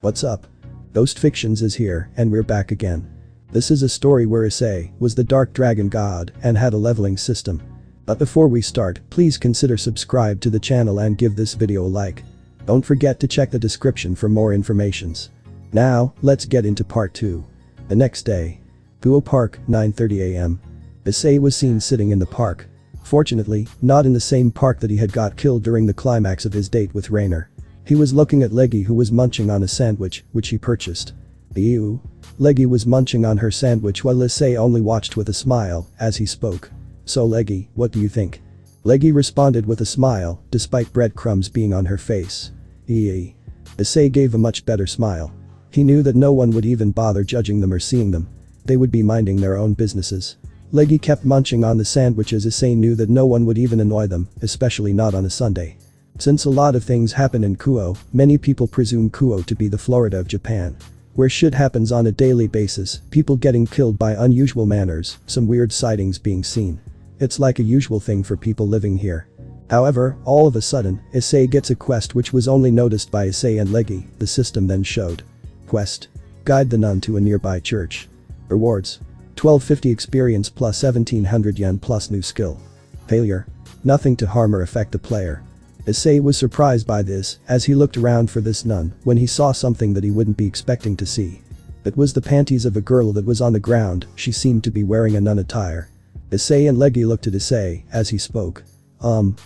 What's up? Ghost Fictions is here, and we're back again. This is a story where Issei was the dark dragon god and had a leveling system. But before we start, please consider subscribe to the channel and give this video a like. Don't forget to check the description for more informations. Now, let's get into part 2. The next day. Guo Park, 9:30 am. Issei was seen sitting in the park. Fortunately, not in the same park that he had got killed during the climax of his date with Raynare. He was looking at Leggy, who was munching on a sandwich, which he purchased. Ew. Leggy was munching on her sandwich while Issei only watched with a smile as he spoke. So Leggy, what do you think? Leggy responded with a smile, despite breadcrumbs being on her face. Eee. Issei gave a much better smile. He knew that no one would even bother judging them or seeing them. They would be minding their own businesses. Leggy kept munching on the sandwiches. Issei knew that no one would even annoy them, especially not on a Sunday. Since a lot of things happen in Kuo, many people presume Kuo to be the Florida of Japan. Where shit happens on a daily basis, people getting killed by unusual manners, some weird sightings being seen. It's like a usual thing for people living here. However, all of a sudden, Issei gets a quest which was only noticed by Issei and Leggy. The system then showed. Quest. Guide the nun to a nearby church. Rewards. 1250 experience plus 1700 yen plus new skill. Failure. Nothing to harm or affect the player. Issei was surprised by this as he looked around for this nun when he saw something that he wouldn't be expecting to see. It was the panties of a girl that was on the ground. She seemed to be wearing a nun attire. Issei and Leggy looked at Issei as he spoke.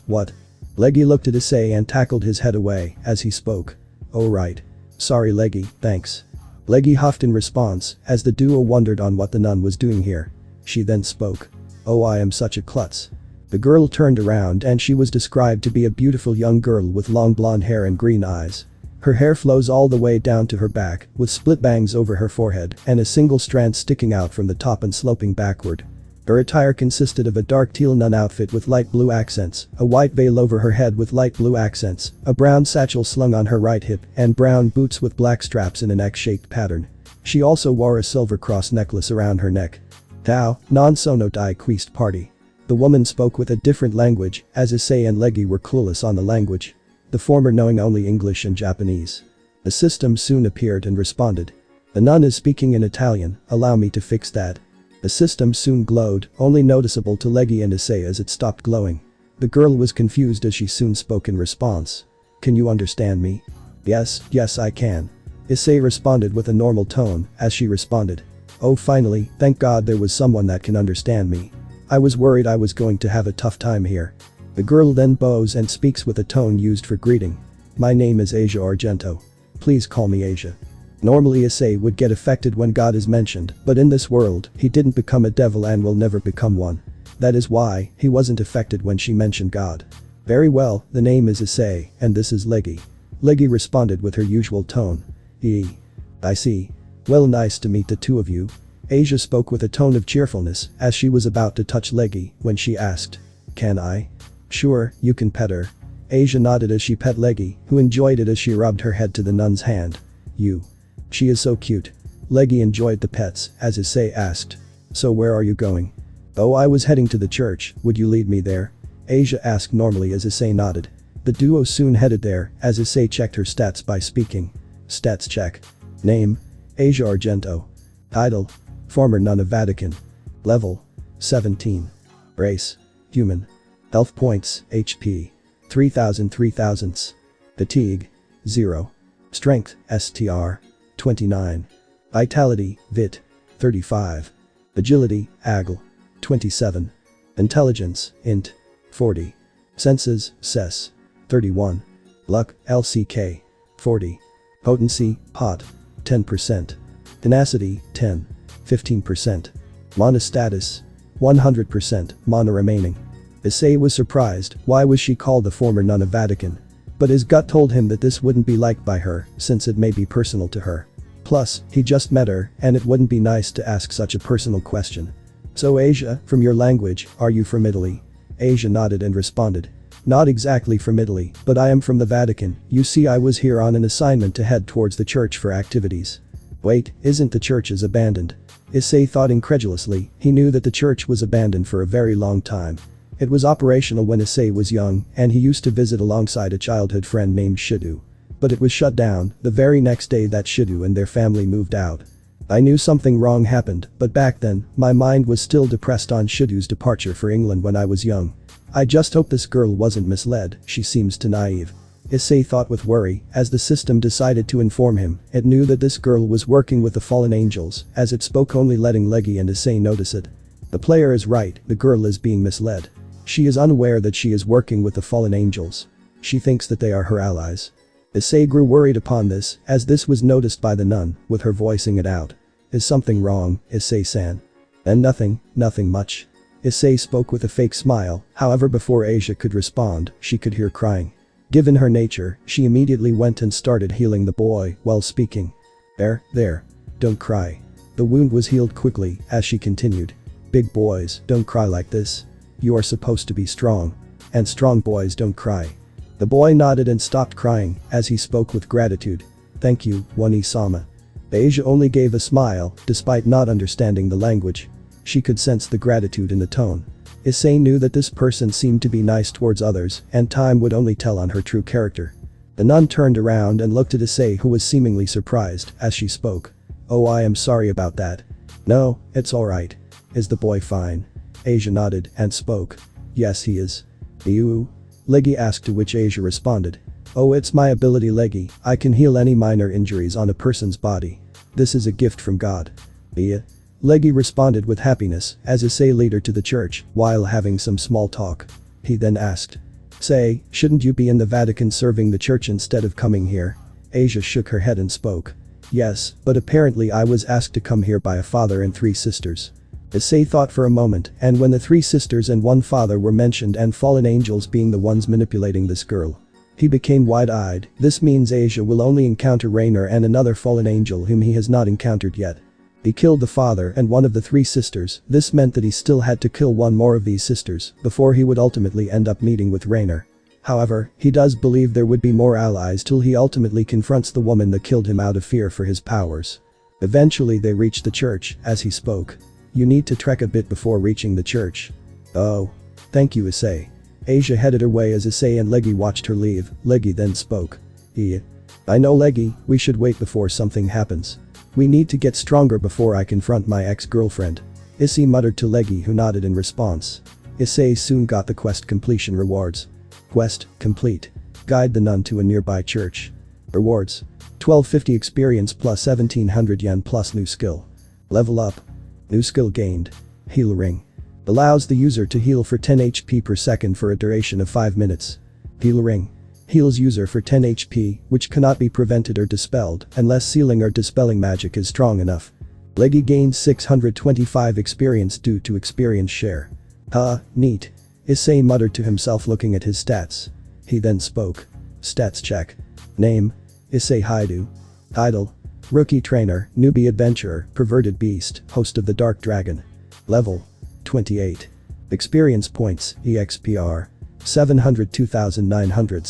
What? Leggy looked at Issei and tackled his head away as he spoke. Oh right. Sorry Leggy, thanks. Leggy huffed in response as the duo wondered on what the nun was doing here. She then spoke. Oh, I am such a klutz. The girl turned around and she was described to be a beautiful young girl with long blonde hair and green eyes. Her hair flows all the way down to her back, with split bangs over her forehead and a single strand sticking out from the top and sloping backward. Her attire consisted of a dark teal nun outfit with light blue accents, a white veil over her head with light blue accents, a brown satchel slung on her right hip, and brown boots with black straps in an X-shaped pattern. She also wore a silver cross necklace around her neck. Tao, non sono dai quist party. The woman spoke with a different language, as Issei and Leggy were clueless on the language. The former knowing only English and Japanese. A system soon appeared and responded. The nun is speaking in Italian, allow me to fix that. The system soon glowed, only noticeable to Leggy and Issei as it stopped glowing. The girl was confused as she soon spoke in response. Can you understand me? Yes, I can. Issei responded with a normal tone as she responded. Oh finally, thank God there was someone that can understand me. I was worried I was going to have a tough time here. The girl then bows and speaks with a tone used for greeting. My name is Asia Argento. Please call me Asia. Normally Issei would get affected when God is mentioned, but in this world, he didn't become a devil and will never become one. That is why he wasn't affected when she mentioned God. Very well, the name is Issei, and this is Leggy. Leggy responded with her usual tone. I see. Well, nice to meet the two of you. Asia spoke with a tone of cheerfulness as she was about to touch Leggy when she asked. Can I? Sure, you can pet her. Asia nodded as she pet Leggy, who enjoyed it as she rubbed her head to the nun's hand. She is so cute. Leggy enjoyed the pets as Issei asked. So where are you going? Oh, I was heading to the church, would you lead me there? Asia asked normally as Issei nodded. The duo soon headed there as Issei checked her stats by speaking. Stats check. Name. Asia Argento. Title. Former nun of Vatican. Level. 17. Race. Human. Health points, HP. 3000. Fatigue. 0. Strength, STR. 29. Vitality, VIT. 35. Agility, AGL. 27. Intelligence, INT. 40. Senses, SES. 31. Luck, LCK. 40. Potency, POT. 10%. Tenacity, 10. 15%. Mana status. 100%, mana remaining. Issei was surprised, why was she called the former nun of Vatican? But his gut told him that this wouldn't be liked by her, since it may be personal to her. Plus, he just met her, and it wouldn't be nice to ask such a personal question. So Asia, from your language, are you from Italy? Asia nodded and responded. Not exactly from Italy, but I am from the Vatican. You see, I was here on an assignment to head towards the church for activities. Wait, isn't the church abandoned? Issei thought incredulously. He knew that the church was abandoned for a very long time. It was operational when Issei was young, and he used to visit alongside a childhood friend named Shidu. But it was shut down the very next day that Shidu and their family moved out. I knew something wrong happened, but back then, my mind was still depressed on Shidu's departure for England when I was young. I just hope this girl wasn't misled, she seems too naive. Issei thought with worry as the system decided to inform him it knew that this girl was working with the Fallen Angels as it spoke, only letting Leggy and Issei notice it. The player is right, the girl is being misled. She is unaware that she is working with the Fallen Angels. She thinks that they are her allies. Issei grew worried upon this as this was noticed by the nun, with her voicing it out. Is something wrong, Issei-san? And nothing much. Issei spoke with a fake smile, however before Asia could respond, she could hear crying. Given her nature, she immediately went and started healing the boy while speaking. There. Don't cry. The wound was healed quickly as she continued. Big boys don't cry like this. You are supposed to be strong. And strong boys don't cry. The boy nodded and stopped crying as he spoke with gratitude. Thank you, Wani-sama. Asia only gave a smile despite not understanding the language. She could sense the gratitude in the tone. Issei knew that this person seemed to be nice towards others and time would only tell on her true character. The nun turned around and looked at Issei, who was seemingly surprised as she spoke. Oh, I am sorry about that. No, it's alright. Is the boy fine? Asia nodded and spoke. Yes, he is. You? Leggy asked, to which Asia responded. Oh, it's my ability, Leggy. I can heal any minor injuries on a person's body. This is a gift from God. Yeah. Leggy responded with happiness as Issei led her to the church while having some small talk. He then asked. Say, shouldn't you be in the Vatican serving the church instead of coming here? Asia shook her head and spoke. Yes, but apparently I was asked to come here by a father and 3 sisters. Issei thought for a moment, and when the 3 sisters and 1 father were mentioned and fallen angels being the ones manipulating this girl, he became wide-eyed. This means Asia will only encounter Raynare and another fallen angel whom he has not encountered yet. He killed the father and one of the 3 sisters. This meant that he still had to kill 1 more of these sisters before he would ultimately end up meeting with Raynare. However, he does believe there would be more allies till he ultimately confronts the woman that killed him out of fear for his powers. Eventually they reached the church as he spoke. You need to trek a bit before reaching the church. Oh. Thank you, Issei. Asia headed her way as Issei and Leggy watched her leave. Leggy then spoke. I know, Leggy, we should wait before something happens. We need to get stronger before I confront my ex-girlfriend. Issei muttered to Leggy, who nodded in response. Issei soon got the quest completion rewards. Quest complete. Guide the nun to a nearby church. Rewards. 1250 experience plus 1700 yen plus new skill. Level up. New skill gained. Heal ring. Allows the user to heal for 10 HP per second for a duration of 5 minutes. Heal ring. Heals user for 10 HP, which cannot be prevented or dispelled unless sealing or dispelling magic is strong enough. Leggy gains 625 experience due to experience share. Neat. Issei muttered to himself, looking at his stats. He then spoke. Stats check. Name. Issei Haidu. Title. Rookie Trainer, Newbie Adventurer, Perverted Beast, Host of the Dark Dragon. Level. 28. Experience points, EXPR. 702,900.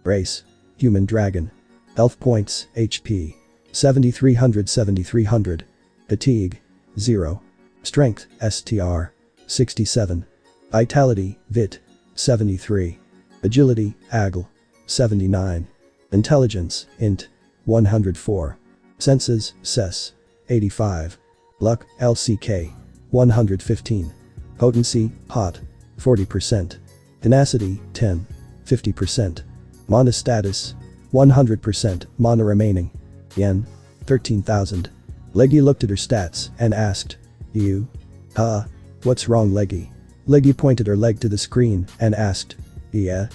Race. Human Dragon. Health points, HP. 7,300. Fatigue. 0. Strength, STR. 67. Vitality, VIT. 73. Agility, AGL. 79. Intelligence, INT. 104. Senses, SES. 85. Luck, LCK. 115. Potency, HOT. 40%. Tenacity, 10. 50%. Mana status. 100%. Mana remaining. Yen. 13,000. Leggy looked at her stats and asked. You? What's wrong, Leggy? Leggy pointed her leg to the screen and asked. Yeah.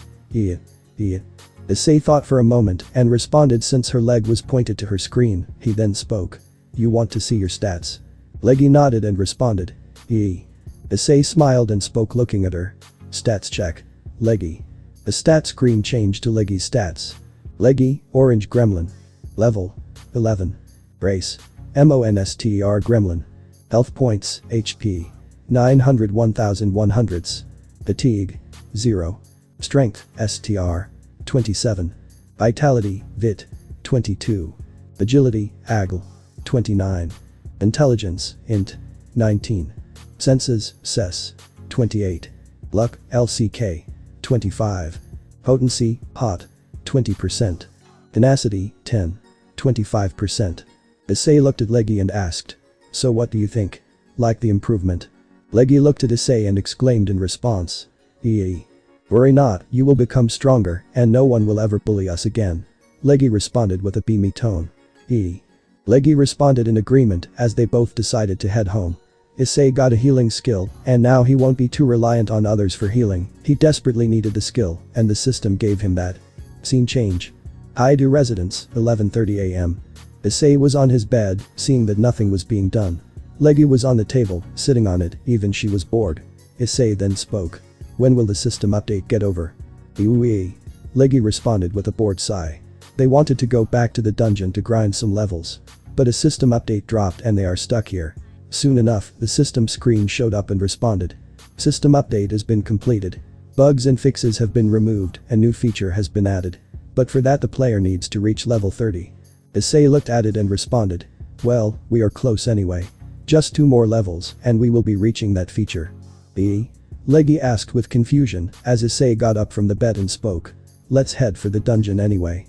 Issei thought for a moment and responded since her leg was pointed to her screen. He then spoke. You want to see your stats? Leggy nodded and responded. Issei smiled and spoke, looking at her. Stats check. Leggy. The stat screen changed to Leggy's stats. Leggy, Orange Gremlin. Level. 11. Race. MONSTER Gremlin. Health points, HP. 901,100. Fatigue. 0. Strength, STR. 27. Vitality, VIT. 22. Agility, AGL. 29. Intelligence, INT. 19. Senses, SES. 28. Luck, LCK. 25. Potency, HOT. 20%. Tenacity, 10. 25%. Issei looked at Leggy and asked. So what do you think? Like the improvement? Leggy looked at Issei and exclaimed in response. Worry not, you will become stronger and no one will ever bully us again. Leggy responded with a beamy tone. Leggy responded in agreement as they both decided to head home. Issei got a healing skill and now he won't be too reliant on others for healing. He desperately needed the skill and the system gave him that. Scene change. Haidu residence, 11:30 am. Issei was on his bed, seeing that nothing was being done. Leggy was on the table, sitting on it, even she was bored. Issei then spoke. When will the system update get over? Leggy responded with a bored sigh. They wanted to go back to the dungeon to grind some levels. But a system update dropped and they are stuck here. Soon enough, the system screen showed up and responded. System update has been completed. Bugs and fixes have been removed, a new feature has been added. But for that the player needs to reach level 30. Issei looked at it and responded. Well, we are close anyway. Just 2 more levels and we will be reaching that feature. Leggy asked with confusion as Issei got up from the bed and spoke. Let's head for the dungeon anyway.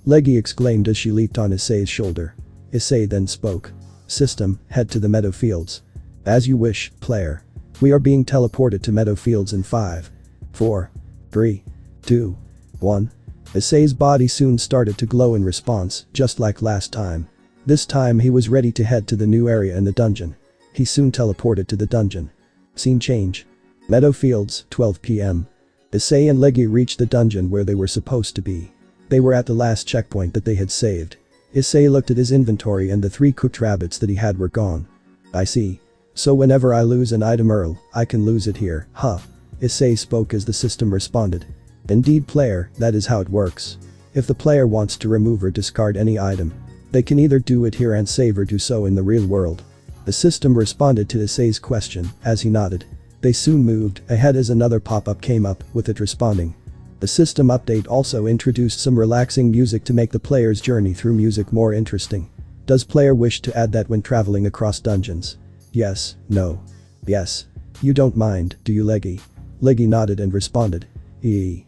Leggy exclaimed as she leaped on Issei's shoulder. Issei then spoke. System, head to the meadow fields. As you wish, player. We are being teleported to meadow fields in 5, 4, 3, 2, 1. Issei's body soon started to glow in response, just like last time. This time he was ready to head to the new area in the dungeon. He soon teleported to the dungeon. Scene change. Meadow fields, 12 PM. Issei and Leggy reached the dungeon where they were supposed to be. They were at the last checkpoint that they had saved. Issei looked at his inventory and the 3 cooked rabbits that he had were gone. I see. So whenever I lose an item I can lose it here, huh? Issei spoke as the system responded. Indeed player, that is how it works. If the player wants to remove or discard any item, they can either do it here and save or do so in the real world. The system responded to Issei's question as he nodded. They soon moved ahead as another pop-up came up with it responding. The system update also introduced some relaxing music to make the player's journey through music more interesting. Does player wish to add that when traveling across dungeons? Yes, no. Yes. You don't mind, do you Leggy? Leggy nodded and responded. The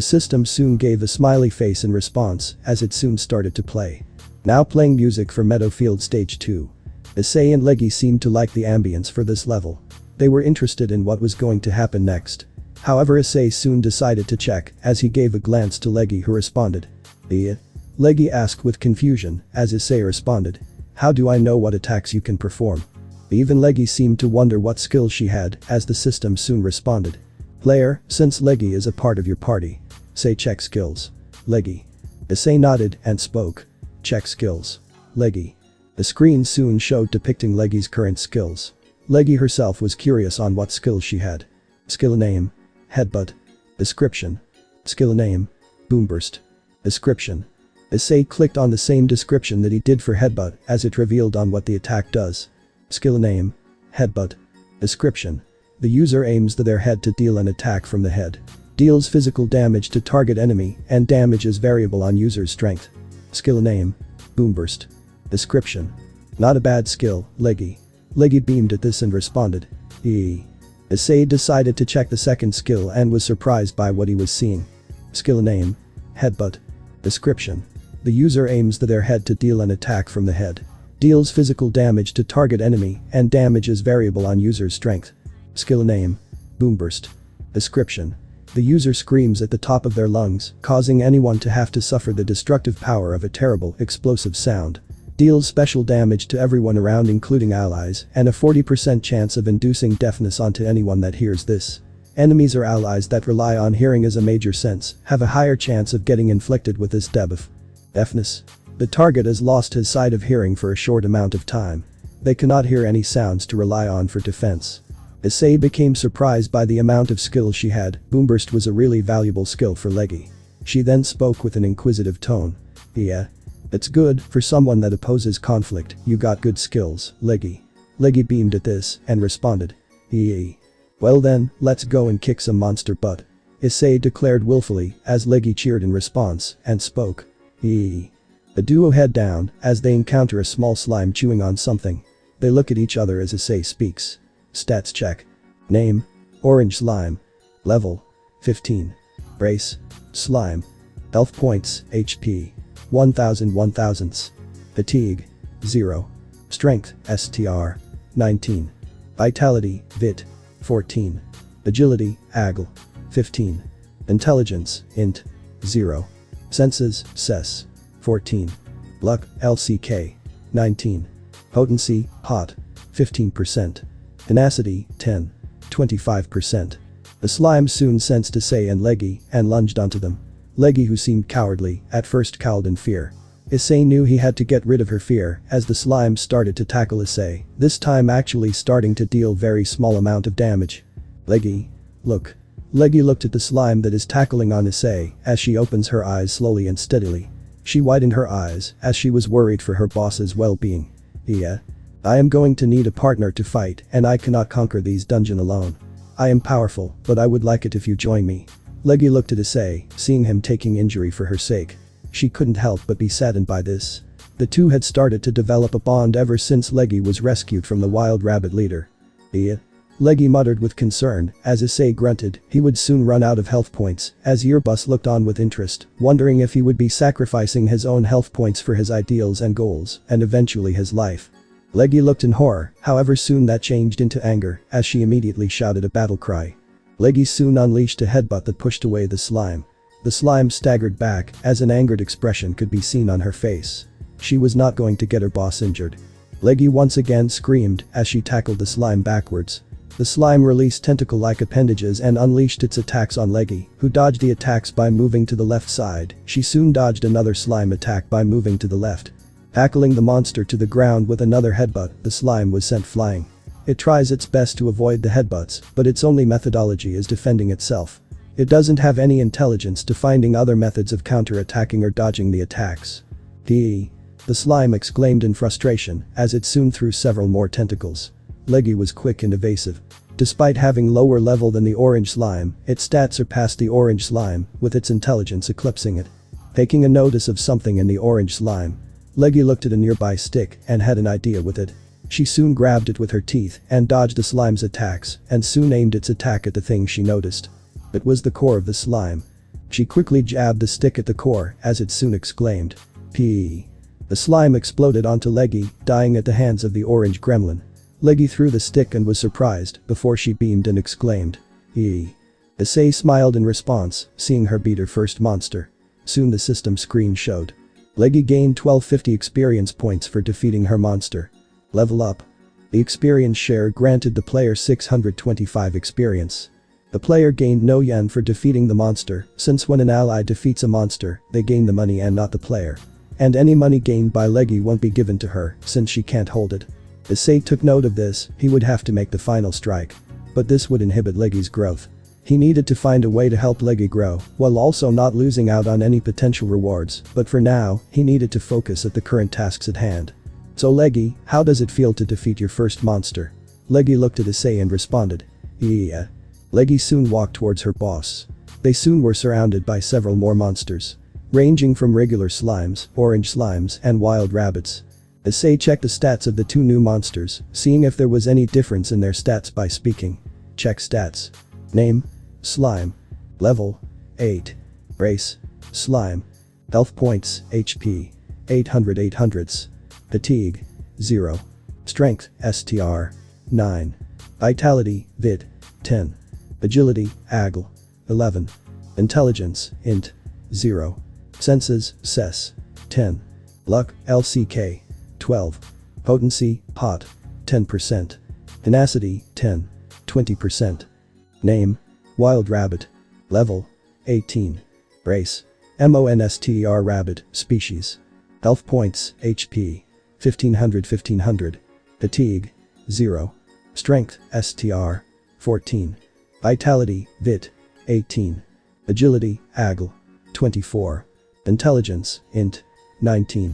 system soon gave a smiley face in response as it soon started to play. Now playing music for Meadowfield Stage 2. Issei and Leggy seemed to like the ambience for this level. They were interested in what was going to happen next. However Issei soon decided to check as he gave a glance to Leggy who responded. Leggy asked with confusion as Issei responded. How do I know what attacks you can perform? Even Leggy seemed to wonder what skills she had as the system soon responded. Player, since Leggy is a part of your party, say check skills. Leggy. Issei nodded and spoke. Check skills. Leggy. The screen soon showed depicting Leggy's current skills. Leggy herself was curious on what skills she had. Skill name. Headbutt. Description. Skill name. Boomburst. Description. Issei clicked on the same description that he did for Headbutt as it revealed on what the attack does. Skill name. Headbutt. Description. The user aims their head to deal an attack from the head. Deals physical damage to target enemy and damage is variable on user's strength. Skill name. Boomburst. Description. Not a bad skill, Leggy. Leggy beamed at this and responded. Issei decided to check the second skill and was surprised by what he was seeing. Skill name. Headbutt. Description. The user aims their head to deal an attack from the head. Deals physical damage to target enemy and damage is variable on user's strength. Skill name. Boomburst. Description. The user screams at the top of their lungs, causing anyone to have to suffer the destructive power of a terrible, explosive sound. Deals special damage to everyone around including allies and a 40% chance of inducing deafness onto anyone that hears this. Enemies or allies that rely on hearing as a major sense have a higher chance of getting inflicted with this debuff. Deafness. The target has lost his sight of hearing for a short amount of time. They cannot hear any sounds to rely on for defense. Issei became surprised by the amount of skills she had. Boomburst was a really valuable skill for Leggy. She then spoke with an inquisitive tone. Yeah. It's good, for someone that opposes conflict, you got good skills, Leggy. Leggy beamed at this and responded. Well then, let's go and kick some monster butt. Issei declared willfully as Leggy cheered in response and spoke. The duo head down as they encounter a small slime chewing on something. They look at each other as Issei speaks. Stats check. Name. Orange slime. Level. 15. Race. Slime. Health points, HP. 1000 1000ths. Fatigue. 0. Strength, STR. 19. Vitality, VIT. 14. Agility, AGL. 15. Intelligence, INT. 0. Senses, SES. 14. Luck, LCK. 19. Potency, POT. 15%. Tenacity, 10. 25%. The slime soon sensed Issei and Leggy and lunged onto them. Leggy, who seemed cowardly, at first cowled in fear. Issei knew he had to get rid of her fear as the slime started to tackle Issei, this time actually starting to deal very small amount of damage. Leggy. Look. Leggy looked at the slime that is tackling on Issei as she opens her eyes slowly and steadily. She widened her eyes as she was worried for her boss's well-being. Yeah. I am going to need a partner to fight and I cannot conquer these dungeon alone. I am powerful, but I would like it if you join me. Leggy looked at Issei, seeing him taking injury for her sake. She couldn't help but be saddened by this. The two had started to develop a bond ever since Leggy was rescued from the wild rabbit leader. Yeah. Leggy muttered with concern as Issei grunted he would soon run out of health points as Yearbus looked on with interest, wondering if he would be sacrificing his own health points for his ideals and goals and eventually his life. Leggy looked in horror, however soon that changed into anger as she immediately shouted a battle cry. Leggy soon unleashed a headbutt that pushed away the slime. The slime staggered back as an angered expression could be seen on her face. She was not going to get her boss injured. Leggy once again screamed as she tackled the slime backwards. The slime released tentacle-like appendages and unleashed its attacks on Leggy, who dodged the attacks by moving to the left side. She soon dodged another slime attack by moving to the left. Tackling the monster to the ground with another headbutt, the slime was sent flying. It tries its best to avoid the headbutts, but its only methodology is defending itself. It doesn't have any intelligence to finding other methods of counter-attacking or dodging the attacks. The slime exclaimed in frustration as it soon threw several more tentacles. Leggy was quick and evasive. Despite having lower level than the orange slime, its stats surpassed the orange slime, with its intelligence eclipsing it. Taking a notice of something in the orange slime, Leggy looked at a nearby stick and had an idea with it. She soon grabbed it with her teeth and dodged the slime's attacks and soon aimed its attack at the thing she noticed. It was the core of the slime. She quickly jabbed the stick at the core as it soon exclaimed. P. The slime exploded onto Leggy, dying at the hands of the orange gremlin. Leggy threw the stick and was surprised before she beamed and exclaimed. E. Issei smiled in response, seeing her beat her first monster. Soon the system screen showed. Leggy gained 1250 experience points for defeating her monster. Level up. The experience share granted the player 625 experience. The player gained no yen for defeating the monster, since when an ally defeats a monster, they gain the money and not the player. And any money gained by Leggy won't be given to her, since she can't hold it. Issei took note of this, he would have to make the final strike. But this would inhibit Leggy's growth. He needed to find a way to help Leggy grow, while also not losing out on any potential rewards, but for now, he needed to focus at the current tasks at hand. So Leggy, how does it feel to defeat your first monster? Leggy looked at Issei and responded. Yeah. Leggy soon walked towards her boss. They soon were surrounded by several more monsters. Ranging from regular slimes, orange slimes, and wild rabbits. Issei checked the stats of the two new monsters, seeing if there was any difference in their stats by speaking. Check stats. Name. Slime. Level. 8. Race. Slime. Health points, HP. 800 800ths. Fatigue. 0. Strength, STR. 9. Vitality, VIT. 10. Agility, AGL. 11. Intelligence, INT. 0. Senses, SES. 10. Luck, LCK. 12. Potency, POT. 10%. Tenacity, 10. 20%. Name. Wild Rabbit. Level. 18. Race. MONSTER Rabbit, Species. Health points, HP. 1500. Fatigue. 0. Strength, STR. 14. Vitality, VIT. 18. Agility, AGL. 24. Intelligence, INT. 19.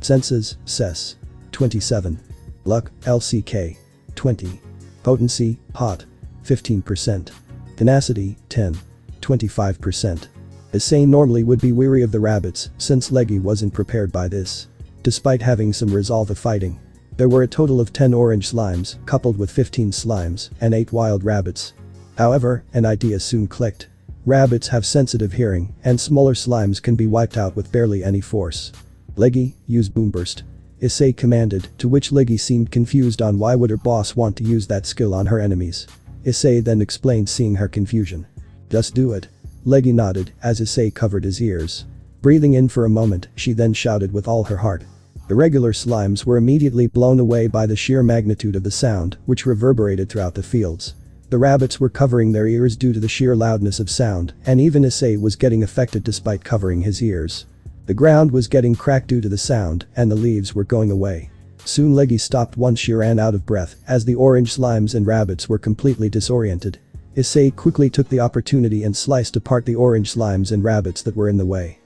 Senses, SES. 27. Luck, LCK. 20. Potency, POT. 15%. Tenacity, 10. 25%. Issei normally would be weary of the rabbits, since Leggy wasn't prepared by this. Despite having some resolve of fighting. There were a total of 10 orange slimes, coupled with 15 slimes, and 8 wild rabbits. However, an idea soon clicked. Rabbits have sensitive hearing, and smaller slimes can be wiped out with barely any force. Leggy, use Boomburst. Issei commanded, to which Leggy seemed confused on why would her boss want to use that skill on her enemies. Issei then explained, seeing her confusion. Just do it. Leggy nodded, as Issei covered his ears. Breathing in for a moment, she then shouted with all her heart. The regular slimes were immediately blown away by the sheer magnitude of the sound, which reverberated throughout the fields. The rabbits were covering their ears due to the sheer loudness of sound, and even Issei was getting affected despite covering his ears. The ground was getting cracked due to the sound, and the leaves were going away. Soon Leggy stopped once she ran out of breath, as the orange slimes and rabbits were completely disoriented. Issei quickly took the opportunity and sliced apart the orange slimes and rabbits that were in the way.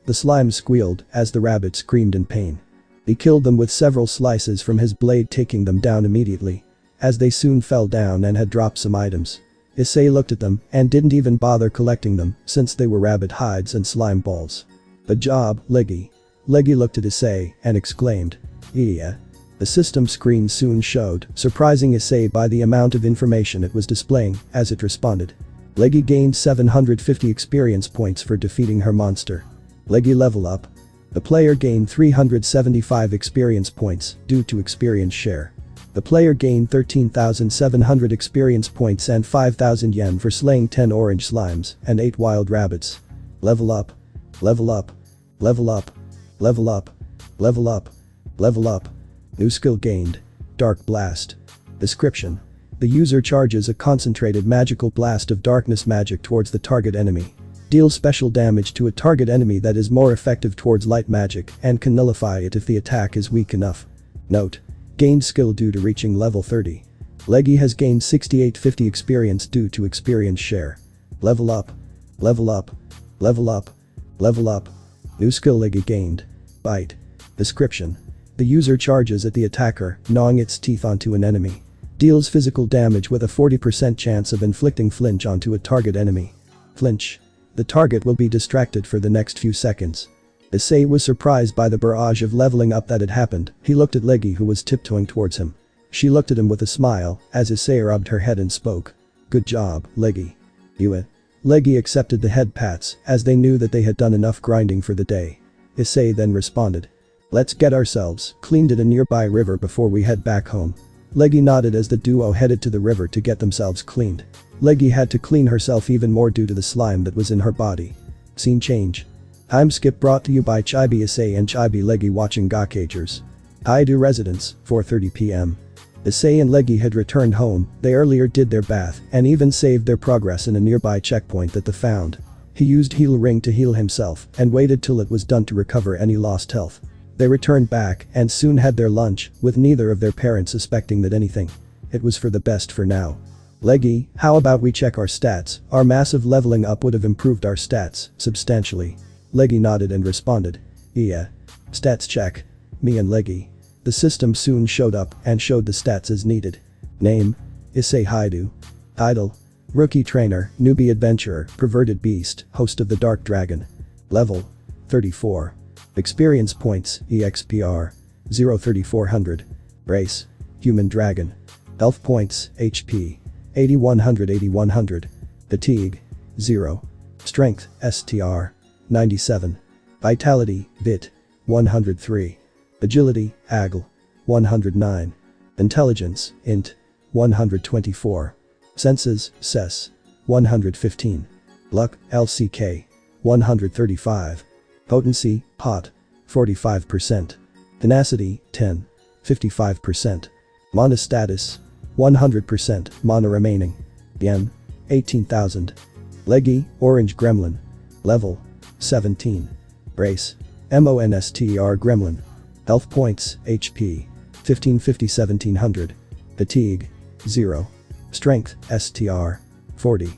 The slimes squealed as the rabbits screamed in pain. He killed them with several slices from his blade, taking them down immediately. As they soon fell down and had dropped some items. Issei looked at them and didn't even bother collecting them since they were rabbit hides and slime balls. Good job, Leggy. Leggy looked at Issei and exclaimed. Yeah. The system screen soon showed, surprising Issei by the amount of information it was displaying as it responded. Leggy gained 750 experience points for defeating her monster. Leggy level up. The player gained 375 experience points due to experience share. The player gained 13,700 experience points and 5,000 yen for slaying 10 orange slimes and 8 wild rabbits. Level up. Level up. Level up. Level up. Level up. Level up. New skill gained. Dark Blast. Description. The user charges a concentrated magical blast of darkness magic towards the target enemy. Deals special damage to a target enemy that is more effective towards light magic and can nullify it if the attack is weak enough. Note. Gained skill due to reaching level 30. Leggy has gained 6850 experience due to experience share. Level up. Level up. Level up. Level up. New skill Leggy gained. Bite. Description. The user charges at the attacker, gnawing its teeth onto an enemy. Deals physical damage with a 40% chance of inflicting flinch onto a target enemy. Flinch. The target will be distracted for the next few seconds. Issei was surprised by the barrage of leveling up that had happened. He looked at Leggy, who was tiptoeing towards him. She looked at him with a smile as Issei rubbed her head and spoke. Good job, Leggy. You. Leggy accepted the head pats as they knew that they had done enough grinding for the day. Issei then responded. Let's get ourselves cleaned at a nearby river before we head back home. Leggy nodded as the duo headed to the river to get themselves cleaned. Leggy had to clean herself even more due to the slime that was in her body. Scene change. Time skip brought to you by Chibi Issei and Chibi Leggy watching Gakagers. Aidu residence, 4:30 p.m. Issei and Leggy had returned home. They earlier did their bath and even saved their progress in a nearby checkpoint that they found. He used heal ring to heal himself and waited till it was done to recover any lost health. They returned back and soon had their lunch, with neither of their parents suspecting that anything. It was for the best for now. Leggy, how about we check our stats? Our massive leveling up would have improved our stats substantially. Leggy nodded and responded. Yeah. Stats check. Me and Leggy. The system soon showed up and showed the stats as needed. Name. Issei Haidu. Title. Rookie Trainer, Newbie Adventurer, Perverted Beast, Host of the Dark Dragon. Level. 34. Experience points, EXPR. 03400. Race. Human Dragon. Health points, HP. 8100 8100. Fatigue. 0. Strength, STR. 97. Vitality, VIT. 103. Agility, AGL. 109. Intelligence, INT. 124. Senses, SES. 115. Luck, LCK. 135. Potency, POT. 45%. Tenacity, 10. 55%. Mana status. 100%. Mana remaining. Yen. 18,000. Leggy, Orange Gremlin. Level. 17. Brace. MONSTR Gremlin. Health points, HP. 1550 1700. Fatigue. 0. Strength, STR. 40.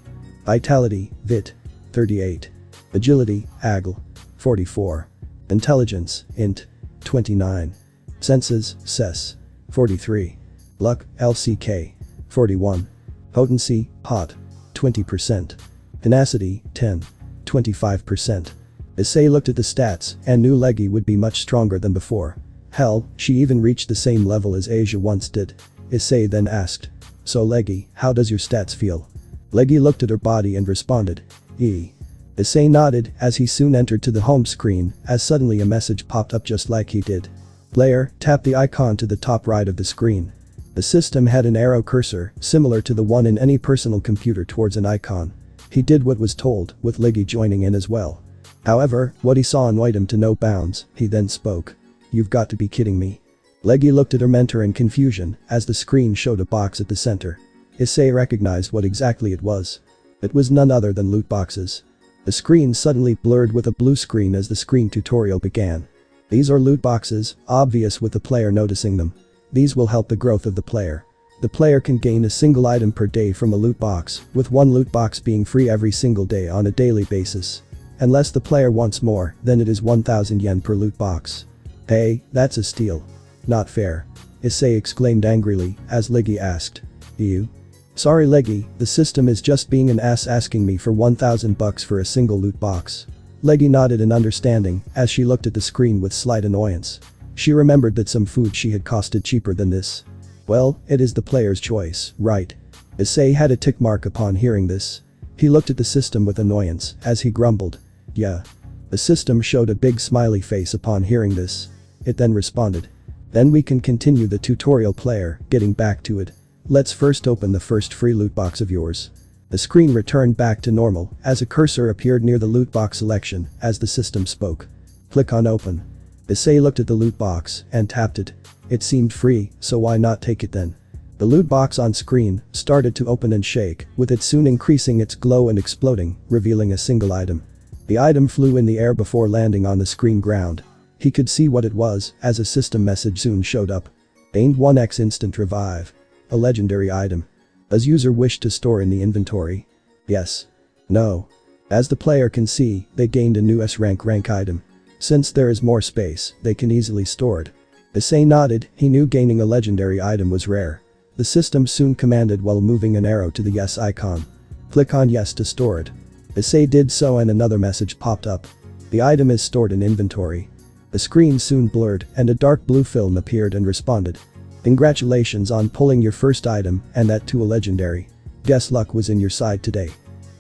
Vitality, VIT. 38. Agility, AGL. 44. Intelligence, INT. 29. Senses, SES. 43. Luck, LCK. 41. Potency, POT. 20%. Tenacity, 10. 25%. Issei looked at the stats and knew Leggy would be much stronger than before. Hell, she even reached the same level as Asia once did. Issei then asked. So Leggy, how does your stats feel? Leggy looked at her body and responded. Issei nodded as he soon entered to the home screen as suddenly a message popped up just like he did. Player, tap the icon to the top right of the screen. The system had an arrow cursor similar to the one in any personal computer towards an icon. He did what was told, with Leggy joining in as well. However, what he saw annoyed him to no bounds. He then spoke. You've got to be kidding me. Leggy looked at her mentor in confusion as the screen showed a box at the center. Issei recognized what exactly it was. It was none other than loot boxes. The screen suddenly blurred with a blue screen as the screen tutorial began. These are loot boxes, obvious with the player noticing them. These will help the growth of the player. The player can gain a single item per day from a loot box, with one loot box being free every single day on a daily basis. Unless the player wants more, then it is 1000 yen per loot box. Hey, that's a steal. Not fair. Issei exclaimed angrily as Leggy asked. You? Sorry Leggy, the system is just being an ass asking me for 1000 bucks for a single loot box. Leggy nodded in understanding as she looked at the screen with slight annoyance. She remembered that some food she had costed cheaper than this. Well, it is the player's choice, right? Issei had a tick mark upon hearing this. He looked at the system with annoyance as he grumbled. Yeah. The system showed a big smiley face upon hearing this. It then responded. Then we can continue the tutorial player, getting back to it. Let's first open the first free loot box of yours. The screen returned back to normal as a cursor appeared near the loot box selection as the system spoke. Click on open. Issei looked at the loot box and tapped it. It seemed free, so why not take it then? The loot box on screen started to open and shake, with it soon increasing its glow and exploding, revealing a single item. The item flew in the air before landing on the screen ground. He could see what it was as a system message soon showed up. Gained 1x instant revive. A legendary item. Does user wish to store in the inventory? Yes. No. As the player can see, they gained a new S-rank item. Since there is more space, they can easily store it. Issei nodded, he knew gaining a legendary item was rare. The system soon commanded while moving an arrow to the yes icon. Click on yes to store it. Issei did so and another message popped up. The item is stored in inventory. The screen soon blurred and a dark blue film appeared and responded. Congratulations on pulling your first item and that too a legendary. Guess luck was in your side today.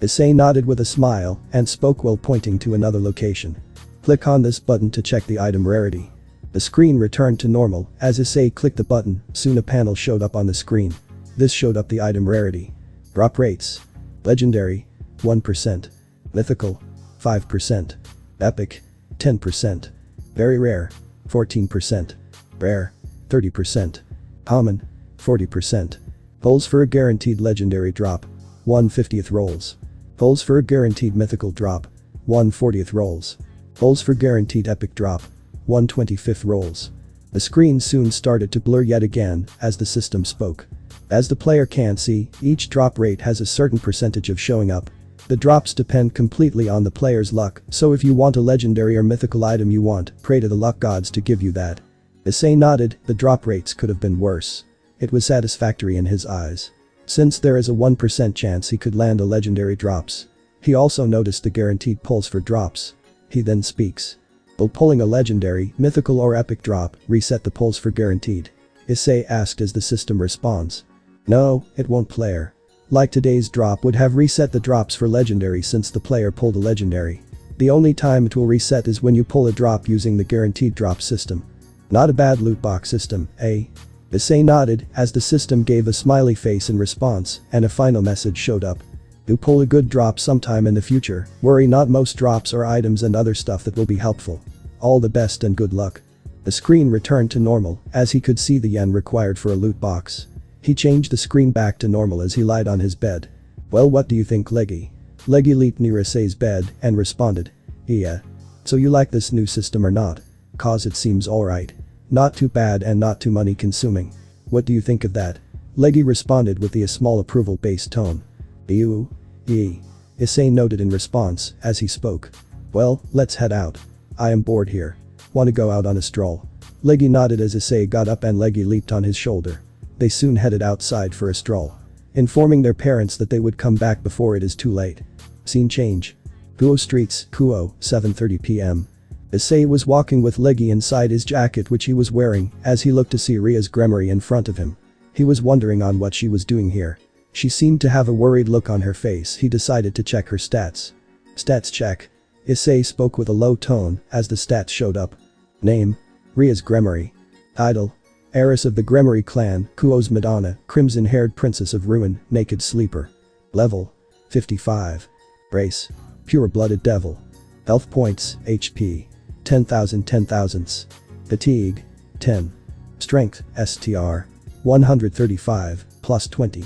Issei nodded with a smile and spoke while pointing to another location. Click on this button to check the item rarity. The screen returned to normal as Issei clicked the button, soon a panel showed up on the screen. This showed up the item rarity. Drop rates. Legendary, 1%. Mythical, 5%. Epic, 10%. Very rare, 14%. Rare, 30%. Common, 40%. Pulls for a guaranteed legendary drop, 1/50th rolls. Pulls for a guaranteed mythical drop, 1/40th rolls. Pulls for guaranteed epic drop, 1/25th rolls. The screen soon started to blur yet again as the system spoke. As the player can see, each drop rate has a certain percentage of showing up. The drops depend completely on the player's luck, so if you want a legendary or mythical item you want, pray to the luck gods to give you that. Issei nodded, the drop rates could have been worse. It was satisfactory in his eyes. Since there is a 1% chance he could land a legendary drops. He also noticed the guaranteed pulls for drops. He then speaks. Will pulling a legendary, mythical or epic drop reset the pulls for guaranteed? Issei asked as the system responds. No, it won't player. Like today's drop would have reset the drops for legendary since the player pulled a legendary. The only time it will reset is when you pull a drop using the guaranteed drop system. Not a bad loot box system, eh? Issei nodded as the system gave a smiley face in response and a final message showed up. Do pull a good drop sometime in the future, worry not, most drops are items and other stuff that will be helpful. All the best and good luck. The screen returned to normal as he could see the yen required for a loot box. He changed the screen back to normal as he lied on his bed. Well, what do you think, Leggy? Leggy leaped near Issei's bed and responded. Yeah. So you like this new system or not? Cause it seems alright. Not too bad and not too money consuming. What do you think of that? Leggy responded with a small approval-based tone. Issei noted in response as he spoke. Well, let's head out. I am bored here. Want to go out on a stroll? Leggy nodded as Issei got up and Leggy leaped on his shoulder. They soon headed outside for a stroll. Informing their parents that they would come back before it is too late. Scene change. Kuo Streets, Kuo, 7:30 p.m. Issei was walking with Leggy inside his jacket which he was wearing as he looked to see Rias Gremory in front of him. He was wondering on what she was doing here. She seemed to have a worried look on her face. He decided to check her stats. Stats check. Issei spoke with a low tone as the stats showed up. Name: Rias Gremory. Title: Heiress of the Gremory clan, Kuo's Madonna, crimson-haired princess of ruin, naked sleeper. Level: 55. Race: pure-blooded devil. Health points, HP: 10,000. Fatigue: 10. Strength, STR: 135, plus 20.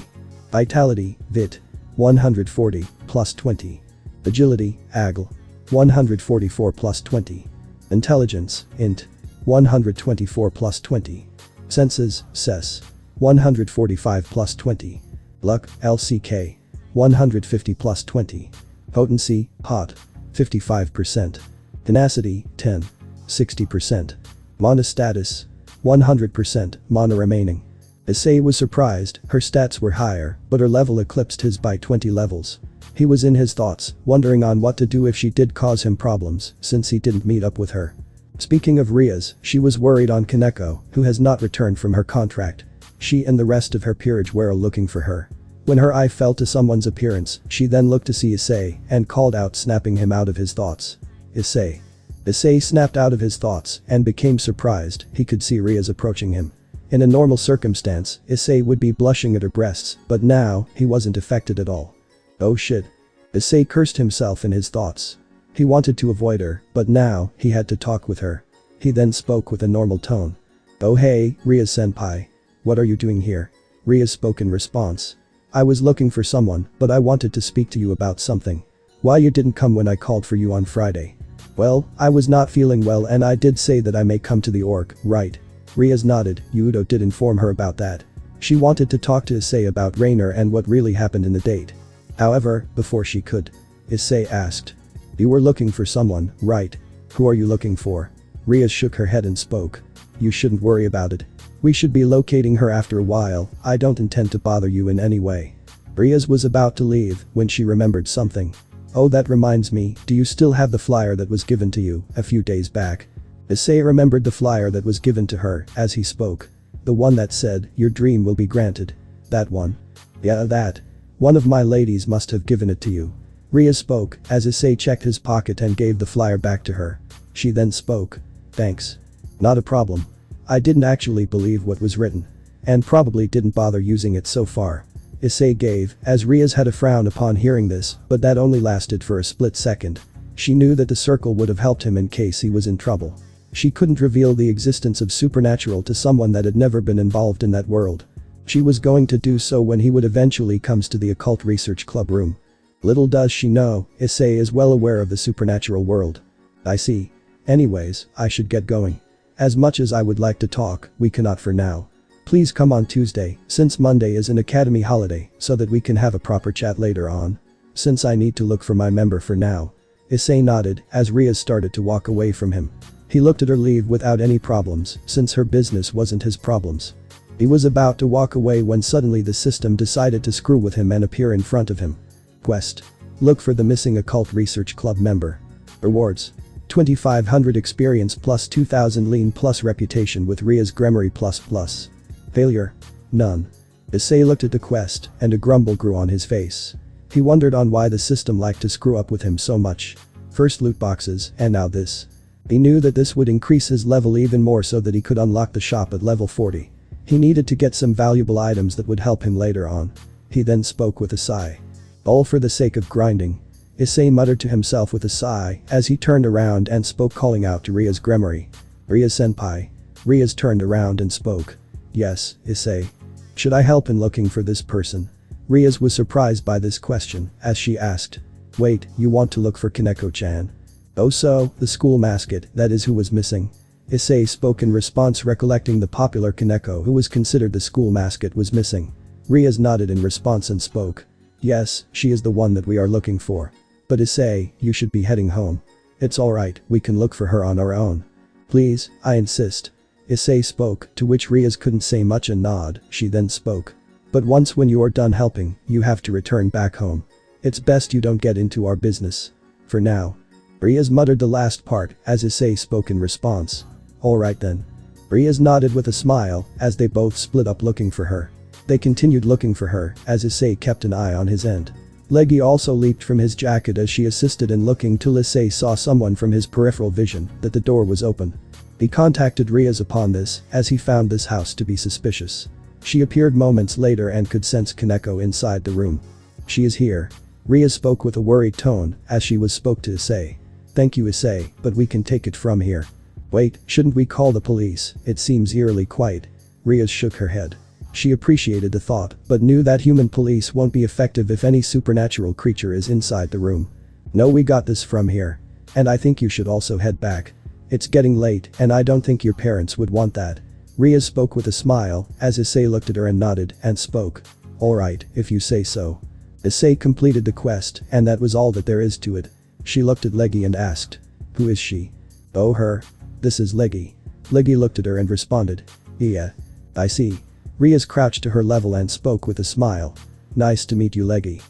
Vitality, VIT: 140, plus 20. Agility, AGL: 144 plus 20. Intelligence, INT: 124 plus 20. Senses, SES: 145 plus 20. Luck, LCK: 150 plus 20. Potency, HOT: 55%. Tenacity, 10. 60%. Mana status: 100%, mana remaining. Issei was surprised. Her stats were higher, but her level eclipsed his by 20 levels. He was in his thoughts, wondering on what to do if she did cause him problems, since he didn't meet up with her. Speaking of Rias, she was worried on Kaneko, who has not returned from her contract. She and the rest of her peerage were looking for her. When her eye fell to someone's appearance, she then looked to see Issei and called out, snapping him out of his thoughts. Issei. Issei snapped out of his thoughts and became surprised. He could see Rias approaching him. In a normal circumstance, Issei would be blushing at her breasts, but now, he wasn't affected at all. Oh shit. Issei cursed himself in his thoughts. He wanted to avoid her, but now, he had to talk with her. He then spoke with a normal tone. Oh hey, Rias-senpai. What are you doing here? Rias spoke in response. I was looking for someone, but I wanted to speak to you about something. Why you didn't come when I called for you on Friday? Well, I was not feeling well and I did say that I may come to the org, right? Rias nodded. Yudo did inform her about that. She wanted to talk to Issei about Raynare and what really happened in the date. However, before she could, Issei asked. You were looking for someone, right? Who are you looking for? Rias shook her head and spoke. You shouldn't worry about it. We should be locating her after a while. I don't intend to bother you in any way. Rias was about to leave when she remembered something. Oh, that reminds me, do you still have the flyer that was given to you a few days back? Issei remembered the flyer that was given to her as he spoke. The one that said, your dream will be granted. That one. Yeah, that. One of my ladies must have given it to you. Rias spoke as Issei checked his pocket and gave the flyer back to her. She then spoke. Thanks. Not a problem. I didn't actually believe what was written. And probably didn't bother using it so far. Issei gave, as Rias had a frown upon hearing this, but that only lasted for a split second. She knew that the circle would have helped him in case he was in trouble. She couldn't reveal the existence of supernatural to someone that had never been involved in that world. She was going to do so when he would eventually comes to the occult research club room. Little does she know, Issei is well aware of the supernatural world. I see. Anyways, I should get going. As much as I would like to talk, we cannot for now. Please come on Tuesday, since Monday is an academy holiday, so that we can have a proper chat later on. Since I need to look for my member for now. Issei nodded as Rias started to walk away from him. He looked at her leave without any problems, since her business wasn't his problems. He was about to walk away when suddenly the system decided to screw with him and appear in front of him. Quest. Look for the missing occult research club member. Rewards. 2500 experience plus 2000 lean plus reputation with Rias Gremory plus. Failure. None. Issei looked at the quest and a grumble grew on his face. He wondered on why the system liked to screw up with him so much. First loot boxes and now this. He knew that this would increase his level even more so that he could unlock the shop at level 40. He needed to get some valuable items that would help him later on. He then spoke with a sigh. All for the sake of grinding. Issei muttered to himself with a sigh as he turned around and spoke, calling out to Rias Gremory. Rias-senpai. Rias turned around and spoke. Yes, Issei. Should I help in looking for this person? Rias was surprised by this question as she asked. Wait, you want to look for Kaneko-chan? Oh so, the school mascot, that is who was missing. Issei spoke in response, recollecting the popular Kaneko who was considered the school mascot was missing. Rias nodded in response and spoke. Yes, she is the one that we are looking for. But Issei, you should be heading home. It's alright, we can look for her on our own. Please, I insist. Issei spoke, to which Rias couldn't say much and nod. She then spoke. But once when you are done helping, you have to return back home. It's best you don't get into our business. For now. Rias muttered the last part as Issei spoke in response. Alright then. Rias nodded with a smile as they both split up looking for her. They continued looking for her, as Issei kept an eye on his end. Leggy also leaped from his jacket as she assisted in looking till Issei saw someone from his peripheral vision that the door was open. He contacted Rias upon this, as he found this house to be suspicious. She appeared moments later and could sense Kaneko inside the room. She is here. Rias spoke with a worried tone, as she spoke to Issei. Thank you Issei, but we can take it from here. Wait, shouldn't we call the police? It seems eerily quiet. Rias shook her head. She appreciated the thought, but knew that human police won't be effective if any supernatural creature is inside the room. No, we got this from here. And I think you should also head back. It's getting late and I don't think your parents would want that. Rias spoke with a smile, as Issei looked at her and nodded and spoke. Alright, if you say so. Issei completed the quest and that was all that there is to it. She looked at Leggy and asked. Who is she? Oh, her. This is Leggy. Leggy looked at her and responded. Yeah. I see. Rias crouched to her level and spoke with a smile. Nice to meet you Leggy.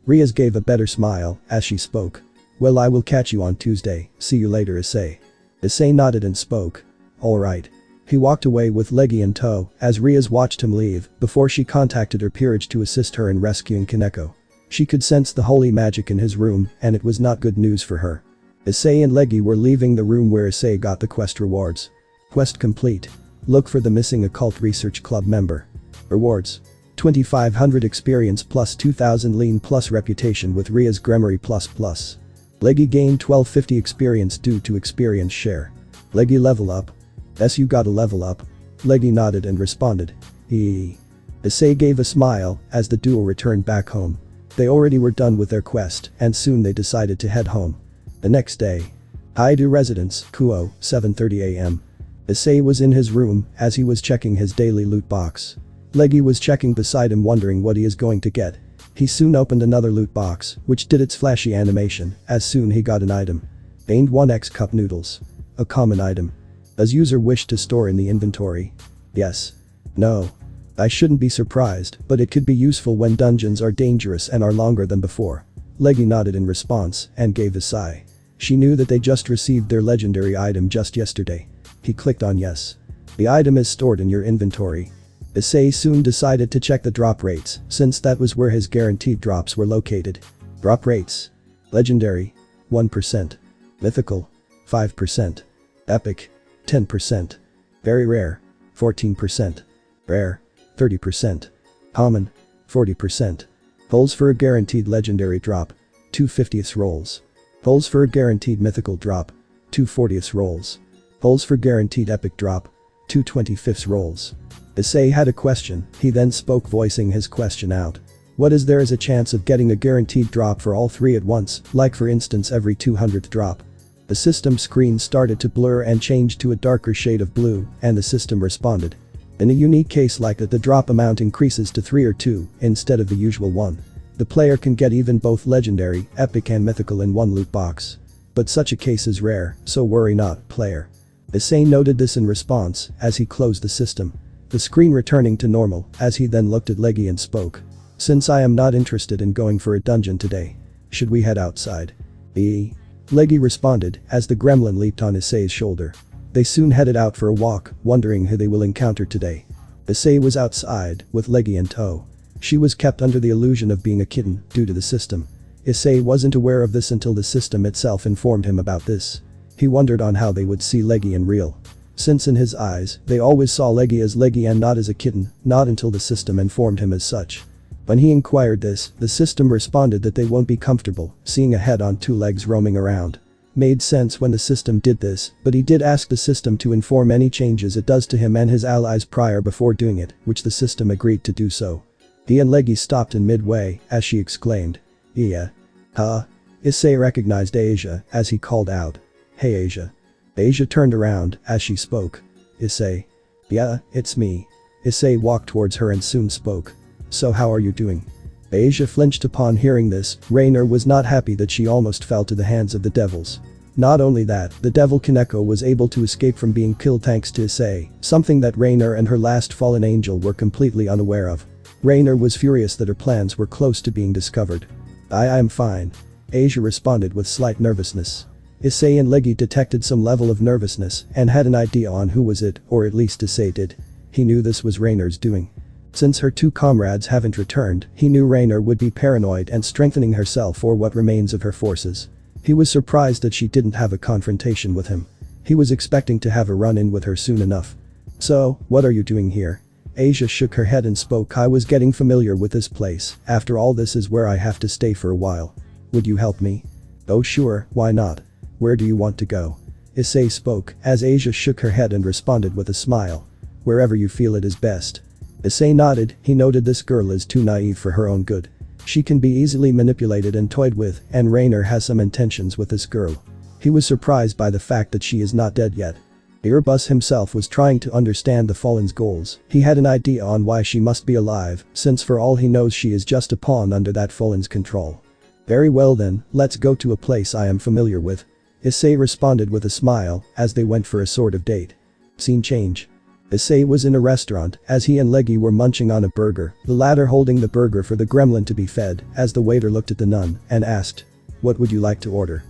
Rias gave a better smile as she spoke. Well, I will catch you on Tuesday, see you later Issei. Issei nodded and spoke. Alright. He walked away with Leggy in tow as Rias watched him leave before she contacted her peerage to assist her in rescuing Kaneko. She could sense the holy magic in his room and it was not good news for her. Issei and Leggy were leaving the room where Issei got the quest rewards. Quest complete. Look for the missing occult research club member. Rewards. 2500 experience plus 2000 lean plus reputation with Rias Gremory plus. Leggy gained 1250 experience due to experience share. Leggy level up. Yes, you gotta level up. Leggy nodded and responded. Issei gave a smile as the duo returned back home. They already were done with their quest and soon they decided to head home. The next day. Haidu residence, Kuo, 7:30 am. Issei was in his room as he was checking his daily loot box. Leggy was checking beside him wondering what he is going to get. He soon opened another loot box, which did its flashy animation, as soon he got an item. Gained 1x cup noodles. A common item. Does user wish to store in the inventory? Yes. No. I shouldn't be surprised, but it could be useful when dungeons are dangerous and are longer than before. Leggy nodded in response and gave a sigh. She knew that they just received their legendary item just yesterday. He clicked on yes. The item is stored in your inventory. Issei soon decided to check the drop rates, since that was where his guaranteed drops were located. Drop rates. Legendary. 1%. Mythical. 5%. Epic. 10%. Very rare. 14%. Rare. 30%. Common. 40%. Pulls for a guaranteed legendary drop. 2/50th rolls. Pulls for a guaranteed mythical drop. 2/40th rolls. Pulls for guaranteed epic drop. 2/25th rolls. Issei had a question, he then spoke voicing his question out. What is there is a chance of getting a guaranteed drop for all three at once, like for instance every 200th drop? The system screen started to blur and changed to a darker shade of blue, and the system responded. In a unique case like that, the drop amount increases to 3 or 2 instead of the usual 1. The player can get even both legendary, epic and mythical in one loot box. But such a case is rare, so worry not, player. Issei noted this in response as he closed the system. The screen returning to normal as he then looked at Leggy and spoke. Since I am not interested in going for a dungeon today. Should we head outside? Leggy responded as the gremlin leaped on Issei's shoulder. They soon headed out for a walk, wondering who they will encounter today. Issei was outside, with Leggy in tow. She was kept under the illusion of being a kitten due to the system. Issei wasn't aware of this until the system itself informed him about this. He wondered on how they would see Leggy in real. Since in his eyes, they always saw Leggy as Leggy and not as a kitten, not until the system informed him as such. When he inquired this, the system responded that they won't be comfortable seeing a head on 2 legs roaming around. Made sense when the system did this, but he did ask the system to inform any changes it does to him and his allies prior before doing it, which the system agreed to do so. He and Leggy stopped in midway as she exclaimed. Yeah. Huh? Issei recognized Asia as he called out. Hey Asia. Asia turned around as she spoke. Issei. Yeah, it's me. Issei walked towards her and soon spoke. So how are you doing? Asia flinched upon hearing this. Raynare was not happy that she almost fell to the hands of the devils. Not only that, the devil Kaneko was able to escape from being killed thanks to Issei, something that Raynare and her last fallen angel were completely unaware of. Raynare was furious that her plans were close to being discovered. I am fine. Asia responded with slight nervousness. Issei and Leggy detected some level of nervousness and had an idea on who was it, or at least Issei did. He knew this was Raynare's doing. Since her two comrades haven't returned, he knew Raynare would be paranoid and strengthening herself or what remains of her forces. He was surprised that she didn't have a confrontation with him. He was expecting to have a run-in with her soon enough. "So, what are you doing here?" Asia shook her head and spoke. "I was getting familiar with this place. After all, this is where I have to stay for a while. Would you help me?" "Oh sure, why not? Where do you want to go?" Issei spoke, as Asia shook her head and responded with a smile. "Wherever you feel it is best." Issei nodded. He noted this girl is too naive for her own good. She can be easily manipulated and toyed with, and Raynare has some intentions with this girl. He was surprised by the fact that she is not dead yet. Erebus himself was trying to understand the Fallen's goals. He had an idea on why she must be alive, since for all he knows she is just a pawn under that Fallen's control. "Very well then, let's go to a place I am familiar with." Issei responded with a smile, as they went for a sort of date. Scene change. Issei was in a restaurant, as he and Leggy were munching on a burger, the latter holding the burger for the gremlin to be fed, as the waiter looked at the nun and asked, "What would you like to order?"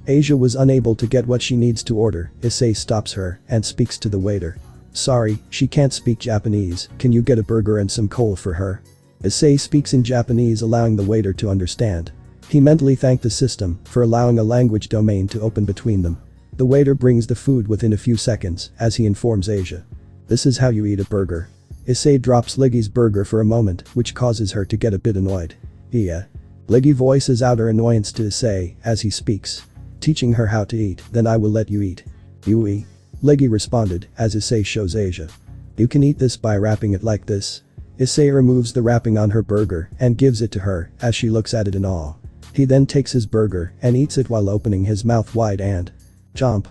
Asia was unable to get what she needs to order. Issei stops her and speaks to the waiter. "Sorry, she can't speak Japanese, can you get a burger and some coal for her?" Issei speaks in Japanese, allowing the waiter to understand. He mentally thanked the system for allowing a language domain to open between them. The waiter brings the food within a few seconds, as he informs Asia. "This is how you eat a burger." Issei drops Leggy's burger for a moment, which causes her to get a bit annoyed. "Yeah." Leggy voices out her annoyance to Issei as he speaks. "Teaching her how to eat, then I will let you eat." "You eat?" Leggy responded, as Issei shows Asia. "You can eat this by wrapping it like this." Issei removes the wrapping on her burger and gives it to her, as she looks at it in awe. He then takes his burger and eats it while opening his mouth wide and chomp.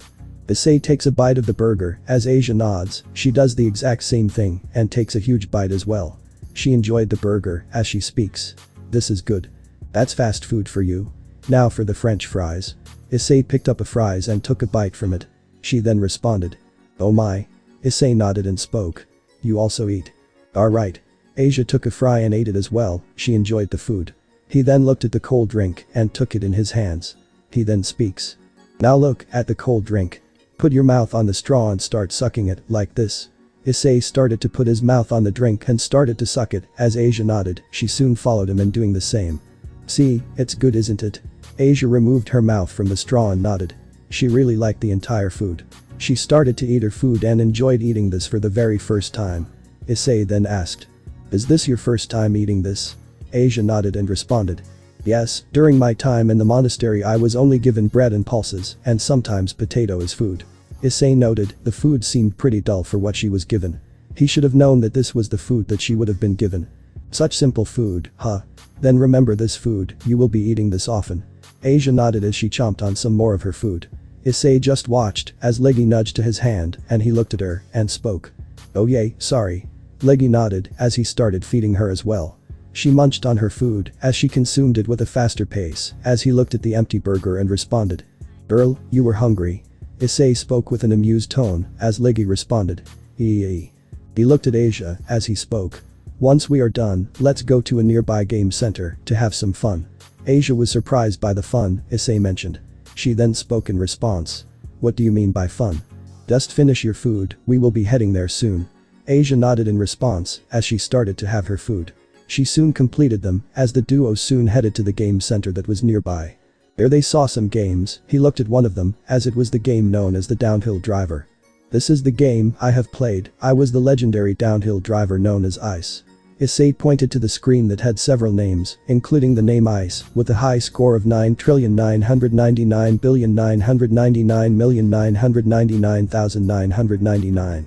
Issei takes a bite of the burger, as Asia nods. She does the exact same thing and takes a huge bite as well. She enjoyed the burger, as she speaks. "This is good. That's fast food for you. Now for the French fries." Issei picked up a fries and took a bite from it. She then responded. "Oh my." Issei nodded and spoke. "You also eat?" "Alright." Asia took a fry and ate it as well. She enjoyed the food. He then looked at the cold drink and took it in his hands. He then speaks. "Now look at the cold drink. Put your mouth on the straw and start sucking it, like this." Issei started to put his mouth on the drink and started to suck it, as Asia nodded. She soon followed him in doing the same. "See, it's good, isn't it?" Asia removed her mouth from the straw and nodded. She really liked the entire food. She started to eat her food and enjoyed eating this for the very first time. Issei then asked, "Is this your first time eating this?" Asia nodded and responded. "Yes, during my time in the monastery I was only given bread and pulses, and sometimes potato as food." Issei noted, the food seemed pretty dull for what she was given. He should have known that this was the food that she would have been given. Such simple food, huh? Then remember this food, you will be eating this often. Asia nodded as she chomped on some more of her food. Issei just watched as Leggy nudged to his hand and he looked at her and spoke. "Oh yay, sorry." Leggy nodded as he started feeding her as well. She munched on her food as she consumed it with a faster pace as he looked at the empty burger and responded. "Girl, you were hungry." Issei spoke with an amused tone as Leggy responded. He looked at Asia as he spoke. "Once we are done, let's go to a nearby game center to have some fun." Asia was surprised by the fun Issei mentioned. She then spoke in response. "What do you mean by fun?" "Just finish your food, we will be heading there soon." Asia nodded in response as she started to have her food. She soon completed them as the duo soon headed to the game center that was nearby. There they saw some games. He looked at one of them as it was the game known as the downhill driver. "This is the game I have played. I was the legendary downhill driver known as Ice." Issei pointed to the screen that had several names, including the name Ice, with a high score of 9,999,999,999,999.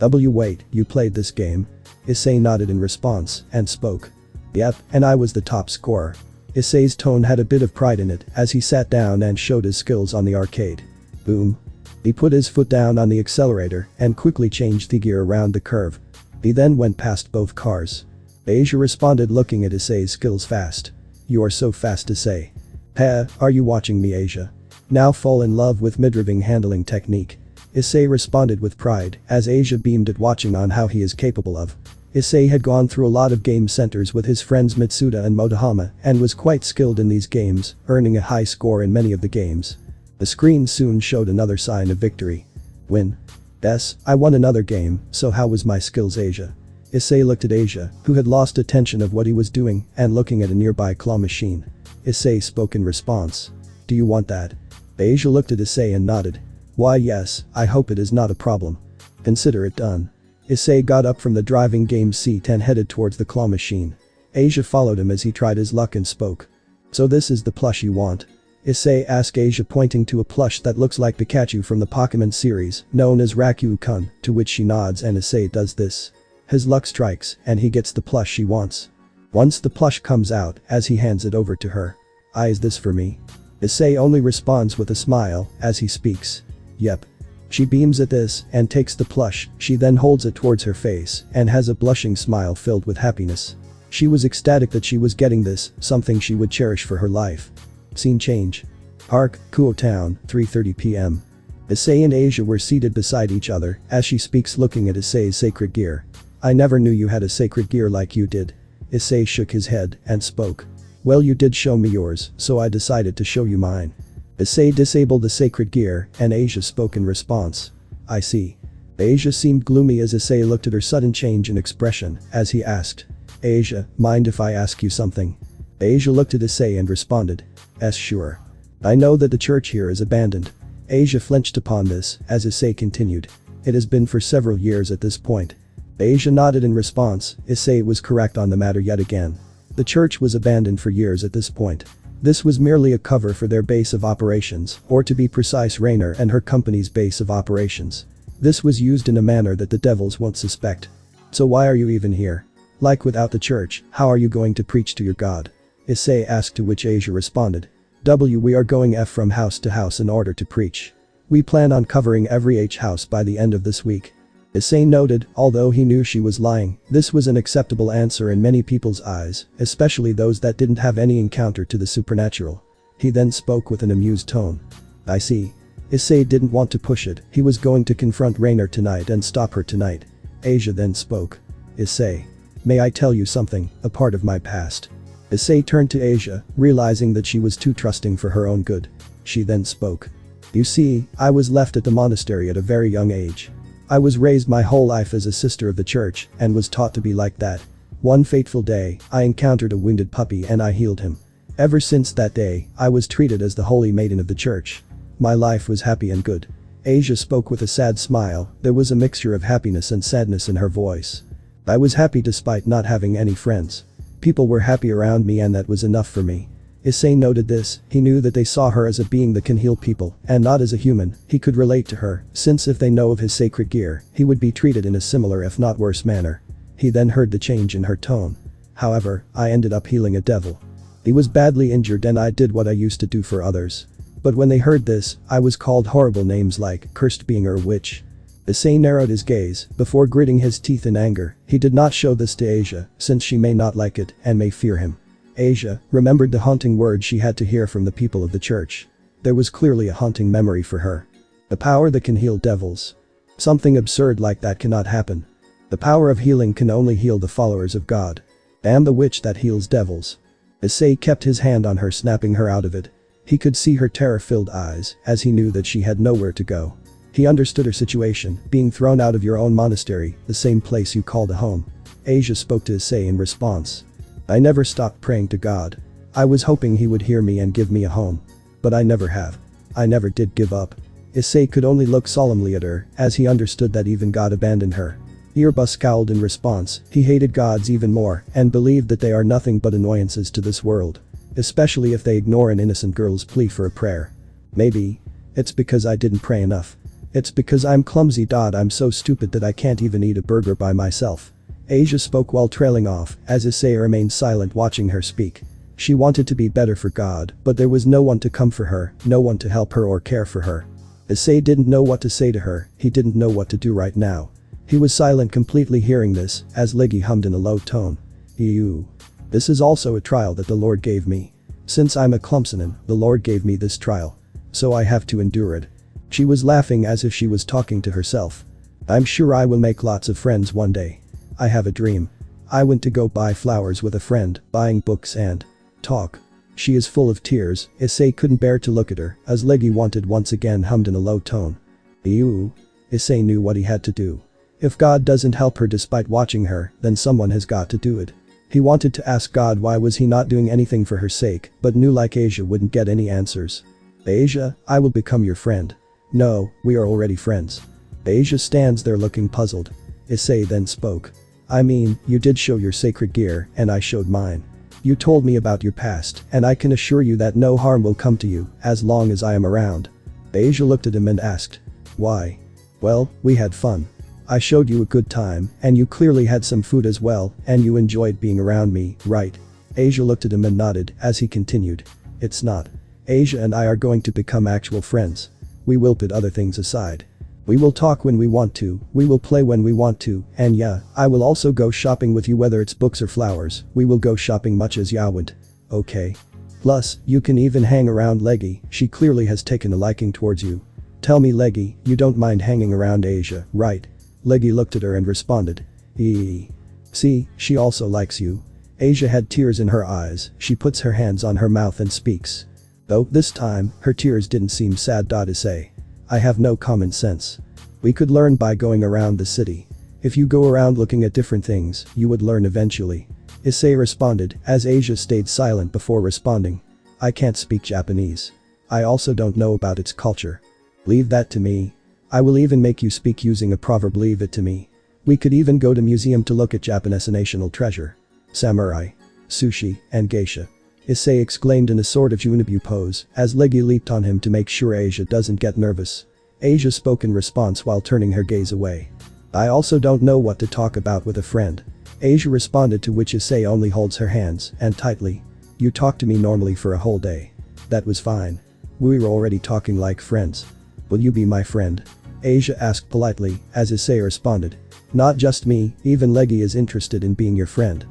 Wait, you played this game?" Issei nodded in response and spoke. "Yep, and I was the top scorer." Issei's tone had a bit of pride in it as he sat down and showed his skills on the arcade. Boom. He put his foot down on the accelerator and quickly changed the gear around the curve. He then went past both cars. Asia responded looking at Issei's skills fast. "You are so fast, Issei." Are you watching me, Asia? Now fall in love with mid-riving handling technique." Issei responded with pride as Asia beamed at watching on how he is capable of. Issei had gone through a lot of game centers with his friends Mitsuda and Motohama and was quite skilled in these games, earning a high score in many of the games. The screen soon showed another sign of victory. Win. Yes, I won another game, so how was my skills, Asia? Issei looked at Asia, who had lost attention of what he was doing and looking at a nearby claw machine. Issei spoke in response. Do you want that? Asia looked at Issei and nodded. Why yes, I hope it is not a problem. Consider it done. Issei got up from the driving game seat and headed towards the claw machine. Asia followed him as he tried his luck and spoke. So this is the plush you want? Issei asked Asia, pointing to a plush that looks like Pikachu from the Pokemon series, known as Rakyu-kun, to which she nods and Issei does this. His luck strikes and he gets the plush she wants. Once the plush comes out, as he hands it over to her. Is this for me? Issei only responds with a smile as he speaks. Yep. She beams at this and takes the plush. She then holds it towards her face and has a blushing smile filled with happiness. She was ecstatic that she was getting this, something she would cherish for her life. Scene change. Park, Kuo Town, 3:30 p.m. Issei and Asia were seated beside each other as she speaks, looking at Issei's sacred gear. I never knew you had a sacred gear like you did. Issei shook his head and spoke. Well, you did show me yours, so I decided to show you mine. Issei disabled the sacred gear and Asia spoke in response. I see. Asia seemed gloomy as Issei looked at her sudden change in expression as he asked. Asia, mind if I ask you something? Asia looked at Issei and responded. Sure. I know that the church here is abandoned. Asia flinched upon this as Issei continued. It has been for several years at this point. Asia nodded in response. Issei was correct on the matter yet again. The church was abandoned for years at this point. This was merely a cover for their base of operations, or to be precise, Raynare and her company's base of operations. This was used in a manner that the devils won't suspect. So why are you even here? Like, without the church, how are you going to preach to your god? Issei asked, to which Asia responded. We are going from house to house in order to preach. We plan on covering every house by the end of this week. Issei noted, although he knew she was lying, this was an acceptable answer in many people's eyes, especially those that didn't have any encounter to the supernatural. He then spoke with an amused tone. I see. Issei didn't want to push it, he was going to confront Raynare tonight and stop her tonight. Asia then spoke. Issei. May I tell you something, a part of my past? Issei turned to Asia, realizing that she was too trusting for her own good. She then spoke. You see, I was left at the monastery at a very young age. I was raised my whole life as a sister of the church and was taught to be like that. One fateful day, I encountered a wounded puppy and I healed him. Ever since that day, I was treated as the holy maiden of the church. My life was happy and good. Asia spoke with a sad smile, there was a mixture of happiness and sadness in her voice. I was happy despite not having any friends. People were happy around me and that was enough for me. Issei noted this, he knew that they saw her as a being that can heal people, and not as a human. He could relate to her, since if they know of his sacred gear, he would be treated in a similar if not worse manner. He then heard the change in her tone. However, I ended up healing a devil. He was badly injured and I did what I used to do for others. But when they heard this, I was called horrible names like cursed being or witch. Issei narrowed his gaze, before gritting his teeth in anger. He did not show this to Asia, since she may not like it and may fear him. Asia remembered the haunting words she had to hear from the people of the church. There was clearly a haunting memory for her. The power that can heal devils. Something absurd like that cannot happen. The power of healing can only heal the followers of God. Damn the witch that heals devils. Issei kept his hand on her, snapping her out of it. He could see her terror-filled eyes as he knew that she had nowhere to go. He understood her situation, being thrown out of your own monastery, the same place you called a home. Asia spoke to Issei in response. I never stopped praying to God. I was hoping he would hear me and give me a home. But I never have. I never did give up. Issei could only look solemnly at her, as he understood that even God abandoned her. Irba scowled in response, he hated gods even more, and believed that they are nothing but annoyances to this world. Especially if they ignore an innocent girl's plea for a prayer. Maybe. It's because I didn't pray enough. It's because I'm clumsy. I'm so stupid that I can't even eat a burger by myself. Asia spoke while trailing off, as Issei remained silent watching her speak. She wanted to be better for God, but there was no one to come for her, no one to help her or care for her. Issei didn't know what to say to her, he didn't know what to do right now. He was silent, completely hearing this, as Liggy hummed in a low tone. Ew. This is also a trial that the Lord gave me. Since I'm a clumsinin, the Lord gave me this trial. So I have to endure it. She was laughing as if she was talking to herself. I'm sure I will make lots of friends one day. I have a dream. I went to go buy flowers with a friend, buying books and talk. She is full of tears. Issei couldn't bear to look at her, as Liggy wanted once again hummed in a low tone. Ew. Issei knew what he had to do. If God doesn't help her despite watching her, then someone has got to do it. He wanted to ask God why was he not doing anything for her sake, but knew like Asia wouldn't get any answers. Asia, I will become your friend. No, we are already friends. Asia stands there looking puzzled. Issei then spoke. I mean, you did show your sacred gear, and I showed mine. You told me about your past, and I can assure you that no harm will come to you, as long as I am around. Asia looked at him and asked. Why? Well, we had fun. I showed you a good time, and you clearly had some food as well, and you enjoyed being around me, right? Asia looked at him and nodded as he continued. It's not. Asia and I are going to become actual friends. We will put other things aside. We will talk when we want to, we will play when we want to, and yeah, I will also go shopping with you whether it's books or flowers, we will go shopping much as you would. Okay. Plus, you can even hang around Leggy, she clearly has taken a liking towards you. Tell me Leggy, you don't mind hanging around Asia, right? Leggy looked at her and responded. See, she also likes you. Asia had tears in her eyes, she puts her hands on her mouth and speaks. Though, this time, her tears didn't seem sad. Issei. I have no common sense. We could learn by going around the city. If you go around looking at different things, you would learn eventually. Issei responded, as Asia stayed silent before responding. I can't speak Japanese. I also don't know about its culture. Leave that to me. I will even make you speak using a proverb. Leave it to me. We could even go to museum to look at Japanese national treasure. Samurai. Sushi, and geisha. Issei exclaimed in a sort of Unibu pose, as Leggy leaped on him to make sure Asia doesn't get nervous. Asia spoke in response while turning her gaze away. I also don't know what to talk about with a friend. Asia responded, to which Issei only holds her hands, and tightly. You talk to me normally for a whole day. That was fine. We were already talking like friends. Will you be my friend? Asia asked politely, as Issei responded. Not just me, even Leggy is interested in being your friend.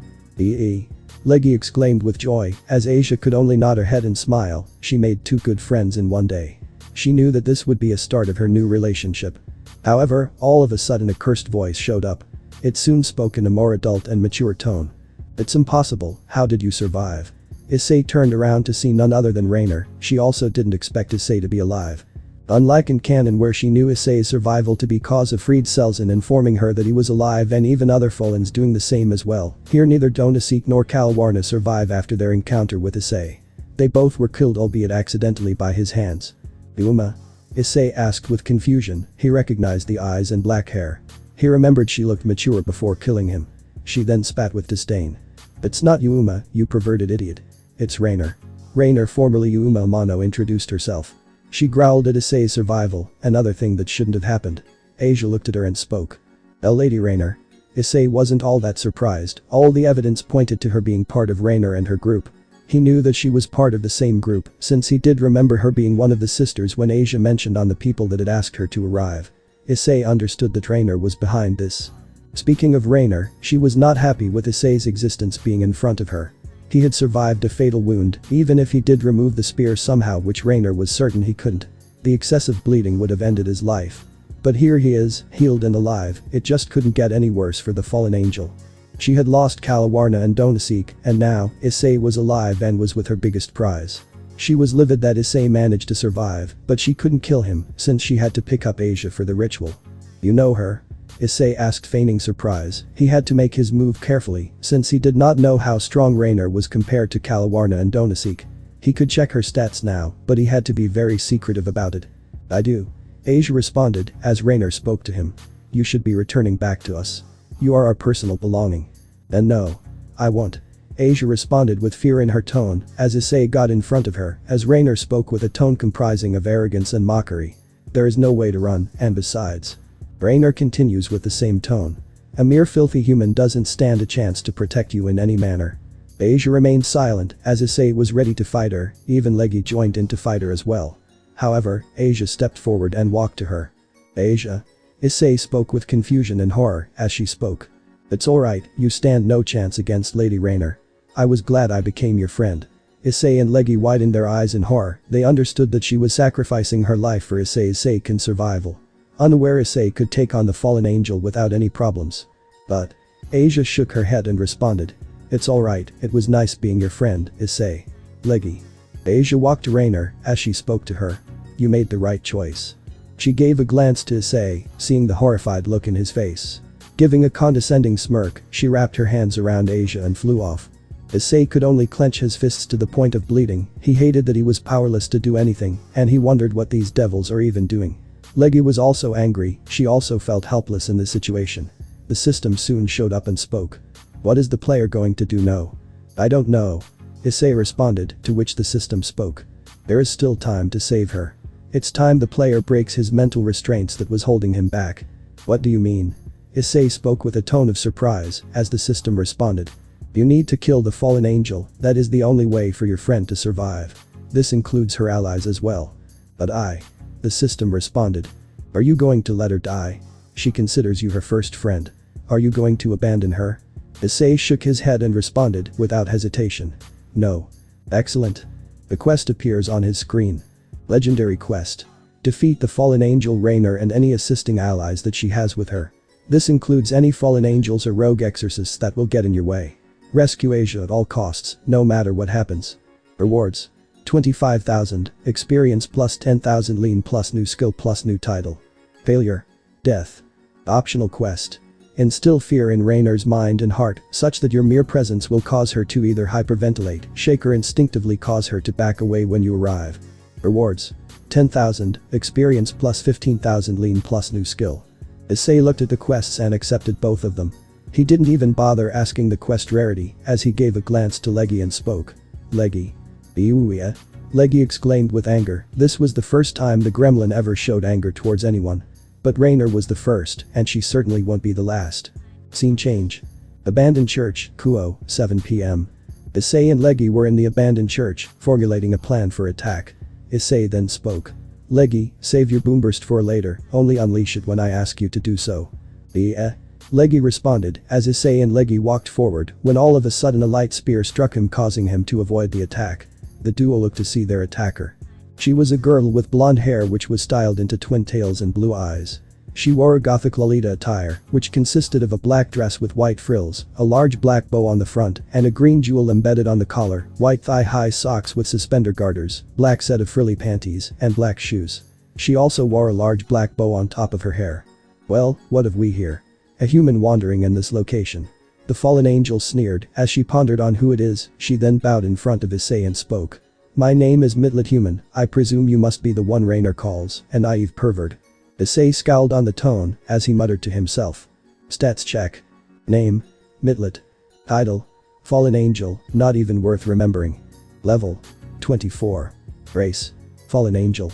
Leggy exclaimed with joy, as Asia could only nod her head and smile. She made two good friends in one day. She knew that this would be a start of her new relationship. However, all of a sudden a cursed voice showed up. It soon spoke in a more adult and mature tone. It's impossible, how did you survive? Issei turned around to see none other than Raynare. She also didn't expect Issei to be alive. Unlike in canon where she knew Issei's survival to be cause of freed Selzen informing her that he was alive and even other Fallens doing the same as well, here neither Donaseek nor Kalawarna survive after their encounter with Issei. They both were killed, albeit accidentally, by his hands. Uma? Issei asked with confusion. He recognized the eyes and black hair. He remembered she looked mature before killing him. She then spat with disdain. It's not Uma, you perverted idiot. It's Raynare. Raynare, formerly Uma Mono, introduced herself. She growled at Issei's survival, another thing that shouldn't have happened. Asia looked at her and spoke. Lady Raynare. Issei wasn't all that surprised, all the evidence pointed to her being part of Raynare and her group. He knew that she was part of the same group, since he did remember her being one of the sisters when Asia mentioned on the people that had asked her to arrive. Issei understood that Raynare was behind this. Speaking of Raynare, she was not happy with Issei's existence being in front of her. He had survived a fatal wound, even if he did remove the spear somehow, which Raynare was certain he couldn't. The excessive bleeding would have ended his life. But here he is, healed and alive, it just couldn't get any worse for the fallen angel. She had lost Kalawarna and Donaseek, and now, Issei was alive and was with her biggest prize. She was livid that Issei managed to survive, but she couldn't kill him, since she had to pick up Asia for the ritual. You know her? Issei asked, feigning surprise. He had to make his move carefully, since he did not know how strong Raynare was compared to Kalawarna and Donaseek. He could check her stats now, but he had to be very secretive about it. I do. Asia responded, as Raynare spoke to him. You should be returning back to us. You are our personal belonging. Then no. I won't. Asia responded with fear in her tone, as Issei got in front of her, as Raynare spoke with a tone comprising of arrogance and mockery. There is no way to run, and besides. Raynare continues with the same tone. A mere filthy human doesn't stand a chance to protect you in any manner. Asia remained silent, as Issei was ready to fight her, even Leggy joined in to fight her as well. However, Asia stepped forward and walked to her. Asia? Issei spoke with confusion and horror as she spoke. It's alright, you stand no chance against Lady Raynare. I was glad I became your friend. Issei and Leggy widened their eyes in horror, they understood that she was sacrificing her life for Issei's sake and survival. Unaware Issei could take on the fallen angel without any problems. But Asia shook her head and responded. It's alright, it was nice being your friend, Issei. Leggy. Asia walked to Raynare as she spoke to her. You made the right choice. She gave a glance to Issei, seeing the horrified look in his face. Giving a condescending smirk, she wrapped her hands around Asia and flew off. Issei could only clench his fists to the point of bleeding. He hated that he was powerless to do anything, and he wondered what these devils are even doing. Leggy was also angry. She also felt helpless in this situation. The system soon showed up and spoke. "What is the player going to do now?" "I don't know." Issei responded, to which the system spoke. "There is still time to save her. It's time the player breaks his mental restraints that was holding him back." "What do you mean?" Issei spoke with a tone of surprise, as the system responded. "You need to kill the fallen angel. That is the only way for your friend to survive. This includes her allies as well." "But the system responded. "Are you going to let her die? She considers you her first friend. Are you going to abandon her?" Issei shook his head and responded, without hesitation. "No." "Excellent." The quest appears on his screen. Legendary quest. Defeat the Fallen Angel Raynare and any assisting allies that she has with her. This includes any fallen angels or rogue exorcists that will get in your way. Rescue Asia at all costs, no matter what happens. Rewards. 25,000, experience plus 10,000 lean plus new skill plus new title. Failure. Death. Optional quest. Instill fear in Raynare's mind and heart, such that your mere presence will cause her to either hyperventilate, shake or instinctively cause her to back away when you arrive. Rewards. 10,000, experience plus 15,000 lean plus new skill. Issei looked at the quests and accepted both of them. He didn't even bother asking the quest rarity, as he gave a glance to Leggy and spoke. "Leggy. Biuia?" Leggy exclaimed with anger. This was the first time the gremlin ever showed anger towards anyone. But Raynare was the first, and she certainly won't be the last. Scene change. Abandoned church, Kuo, 7 p.m. Issei and Leggy were in the abandoned church, formulating a plan for attack. Issei then spoke. "Leggy, save your boomburst for later, only unleash it when I ask you to do so." Leggy responded, as Issei and Leggy walked forward, when all of a sudden a light spear struck him, causing him to avoid the attack. The duo looked to see their attacker. She was a girl with blonde hair which was styled into twin tails and blue eyes. She wore a gothic Lolita attire, which consisted of a black dress with white frills, a large black bow on the front, and a green jewel embedded on the collar, white thigh-high socks with suspender garters, black set of frilly panties, and black shoes. She also wore a large black bow on top of her hair. "Well, what have we here? A human wandering in this location." The fallen angel sneered, as she pondered on who it is. She then bowed in front of Issei and spoke. "My name is Midlet Human. I presume you must be the one Raynare calls a naive pervert." Issei scowled on the tone, as he muttered to himself. Stats check. Name. Midlet. Title. Fallen Angel, not even worth remembering. Level. 24. Race. Fallen Angel.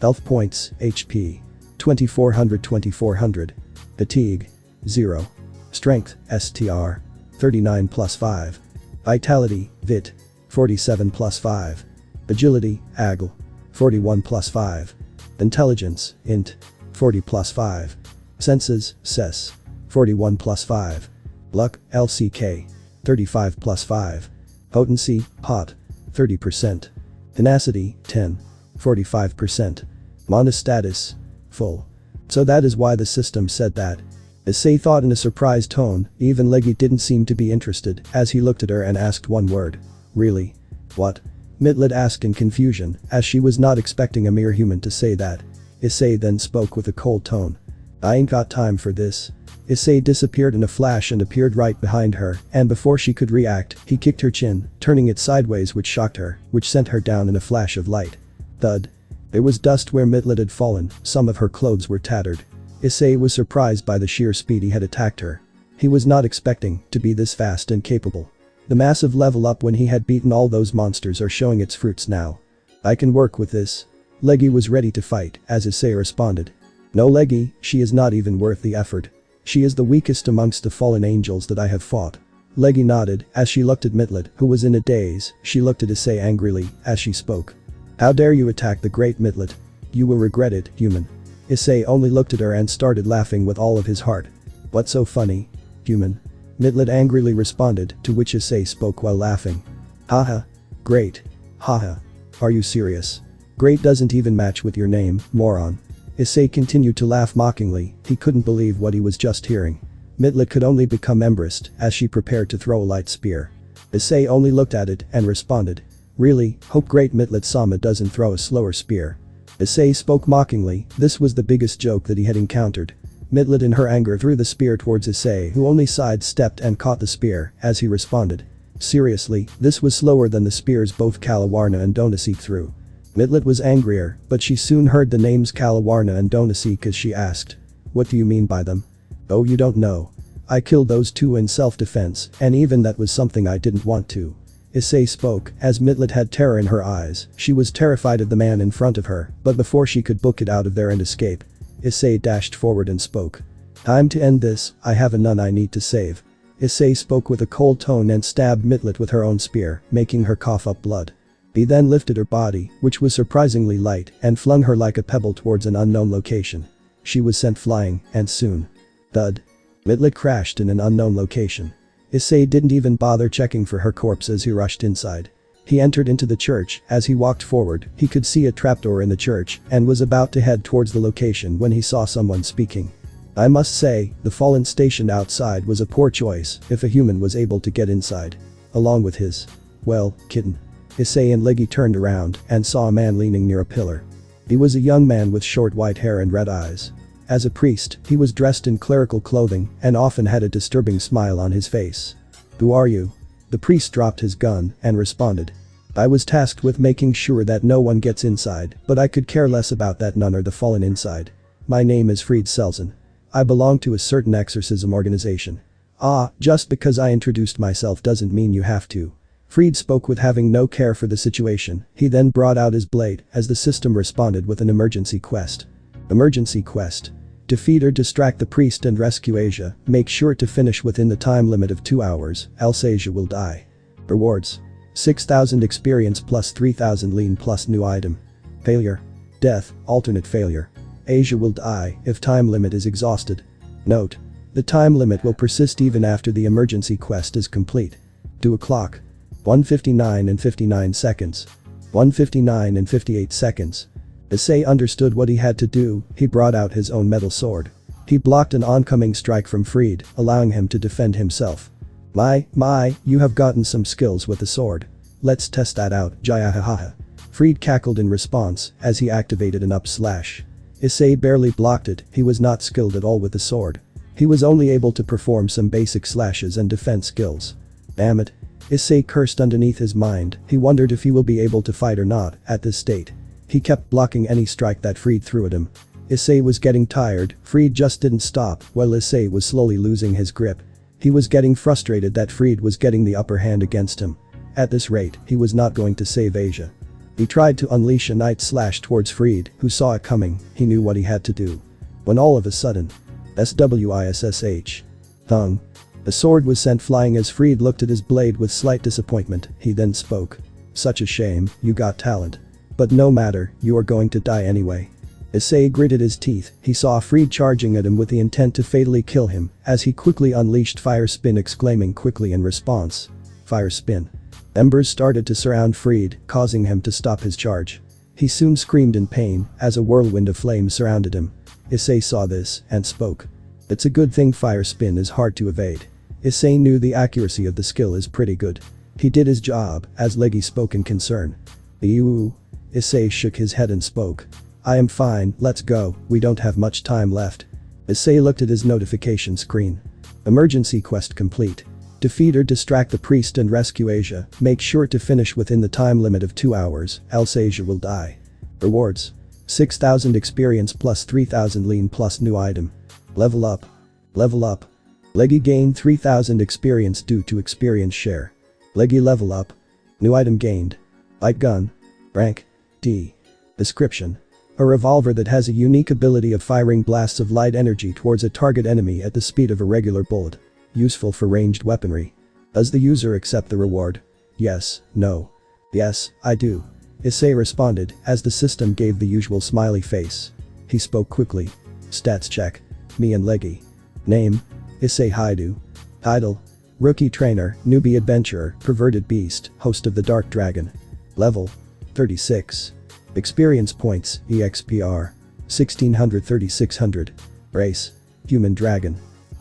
Health points, HP. 2400. Fatigue. 0. Strength, STR. 39 plus 5. Vitality, VIT. 47 plus 5. Agility, AGL. 41 plus 5. Intelligence, INT. 40 plus 5. Senses, SES. 41 plus 5. Luck, LCK. 35 plus 5. Potency, POT. 30%. Tenacity, 10. 45%. Mana status. Full. So that is why the system said that. Issei thought in a surprised tone. Even Leggy didn't seem to be interested, as he looked at her and asked one word. "Really? What?" Midlet asked in confusion, as she was not expecting a mere human to say that. Issei then spoke with a cold tone. "I ain't got time for this." Issei disappeared in a flash and appeared right behind her, and before she could react, he kicked her chin, turning it sideways, which shocked her, which sent her down in a flash of light. Thud. There was dust where Midlet had fallen. Some of her clothes were tattered. Issei was surprised by the sheer speed he had attacked her. He was not expecting to be this fast and capable. The massive level up when he had beaten all those monsters are showing its fruits now. "I can work with this." Leggy was ready to fight, as Issei responded. "No, Leggy, she is not even worth the effort. She is the weakest amongst the fallen angels that I have fought." Leggy nodded, as she looked at Midlet, who was in a daze. She looked at Issei angrily, as she spoke. "How dare you attack the great Midlet? You will regret it, human." Issei only looked at her and started laughing with all of his heart. "What's so funny? Human?" Midlet angrily responded, to which Issei spoke while laughing. "Haha. Great. Haha. Are you serious? Great doesn't even match with your name, moron." Issei continued to laugh mockingly. He couldn't believe what he was just hearing. Midlet could only become embarrassed as she prepared to throw a light spear. Issei only looked at it and responded. "Really, hope great Midlet Sama doesn't throw a slower spear." Issei spoke mockingly. This was the biggest joke that he had encountered. Midlet in her anger threw the spear towards Issei, who only sidestepped and caught the spear as he responded. Seriously, this was slower than the spears both Kalawarna and Donaseek threw. Midlet was angrier, but she soon heard the names Kalawarna and Donaseek as she asked. What do you mean by them? Oh, you don't know. I killed those two in self-defense, and even that was something I didn't want to. Issei spoke, as Midlet had terror in her eyes. She was terrified of the man in front of her, but before she could book it out of there and escape, Issei dashed forward and spoke. Time to end this, I have a nun I need to save. Issei spoke with a cold tone and stabbed Midlet with her own spear, making her cough up blood. He then lifted her body, which was surprisingly light, and flung her like a pebble towards an unknown location. She was sent flying, and soon. Thud. Midlet crashed in an unknown location. Issei didn't even bother checking for her corpse as he rushed inside. He entered into the church. As he walked forward, he could see a trapdoor in the church and was about to head towards the location when he saw someone speaking. I must say, the fallen station outside was a poor choice if a human was able to get inside. Along with his, well, kitten. Issei and Leggy turned around and saw a man leaning near a pillar. He was a young man with short white hair and red eyes. As a priest, he was dressed in clerical clothing and often had a disturbing smile on his face. Who are you? The priest dropped his gun and responded. I was tasked with making sure that no one gets inside, but I could care less about that nun or the fallen inside. My name is Fried Selzen. I belong to a certain exorcism organization. Ah, just because I introduced myself doesn't mean you have to. Fried spoke with having no care for the situation. He then brought out his blade as the system responded with an emergency quest. Emergency quest. Defeat or distract the priest and rescue Asia. Make sure to finish within the time limit of 2 hours, else Asia will die. Rewards. 6,000 experience plus 3,000 lean plus new item. Failure. Death, alternate failure. Asia will die if time limit is exhausted. Note. The time limit will persist even after the emergency quest is complete. 2 o'clock. 1:59 and 59 seconds. 1:59 and 58 seconds. Issei understood what he had to do. He brought out his own metal sword. He blocked an oncoming strike from Fried, allowing him to defend himself. My, you have gotten some skills with the sword. Let's test that out, Jayahaha. Fried cackled in response as he activated an up slash. Issei barely blocked it. He was not skilled at all with the sword. He was only able to perform some basic slashes and defense skills. Damn it. Issei cursed underneath his mind. He wondered if he will be able to fight or not at this state. He kept blocking any strike that Fried threw at him. Issei was getting tired. Fried just didn't stop while Issei was slowly losing his grip. He was getting frustrated that Fried was getting the upper hand against him. At this rate, he was not going to save Asia. He tried to unleash a night slash towards Fried, who saw it coming. He knew what he had to do. When all of a sudden, SWISSH. Thung. The sword was sent flying as Fried looked at his blade with slight disappointment. He then spoke. Such a shame, you got talent. But no matter, you are going to die anyway. Issei gritted his teeth. He saw Fried charging at him with the intent to fatally kill him as he quickly unleashed fire spin, exclaiming quickly in response. Fire spin. Embers started to surround Fried, causing him to stop his charge. He soon screamed in pain as a whirlwind of flames surrounded him. Issei saw this and spoke. It's a good thing fire spin is hard to evade. Issei knew the accuracy of the skill is pretty good. He did his job as Leggy spoke in concern. Ew. Issei shook his head and spoke. I am fine, let's go, we don't have much time left. Issei looked at his notification screen. Emergency quest complete. Defeat or distract the priest and rescue Asia. Make sure to finish within the time limit of 2 hours, else Asia will die. Rewards. 6,000 experience plus 3,000 lean plus new item. Level up. Level up. Leggy gained 3,000 experience due to experience share. Leggy level up. New item gained. Light gun. Rank. D. Description. A revolver that has a unique ability of firing blasts of light energy towards a target enemy at the speed of a regular bullet. Useful for ranged weaponry. Does the user accept the reward? Yes, no. Yes, I do. Issei responded as the system gave the usual smiley face. He spoke quickly. Stats check. Me and Leggy. Name. Issei Haidu. Title. Rookie Trainer, Newbie Adventurer, Perverted Beast, Host of the Dark Dragon. Level. 36. Experience points, EXPR. 1600 3600. Race. Human Dragon.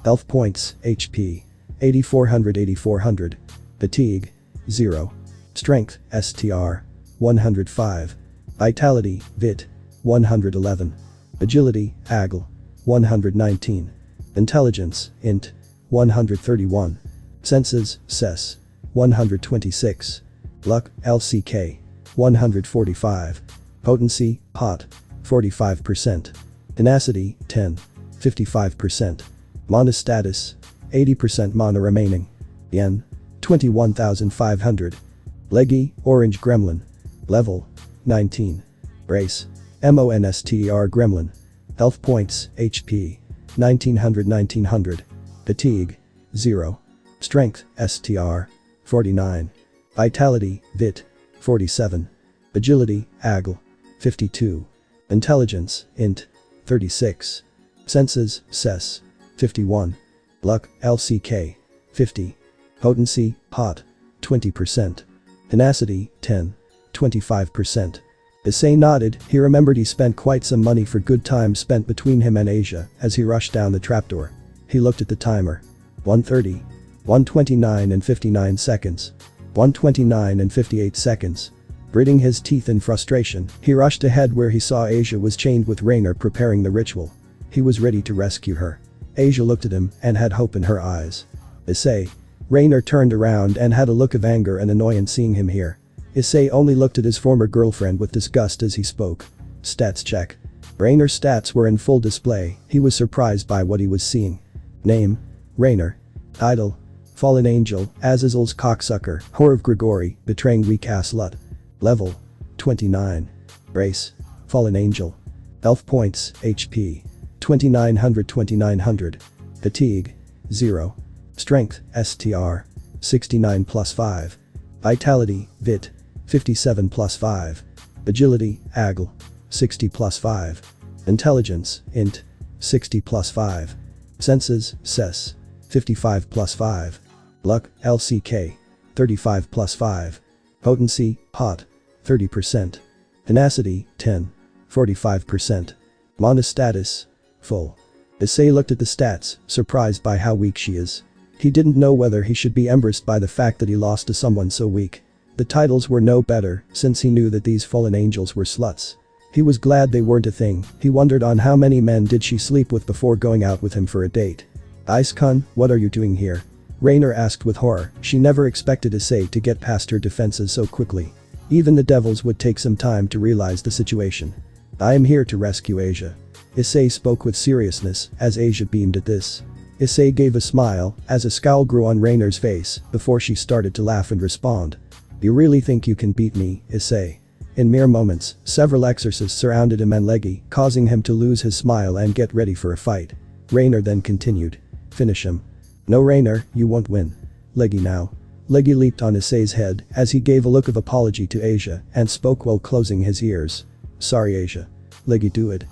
Health points, HP. 8400 8400. Fatigue. 0. Strength, STR. 105. Vitality, VIT. 111. Agility, AGL, 119. Intelligence, INT, 131. Senses, SES, 126. Luck, LCK, 145. Potency, POT, 45%. Tenacity, 10, 55%. Mana status, 80% mana remaining. Yen, 21,500. Leggy, Orange Gremlin. Level, 19. Brace, MONSTER Gremlin. Health points, HP, 1900. Fatigue, 0. Strength, STR, 49. Vitality, VIT, 47. Agility, AGL, 52. Intelligence, INT, 36. Senses, SES, 51. Luck, LCK, 50. Potency, POT, 20%. Tenacity, 10, 25%. Issei nodded. He remembered he spent quite some money for good time spent between him and Asia as he rushed down the trapdoor. He looked at the timer. 1:30. 1:29 and 59 seconds. 1:29 and 58 seconds. Gritting his teeth in frustration, he rushed ahead where he saw Asia was chained with Raynare preparing the ritual. He was ready to rescue her. Asia looked at him and had hope in her eyes. Issei. Raynare turned around and had a look of anger and annoyance seeing him here. Issei only looked at his former girlfriend with disgust as he spoke. Stats check. Raynare's stats were in full display. He was surprised by what he was seeing. Name, Raynare. Title, Fallen Angel, Azazel's cocksucker, whore of Grigori, betraying weak-ass slut. Level, 29. Race, Fallen Angel. Health points, HP, 2900. Fatigue, 0. Strength, STR, 69 plus 5. Vitality, VIT, 57 plus 5. Agility, AGL, 60 plus 5. Intelligence, INT, 60 plus 5. Senses, SES, 55 plus 5. Luck, LCK, 35 plus 5. Potency, POT, 30%. Tenacity, 10, 45%. Mana status, full. Issei looked at the stats, surprised by how weak she is. He didn't know whether he should be embarrassed by the fact that he lost to someone so weak. The titles were no better, since he knew that these fallen angels were sluts. He was glad they weren't a thing. He wondered on how many men did she sleep with before going out with him for a date. Ice-kun, what are you doing here? Raynare asked with horror. She never expected Issei to get past her defenses so quickly. Even the devils would take some time to realize the situation. I am here to rescue Asia. Issei spoke with seriousness as Asia beamed at this. Issei gave a smile as a scowl grew on Raynare's face before she started to laugh and respond. You really think you can beat me, Issei? In mere moments, several exorcists surrounded him and Leggy, causing him to lose his smile and get ready for a fight. Raynare then continued. Finish him. No, Raynare, you won't win. Leggy now. Leggy leaped on Issei's head as he gave a look of apology to Asia and spoke while closing his ears. Sorry, Asia. Leggy, do it.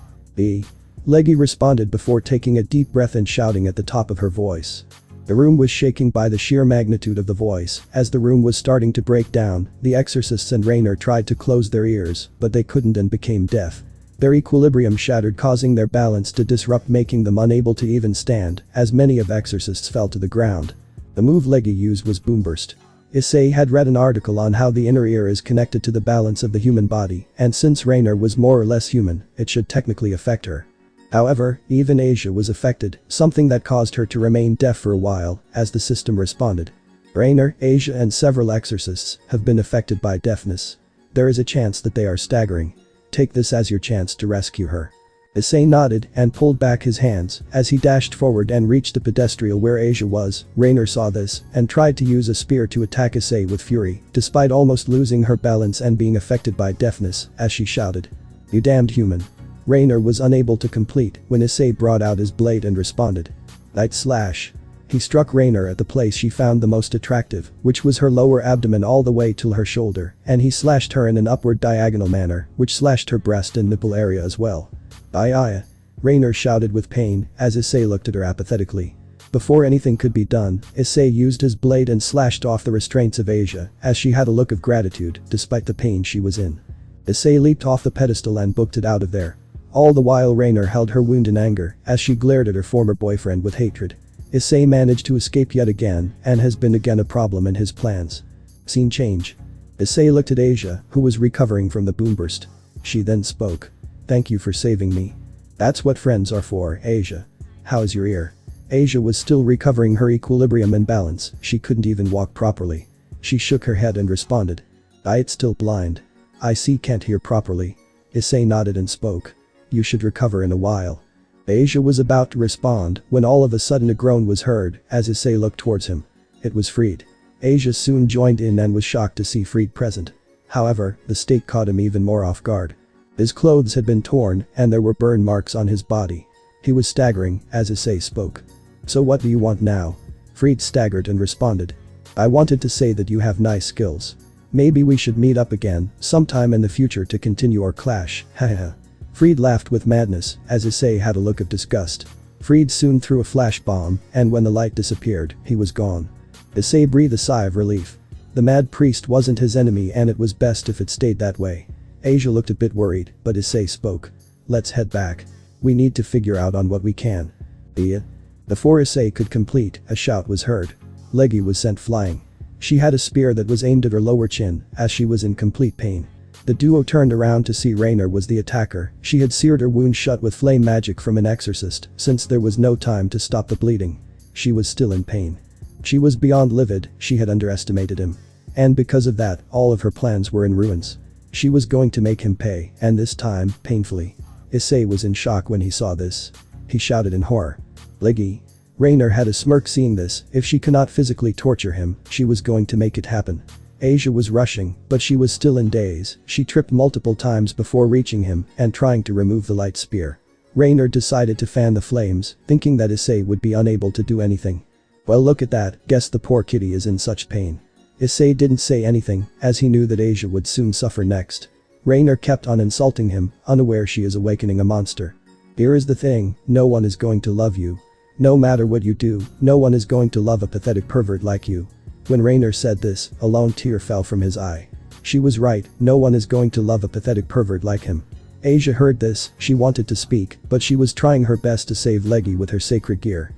Leggy responded before taking a deep breath and shouting at the top of her voice. The room was shaking by the sheer magnitude of the voice. As the room was starting to break down, the exorcists and Raynare tried to close their ears, but they couldn't and became deaf. Their equilibrium shattered, causing their balance to disrupt, making them unable to even stand, as many of exorcists fell to the ground. The move Leggy used was Boomburst. Issei had read an article on how the inner ear is connected to the balance of the human body, and since Raynare was more or less human, it should technically affect her. However, even Asia was affected, something that caused her to remain deaf for a while, as the system responded. Raynare, Asia and several exorcists have been affected by deafness. There is a chance that they are staggering. Take this as your chance to rescue her. Issei nodded and pulled back his hands as he dashed forward and reached the pedestal where Asia was. Raynare saw this and tried to use a spear to attack Issei with fury, despite almost losing her balance and being affected by deafness, as she shouted. You damned human. Raynare was unable to complete when Issei brought out his blade and responded. Night slash. He struck Raynare at the place she found the most attractive, which was her lower abdomen all the way to her shoulder, and he slashed her in an upward diagonal manner, which slashed her breast and nipple area as well. Aye. Raynare shouted with pain as Issei looked at her apathetically. Before anything could be done, Issei used his blade and slashed off the restraints of Asia as she had a look of gratitude despite the pain she was in. Issei leaped off the pedestal and booked it out of there. All the while Raynare held her wound in anger as she glared at her former boyfriend with hatred. Issei managed to escape yet again and has been again a problem in his plans. Scene change. Issei looked at Asia, who was recovering from the boomburst. She then spoke. Thank you for saving me. That's what friends are for, Asia. How's your ear? Asia was still recovering her equilibrium and balance, she couldn't even walk properly. She shook her head and responded. It's still blind. I see, can't hear properly. Issei nodded and spoke. You should recover in a while. Asia was about to respond when all of a sudden a groan was heard as Issei looked towards him. It was Fried. Asia soon joined in and was shocked to see Fried present. However, the state caught him even more off guard. His clothes had been torn and there were burn marks on his body. He was staggering as Issei spoke. So what do you want now? Fried staggered and responded. I wanted to say that you have nice skills. Maybe we should meet up again sometime in the future to continue our clash, haha. Fried laughed with madness as Issei had a look of disgust. Fried soon threw a flash bomb and when the light disappeared, he was gone. Issei breathed a sigh of relief. The mad priest wasn't his enemy and it was best if it stayed that way. Asia looked a bit worried, but Issei spoke. Let's head back. We need to figure out on what we can. Before Issei could complete, a shout was heard. Leggy was sent flying. She had a spear that was aimed at her lower chin as she was in complete pain. The duo turned around to see Raynare was the attacker. She had seared her wound shut with flame magic from an exorcist since there was no time to stop the bleeding. She was still in pain. She was beyond livid, she had underestimated him. And because of that, all of her plans were in ruins. She was going to make him pay, and this time, painfully. Issei was in shock when he saw this. He shouted in horror. Leggy. Raynare had a smirk seeing this, if she cannot physically torture him, she was going to make it happen. Asia was rushing, but she was still in daze, she tripped multiple times before reaching him and trying to remove the light spear. Raynare decided to fan the flames, thinking that Issei would be unable to do anything. Well, look at that, guess the poor kitty is in such pain. Issei didn't say anything, as he knew that Asia would soon suffer next. Raynare kept on insulting him, unaware she is awakening a monster. Here is the thing, no one is going to love you. No matter what you do, no one is going to love a pathetic pervert like you. When Raynare said this, a lone tear fell from his eye. She was right, no one is going to love a pathetic pervert like him. Asia heard this, she wanted to speak, but she was trying her best to save Leggy with her sacred gear.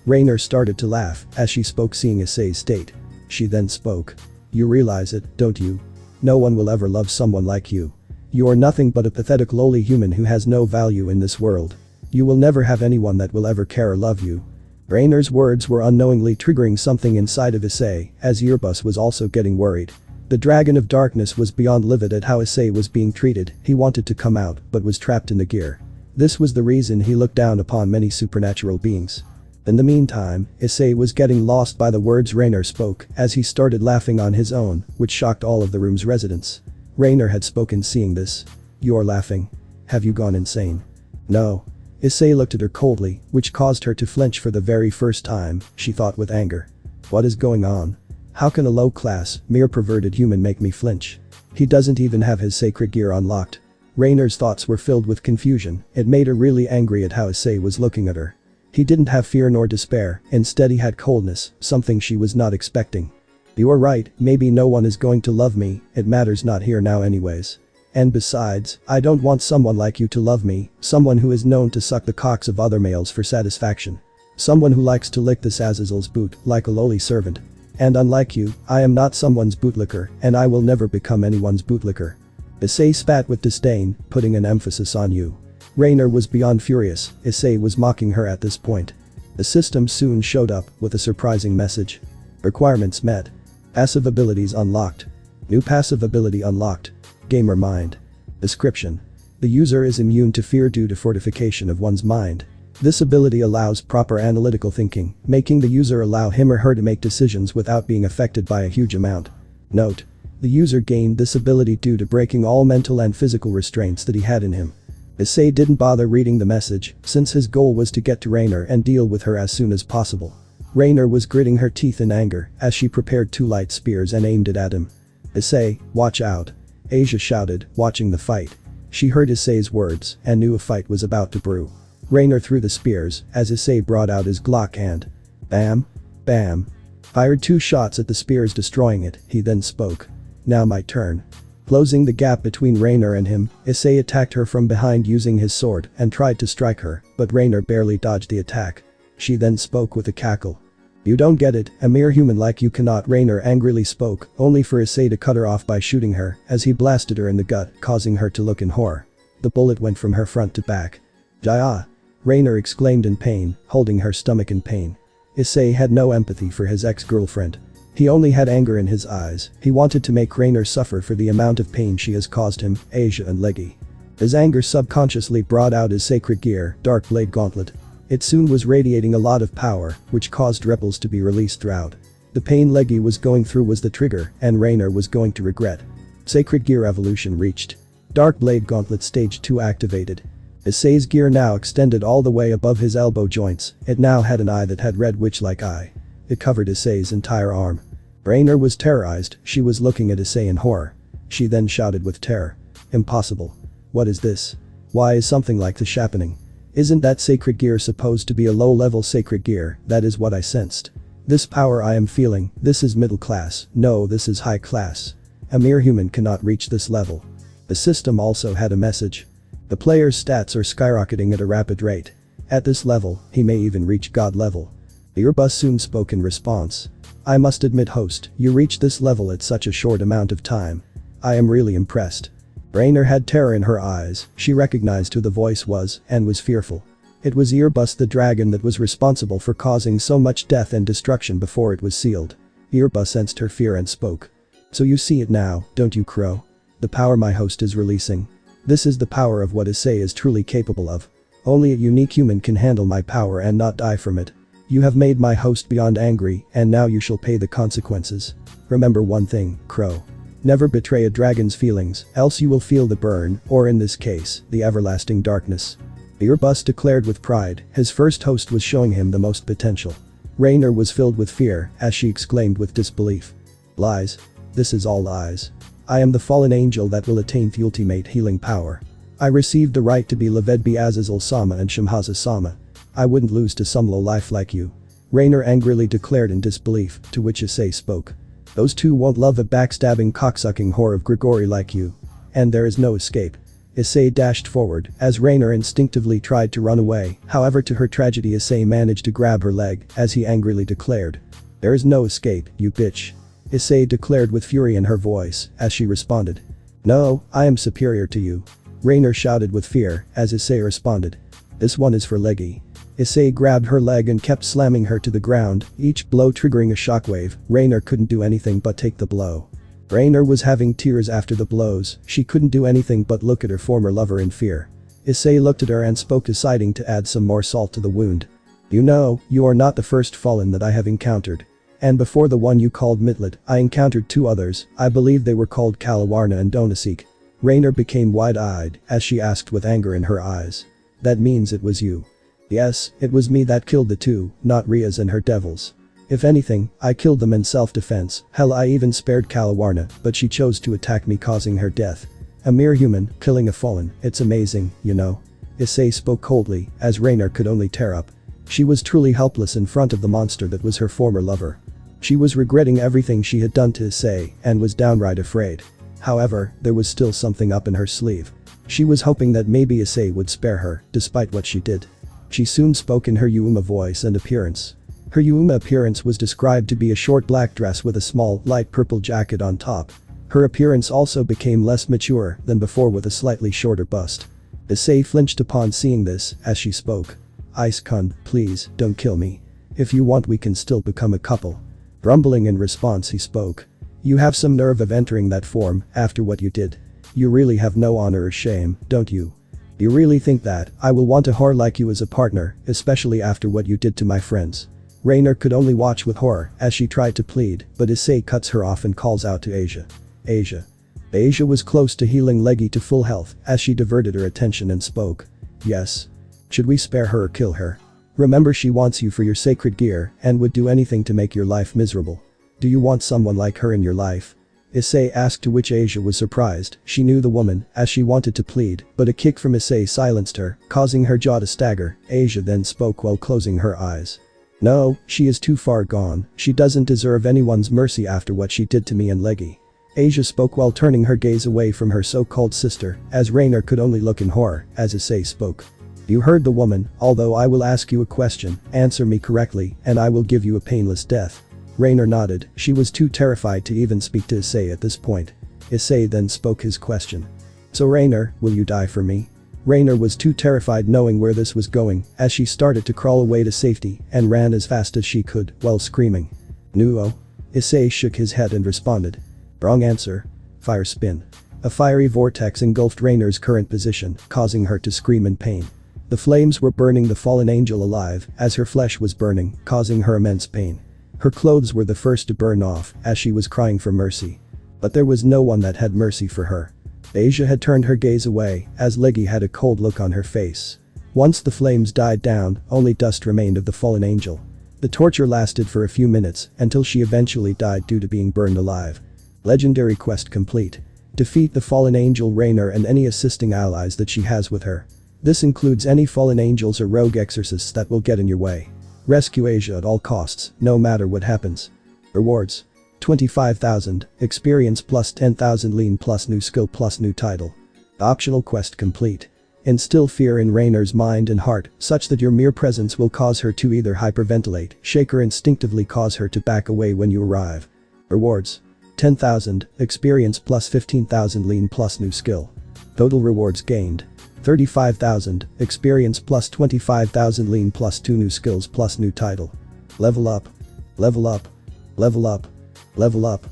Raynare started to laugh as she spoke, seeing Issei's state. She then spoke. You realize it, don't you? No one will ever love someone like you. You are nothing but a pathetic lowly human who has no value in this world. You will never have anyone that will ever care or love you. Raynare's words were unknowingly triggering something inside of Issei, as Earbus was also getting worried. The Dragon of Darkness was beyond livid at how Issei was being treated. He wanted to come out but was trapped in the gear. This was the reason he looked down upon many supernatural beings. In the meantime, Issei was getting lost by the words Raynare spoke as he started laughing on his own, which shocked all of the room's residents. Raynare had spoken, seeing this. You're laughing. Have you gone insane? No. Issei looked at her coldly, which caused her to flinch for the very first time, she thought with anger. What is going on? How can a low-class, mere perverted human make me flinch? He doesn't even have his sacred gear unlocked. Raynare's thoughts were filled with confusion, it made her really angry at how Issei was looking at her. He didn't have fear nor despair, instead he had coldness, something she was not expecting. You're right, maybe no one is going to love me, it matters not here now anyways. And besides, I don't want someone like you to love me, someone who is known to suck the cocks of other males for satisfaction. Someone who likes to lick the Azazel's boot like a lowly servant. And unlike you, I am not someone's bootlicker, and I will never become anyone's bootlicker. Issei spat with disdain, putting an emphasis on you. Raynare was beyond furious, Issei was mocking her at this point. The system soon showed up with a surprising message. Requirements met. Passive abilities unlocked. New passive ability unlocked. Gamer mind. Description. The user is immune to fear due to fortification of one's mind. This ability allows proper analytical thinking, making the user allow him or her to make decisions without being affected by a huge amount. Note. The user gained this ability due to breaking all mental and physical restraints that he had in him. Issei didn't bother reading the message, since his goal was to get to Raynare and deal with her as soon as possible. Raynare was gritting her teeth in anger as she prepared 2 light spears and aimed it at him. Issei, watch out. Asia shouted, watching the fight. She heard Issei's words and knew a fight was about to brew. Raynare threw the spears as Issei brought out his Glock and bam, bam. Fired 2 shots at the spears, destroying it. He then spoke. Now my turn. Closing the gap between Raynare and him, Issei attacked her from behind using his sword and tried to strike her, but Raynare barely dodged the attack. She then spoke with a cackle. You don't get it, a mere human like you cannot. Raynare angrily spoke, only for Issei to cut her off by shooting her as he blasted her in the gut, causing her to look in horror. The bullet went from her front to back. Jaya! Raynare exclaimed in pain, holding her stomach in pain. Issei had no empathy for his ex-girlfriend. He only had anger in his eyes. He wanted to make Raynare suffer for the amount of pain she has caused him, Asia and Leggy. His anger subconsciously brought out his sacred gear, Dark Blade Gauntlet. It soon was radiating a lot of power, which caused ripples to be released throughout. The pain Leggy was going through was the trigger, and Raynare was going to regret. Sacred Gear Evolution reached. Dark Blade Gauntlet Stage 2 activated. Issei's gear now extended all the way above his elbow joints. It now had an eye that had red witch-like eye. It covered Issei's entire arm. Raynare was terrorized. She was looking at Issei in horror. She then shouted with terror. Impossible. What is this? Why is something like this happening? Isn't that sacred gear supposed to be a low-level sacred gear? That is what I sensed. This power I am feeling, this is middle class. No, this is high class. A mere human cannot reach this level. The system also had a message. The player's stats are skyrocketing at a rapid rate. At this level, he may even reach God level. The Airbus soon spoke in response. I must admit, host, you reached this level at such a short amount of time. I am really impressed. Raynare had terror in her eyes. She recognized who the voice was and was fearful. It was Airbus the dragon that was responsible for causing so much death and destruction before it was sealed. Airbus sensed her fear and spoke. So you see it now, don't you, Crow? The power my host is releasing. This is the power of what Issei is truly capable of. Only a unique human can handle my power and not die from it. You have made my host beyond angry, and now you shall pay the consequences. Remember one thing, Crow. Never betray a dragon's feelings, else you will feel the burn, or in this case, the everlasting darkness. Airbus declared with pride. His first host was showing him the most potential. Raynare was filled with fear as she exclaimed with disbelief. Lies. This is all lies. I am the fallen angel that will attain the ultimate healing power. I received the right to be Levedbi Azazel-sama and Shimhaza-sama. I wouldn't lose to some low-life like you. Raynare angrily declared in disbelief, to which Issei spoke. Those two won't love a backstabbing cocksucking whore of Grigori like you. And there is no escape. Issei dashed forward as Raynare instinctively tried to run away. However, to her tragedy, Issei managed to grab her leg as he angrily declared. There is no escape, you bitch. Issei declared with fury in her voice as she responded. No, I am superior to you. Raynare shouted with fear as Issei responded. This one is for Leggy. Issei grabbed her leg and kept slamming her to the ground, each blow triggering a shockwave. Raynare couldn't do anything but take the blow. Raynare was having tears after the blows. She couldn't do anything but look at her former lover in fear. Issei looked at her and spoke, deciding to add some more salt to the wound. You know, you are not the first fallen that I have encountered. And before the one you called Mitlet, I encountered two others. I believe they were called Kalawarna and Donasik. Raynare became wide-eyed as she asked with anger in her eyes. That means it was you. Yes, it was me that killed the two, not Rias and her devils. If anything, I killed them in self-defense. Hell, I even spared Kalawarna, but she chose to attack me, causing her death. A mere human, killing a fallen, it's amazing, you know. Issei spoke coldly, as Raynare could only tear up. She was truly helpless in front of the monster that was her former lover. She was regretting everything she had done to Issei and was downright afraid. However, there was still something up in her sleeve. She was hoping that maybe Issei would spare her, despite what she did. She soon spoke in her Yuma voice and appearance. Her Yuma appearance was described to be a short black dress with a small, light purple jacket on top. Her appearance also became less mature than before, with a slightly shorter bust. Issei flinched upon seeing this as she spoke. Ice-kun, please, don't kill me. If you want, we can still become a couple. Grumbling in response, he spoke. You have some nerve of entering that form after what you did. You really have no honor or shame, don't you? You really think that I will want a whore like you as a partner, especially after what you did to my friends? Raynare could only watch with horror as she tried to plead, but Issei cuts her off and calls out to Asia. Asia. Asia was close to healing Leggy to full health as she diverted her attention and spoke. Yes. Should we spare her or kill her? Remember, she wants you for your sacred gear and would do anything to make your life miserable. Do you want someone like her in your life? Issei asked, to which Asia was surprised. She knew the woman as she wanted to plead, but a kick from Issei silenced her, causing her jaw to stagger. Asia then spoke while closing her eyes. No, she is too far gone. She doesn't deserve anyone's mercy after what she did to me and Leggy. Asia spoke while turning her gaze away from her so-called sister, as Raynare could only look in horror as Issei spoke. You heard the woman, although I will ask you a question, answer me correctly, and I will give you a painless death. Raynare nodded, she was too terrified to even speak to Issei at this point. Issei then spoke his question. So Raynare, will you die for me? Raynare was too terrified knowing where this was going, as she started to crawl away to safety and ran as fast as she could, while screaming. No. Issei shook his head and responded. Wrong answer. Fire spin. A fiery vortex engulfed Raynare's current position, causing her to scream in pain. The flames were burning the fallen angel alive, as her flesh was burning, causing her immense pain. Her clothes were the first to burn off, as she was crying for mercy. But there was no one that had mercy for her. Asia had turned her gaze away, as Leggy had a cold look on her face. Once the flames died down, only dust remained of the fallen angel. The torture lasted for a few minutes, until she eventually died due to being burned alive. Legendary quest complete. Defeat the fallen angel Raynare and any assisting allies that she has with her. This includes any fallen angels or rogue exorcists that will get in your way. Rescue Asia at all costs, no matter what happens. Rewards. 25,000, experience plus 10,000 lean plus new skill plus new title. Optional quest complete. Instill fear in Raynare's mind and heart, such that your mere presence will cause her to either hyperventilate, shake or instinctively cause her to back away when you arrive. Rewards. 10,000, experience plus 15,000 lean plus new skill. Total rewards gained. 35,000, experience plus 25,000 lean plus 2 new skills plus new title. Level up. Level up. Level up. Level up.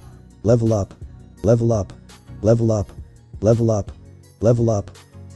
Level up. Level up. Level up. Level up. Level up.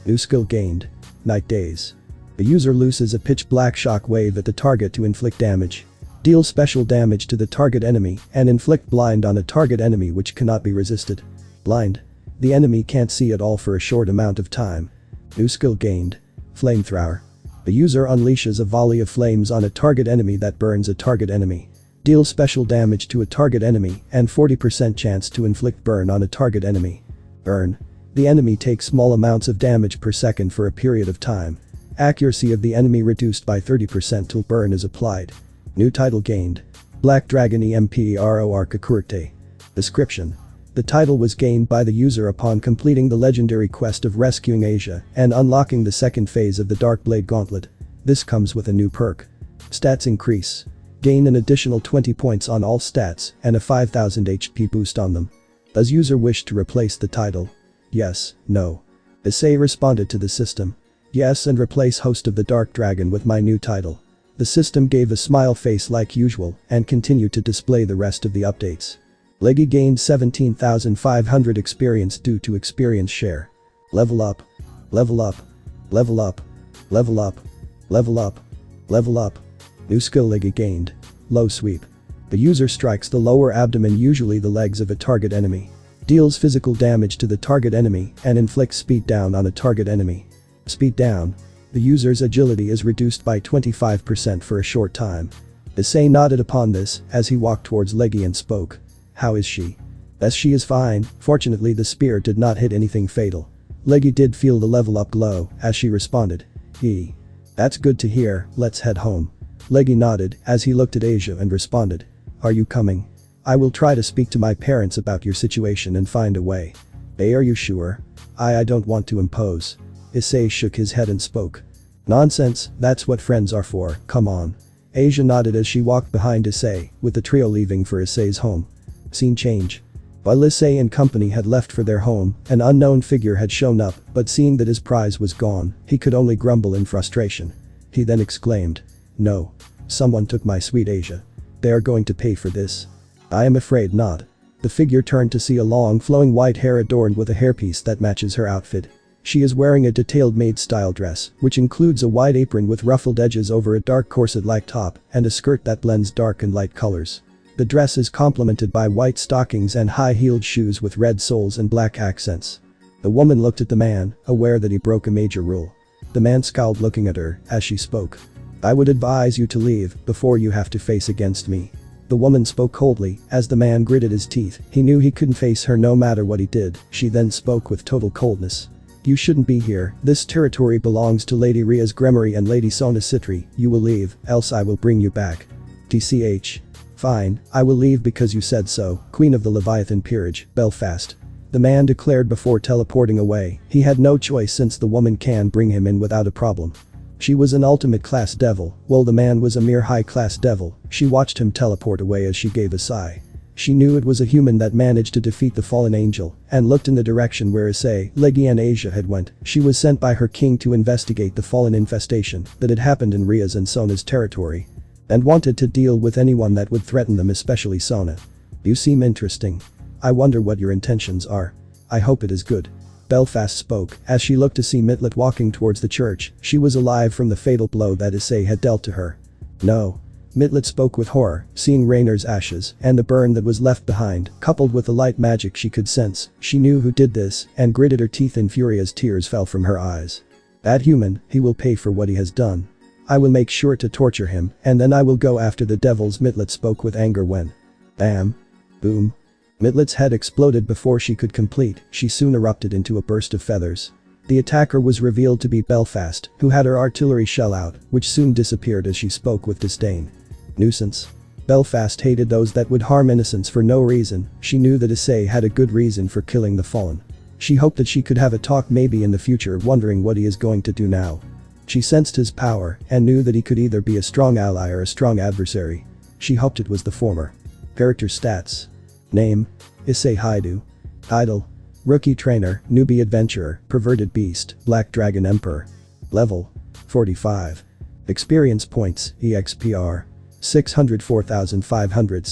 New skill gained. Night Days. The user looses a pitch black shock wave at the target to inflict damage. Deal special damage to the target enemy and inflict blind on a target enemy which cannot be resisted. Blind. The enemy can't see at all for a short amount of time. New skill gained. Flamethrower. The user unleashes a volley of flames on a target enemy that burns a target enemy. Deal special damage to a target enemy and 40% chance to inflict burn on a target enemy. Burn. The enemy takes small amounts of damage per second for a period of time. Accuracy of the enemy reduced by 30% till burn is applied. New title gained. Black Dragon EMPEROR Kakurte. Description. The title was gained by the user upon completing the legendary quest of rescuing Asia and unlocking the second phase of the Dark Blade Gauntlet. This comes with a new perk. Stats increase. Gain an additional 20 points on all stats and a 5000 HP boost on them. Does user wish to replace the title? Yes, no. Issei responded to the system. Yes, and replace Host of the Dark Dragon with my new title. The system gave a smile face like usual and continued to display the rest of the updates. Leggy gained 17,500 experience due to experience share. Level up. Level up. Level up. Level up. Level up. Level up. New skill Leggy gained. Low sweep. The user strikes the lower abdomen, usually the legs of a target enemy. Deals physical damage to the target enemy and inflicts speed down on a target enemy. Speed down. The user's agility is reduced by 25% for a short time. Issei nodded upon this as he walked towards Leggy and spoke. How is she? Yes, she is fine, fortunately the spear did not hit anything fatal. Leggy did feel the level up glow as she responded. That's good to hear, let's head home. Leggy nodded as he looked at Asia and responded. Are you coming? I will try to speak to my parents about your situation and find a way. Are you sure? I don't want to impose. Issei shook his head and spoke. Nonsense, that's what friends are for, come on. Asia nodded as she walked behind Issei, with the trio leaving for Issei's home. Scene change. While Issei and company had left for their home, an unknown figure had shown up, but seeing that his prize was gone, he could only grumble in frustration. He then exclaimed. No. Someone took my sweet Asia. They are going to pay for this. I am afraid not. The figure turned to see a long flowing white hair adorned with a hairpiece that matches her outfit. She is wearing a detailed maid-style dress, which includes a wide apron with ruffled edges over a dark corset-like top and a skirt that blends dark and light colors. The dress is complemented by white stockings and high-heeled shoes with red soles and black accents. The woman looked at the man, aware that he broke a major rule. The man scowled looking at her as she spoke. I would advise you to leave before you have to face against me. The woman spoke coldly as the man gritted his teeth. He knew he couldn't face her no matter what he did. She then spoke with total coldness. You shouldn't be here, this territory belongs to Lady Rias Gremory and Lady Sona Citri, you will leave, else I will bring you back. TCH. Fine, I will leave because you said so, Queen of the Leviathan Peerage, Belfast. The man declared before teleporting away. He had no choice since the woman can bring him in without a problem. She was an ultimate class devil, while the man was a mere high-class devil. She watched him teleport away as she gave a sigh. She knew it was a human that managed to defeat the fallen angel, and looked in the direction where Issei, Legion Asia had went. She was sent by her king to investigate the fallen infestation that had happened in Rias and Sona's territory, and wanted to deal with anyone that would threaten them, especially Sona. You seem interesting. I wonder what your intentions are. I hope it is good. Belfast spoke as she looked to see Mitlet walking towards the church. She was alive from the fatal blow that Issei had dealt to her. No. Mitlet spoke with horror, seeing Raynare's ashes and the burn that was left behind, coupled with the light magic she could sense. She knew who did this and gritted her teeth in fury as tears fell from her eyes. That human, he will pay for what he has done. I will make sure to torture him, and then I will go after the devils. Mitlet spoke with anger when. Bam. Boom. Mitlet's head exploded before she could complete. She soon erupted into a burst of feathers. The attacker was revealed to be Belfast, who had her artillery shell out, which soon disappeared as she spoke with disdain. Nuisance. Belfast hated those that would harm innocents for no reason. She knew that Issei had a good reason for killing the fallen. She hoped that she could have a talk maybe in the future, wondering what he is going to do now. She sensed his power and knew that he could either be a strong ally or a strong adversary. She hoped it was the former. Character stats. Name. Issei Haidu. Title. Rookie Trainer, Newbie Adventurer, Perverted Beast, Black Dragon Emperor. Level. 45. Experience points, EXPR. 604,500.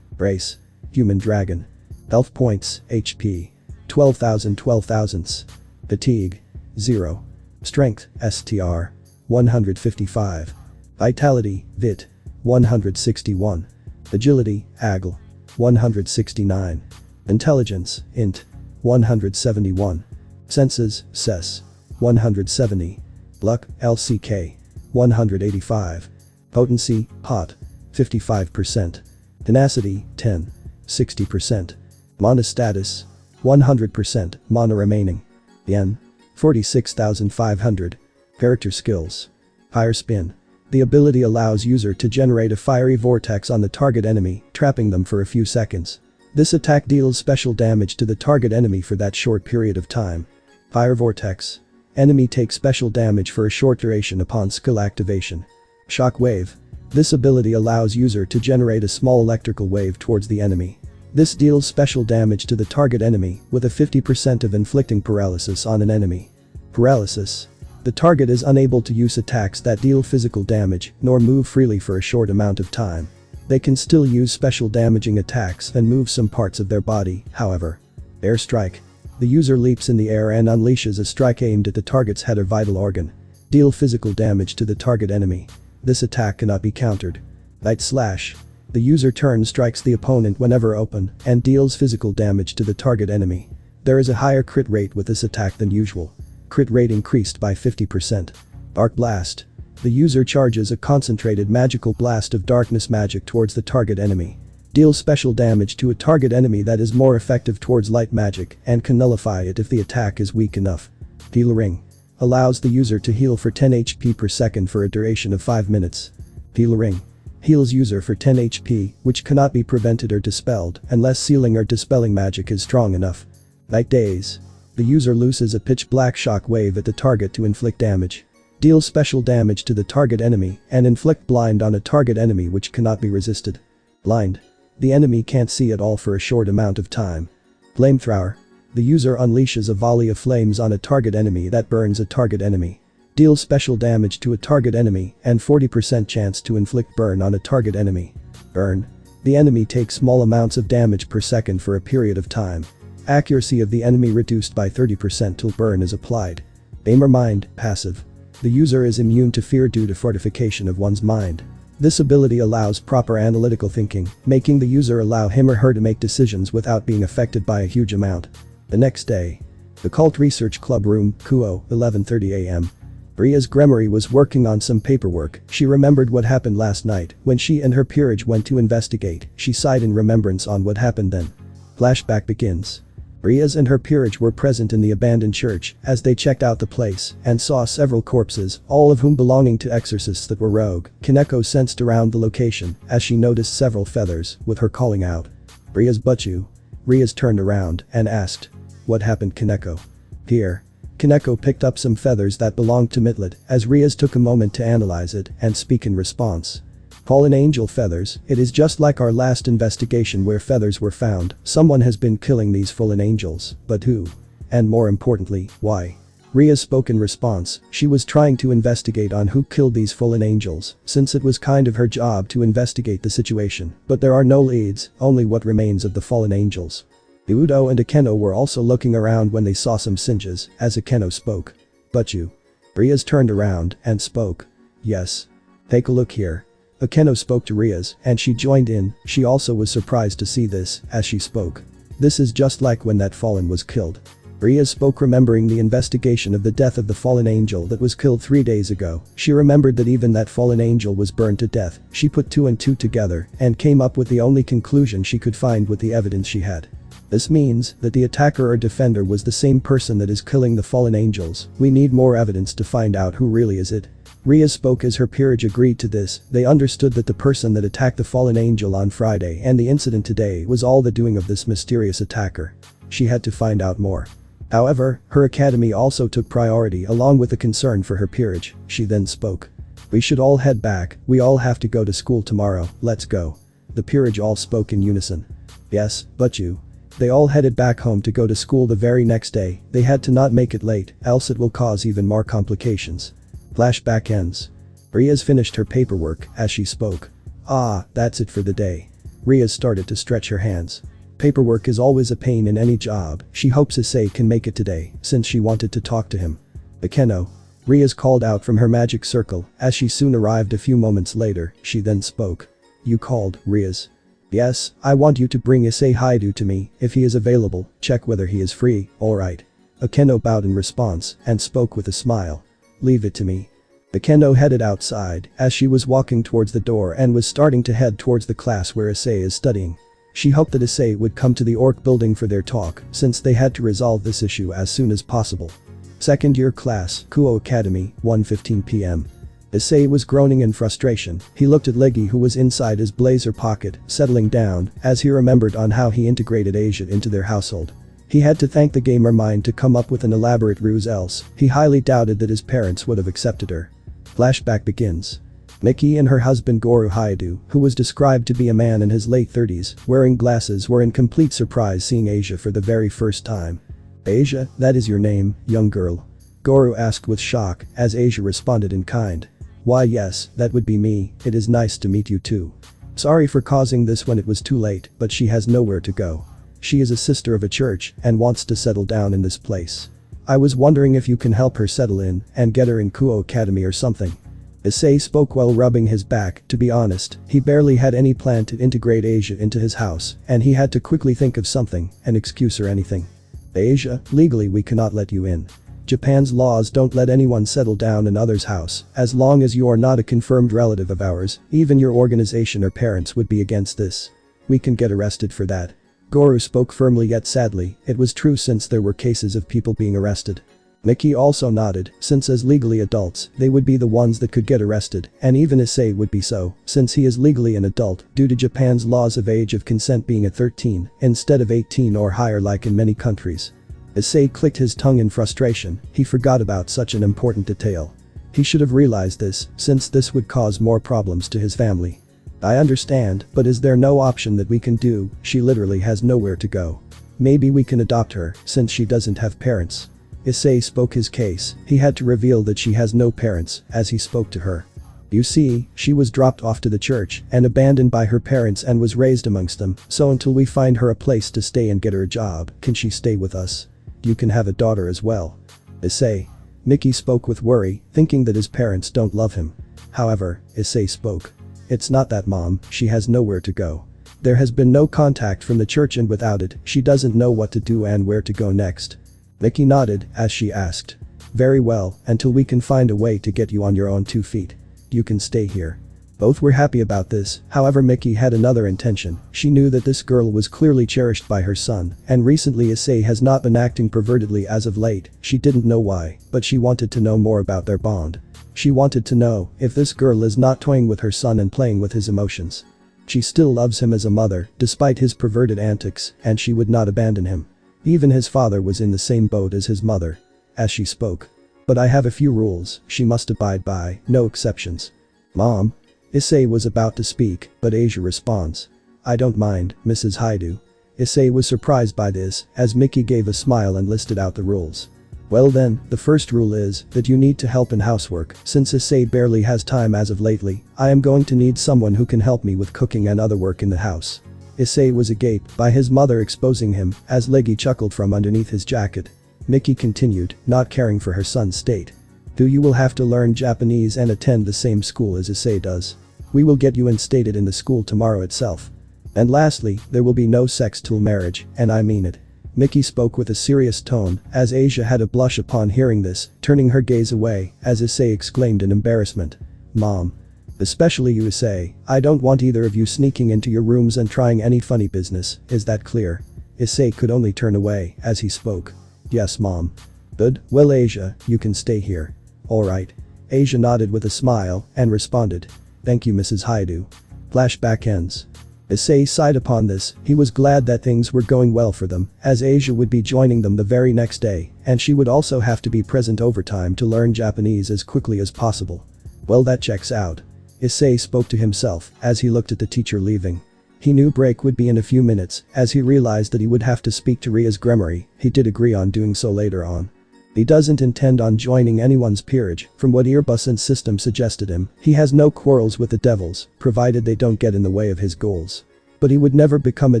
Race. Human Dragon. Health points, HP. 12,000. Fatigue. 0. Strength, STR. 155. Vitality, VIT. 161. Agility, AGL. 169. Intelligence, INT. 171. Senses, SES. 170. Luck, LCK. 185. Potency, POT. 55%. Tenacity, 10. 60%. Mana status. 100%. Mana remaining. Yen. 46,500. Character skills. Fire Spin. The ability allows user to generate a fiery vortex on the target enemy, trapping them for a few seconds. This attack deals special damage to the target enemy for that short period of time. Fire Vortex. Enemy takes special damage for a short duration upon skill activation. Shock Wave. This ability allows user to generate a small electrical wave towards the enemy. This deals special damage to the target enemy with a 50% of inflicting paralysis on an enemy. Paralysis. The target is unable to use attacks that deal physical damage nor move freely for a short amount of time. They can still use special damaging attacks and move some parts of their body, however. Air Strike. The user leaps in the air and unleashes a strike aimed at the target's head or vital organ. Deal physical damage to the target enemy. This attack cannot be countered. Night Slash. The user turn strikes the opponent whenever open and deals physical damage to the target enemy. There is a higher crit rate with this attack than usual. Crit rate increased by 50%. Arc Blast. The user charges a concentrated magical blast of darkness magic towards the target enemy. Deals special damage to a target enemy that is more effective towards light magic and can nullify it if the attack is weak enough. Heal Ring. Allows the user to heal for 10 HP per second for a duration of 5 minutes. Heal Ring. Heals user for 10 HP, which cannot be prevented or dispelled unless sealing or dispelling magic is strong enough. Night Daze. The user looses a pitch black shock wave at the target to inflict damage. Deals special damage to the target enemy and inflict blind on a target enemy which cannot be resisted. Blind. The enemy can't see at all for a short amount of time. Flamethrower. The user unleashes a volley of flames on a target enemy that burns a target enemy. Deals special damage to a target enemy and 40% chance to inflict burn on a target enemy. Burn. The enemy takes small amounts of damage per second for a period of time. Accuracy of the enemy reduced by 30% till burn is applied. Aim or Mind, passive. The user is immune to fear due to fortification of one's mind. This ability allows proper analytical thinking, making the user allow him or her to make decisions without being affected by a huge amount. The next day. The Cult Research Club room, Kuo, 11:30 AM. Rias Gremory was working on some paperwork. She remembered what happened last night when she and her peerage went to investigate. She sighed in remembrance on what happened then. Flashback begins. Rias and her peerage were present in the abandoned church as they checked out the place and saw several corpses, all of whom belonging to exorcists that were rogue. Kaneko sensed around the location as she noticed several feathers, with her calling out. Rias Butchu. Rias turned around and asked. What happened, Kaneko? Here. Kaneko picked up some feathers that belonged to Mitlet as Rias took a moment to analyze it and speak in response. Fallen angel feathers, it is just like our last investigation where feathers were found. Someone has been killing these fallen angels, but who? And more importantly, why? Rias spoke in response. She was trying to investigate on who killed these fallen angels, since it was kind of her job to investigate the situation, but there are no leads, only what remains of the fallen angels. Udo and Akeno were also looking around when they saw some singes, as Akeno spoke. But you? Rias turned around and spoke. Yes. Take a look here. Akeno spoke to Rias, and she joined in. She also was surprised to see this, as she spoke. This is just like when that fallen was killed. Rias spoke, remembering the investigation of the death of the fallen angel that was killed 3 days ago. She remembered that even that fallen angel was burned to death. She put 2 and 2 together and came up with the only conclusion she could find with the evidence she had. This means that the attacker or defender was the same person that is killing the fallen angels. We need more evidence to find out who really is it. Rias spoke as her peerage agreed to this. They understood that the person that attacked the fallen angel on Friday and the incident today was all the doing of this mysterious attacker. She had to find out more. However, her academy also took priority along with the concern for her peerage. She then spoke. We should all head back. We all have to go to school tomorrow. Let's go. The peerage all spoke in unison. Yes, but you. They all headed back home to go to school the very next day. They had to not make it late, else it will cause even more complications. Flashback ends. Rias finished her paperwork as she spoke. Ah, that's it for the day. Rias started to stretch her hands. Paperwork is always a pain in any job. She hopes Issei can make it today, since she wanted to talk to him. Akeno. Rias called out from her magic circle, as she soon arrived a few moments later. She then spoke. You called, Rias? Yes, I want you to bring Issei Haidu to me. If he is available, check whether he is free. Alright. Akeno bowed in response and spoke with a smile. Leave it to me. Akeno headed outside as she was walking towards the door and was starting to head towards the class where Issei is studying. She hoped that Issei would come to the Orc building for their talk, since they had to resolve this issue as soon as possible. Second year class, Kuo Academy, 1:15 p.m. Issei was groaning in frustration. He looked at Leggy, who was inside his blazer pocket, settling down, as he remembered on how he integrated Asia into their household. He had to thank the gamer mind to come up with an elaborate ruse, else he highly doubted that his parents would have accepted her. Flashback begins. Miki and her husband Goru Haidu, who was described to be a man in his late 30s, wearing glasses, were in complete surprise seeing Asia for the very first time. Asia, that is your name, young girl? Goru asked with shock, as Asia responded in kind. Why yes, that would be me. It is nice to meet you too. Sorry for causing this when it was too late, but she has nowhere to go. She is a sister of a church and wants to settle down in this place. I was wondering if you can help her settle in and get her in Kuo Academy or something. Issei spoke while rubbing his back. To be honest, he barely had any plan to integrate Asia into his house, and he had to quickly think of something, an excuse or anything. Asia, legally we cannot let you in. Japan's laws don't let anyone settle down in others' house, as long as you are not a confirmed relative of ours. Even your organization or parents would be against this. We can get arrested for that. Goru spoke firmly yet sadly. It was true, since there were cases of people being arrested. Miki also nodded, since as legally adults, they would be the ones that could get arrested, and even Issei would be so, since he is legally an adult due to Japan's laws of age of consent being at 13 instead of 18 or higher like in many countries. Issei clicked his tongue in frustration. He forgot about such an important detail. He should have realized this, since this would cause more problems to his family. I understand, but is there no option that we can do? She literally has nowhere to go. Maybe we can adopt her, since she doesn't have parents. Issei spoke his case. He had to reveal that she has no parents, as he spoke to her. You see, she was dropped off to the church and abandoned by her parents and was raised amongst them, so until we find her a place to stay and get her a job, can she stay with us? You can have a daughter as well. Issei. Miki spoke with worry, thinking that his parents don't love him. However, Issei spoke. It's not that, Mom, she has nowhere to go. There has been no contact from the church, and without it, she doesn't know what to do and where to go next. Miki nodded as she asked. Very well, until we can find a way to get you on your own 2 feet. You can stay here. Both were happy about this. However, Miki had another intention. She knew that this girl was clearly cherished by her son, and recently Issei has not been acting pervertedly as of late. She didn't know why, but she wanted to know more about their bond. She wanted to know if this girl is not toying with her son and playing with his emotions. She still loves him as a mother, despite his perverted antics, and she would not abandon him. Even his father was in the same boat as his mother. as she spoke. But I have a few rules she must abide by, no exceptions. Mom? Issei was about to speak, but Asia responds. I don't mind, Mrs. Haidu. Issei was surprised by this, as Mickey gave a smile and listed out the rules. Well then, the first rule is that you need to help in housework. Since Issei barely has time as of lately, I am going to need someone who can help me with cooking and other work in the house. Issei was agape by his mother exposing him, as Leggy chuckled from underneath his jacket. Mickey continued, not caring for her son's state. You will have to learn Japanese and attend the same school as Issei does. We will get you instated in the school tomorrow itself. And lastly, there will be no sex till marriage, and I mean it. Mickey spoke with a serious tone, as Asia had a blush upon hearing this, turning her gaze away, as Issei exclaimed in embarrassment. Mom. Especially you, Issei, I don't want either of you sneaking into your rooms and trying any funny business, is that clear? Issei could only turn away, as he spoke. Yes, Mom. Good, well Asia, you can stay here. Alright. Asia nodded with a smile, and responded. Thank you Mrs. Haidu. Flashback ends. Issei sighed upon this, he was glad that things were going well for them, as Asia would be joining them the very next day, and she would also have to be present overtime to learn Japanese as quickly as possible. Well that checks out. Issei spoke to himself, as he looked at the teacher leaving. He knew break would be in a few minutes, as he realized that he would have to speak to Rias' Gremory. He did agree on doing so later on. He doesn't intend on joining anyone's peerage, from what Earbus and System suggested him. He has no quarrels with the devils, provided they don't get in the way of his goals. But he would never become a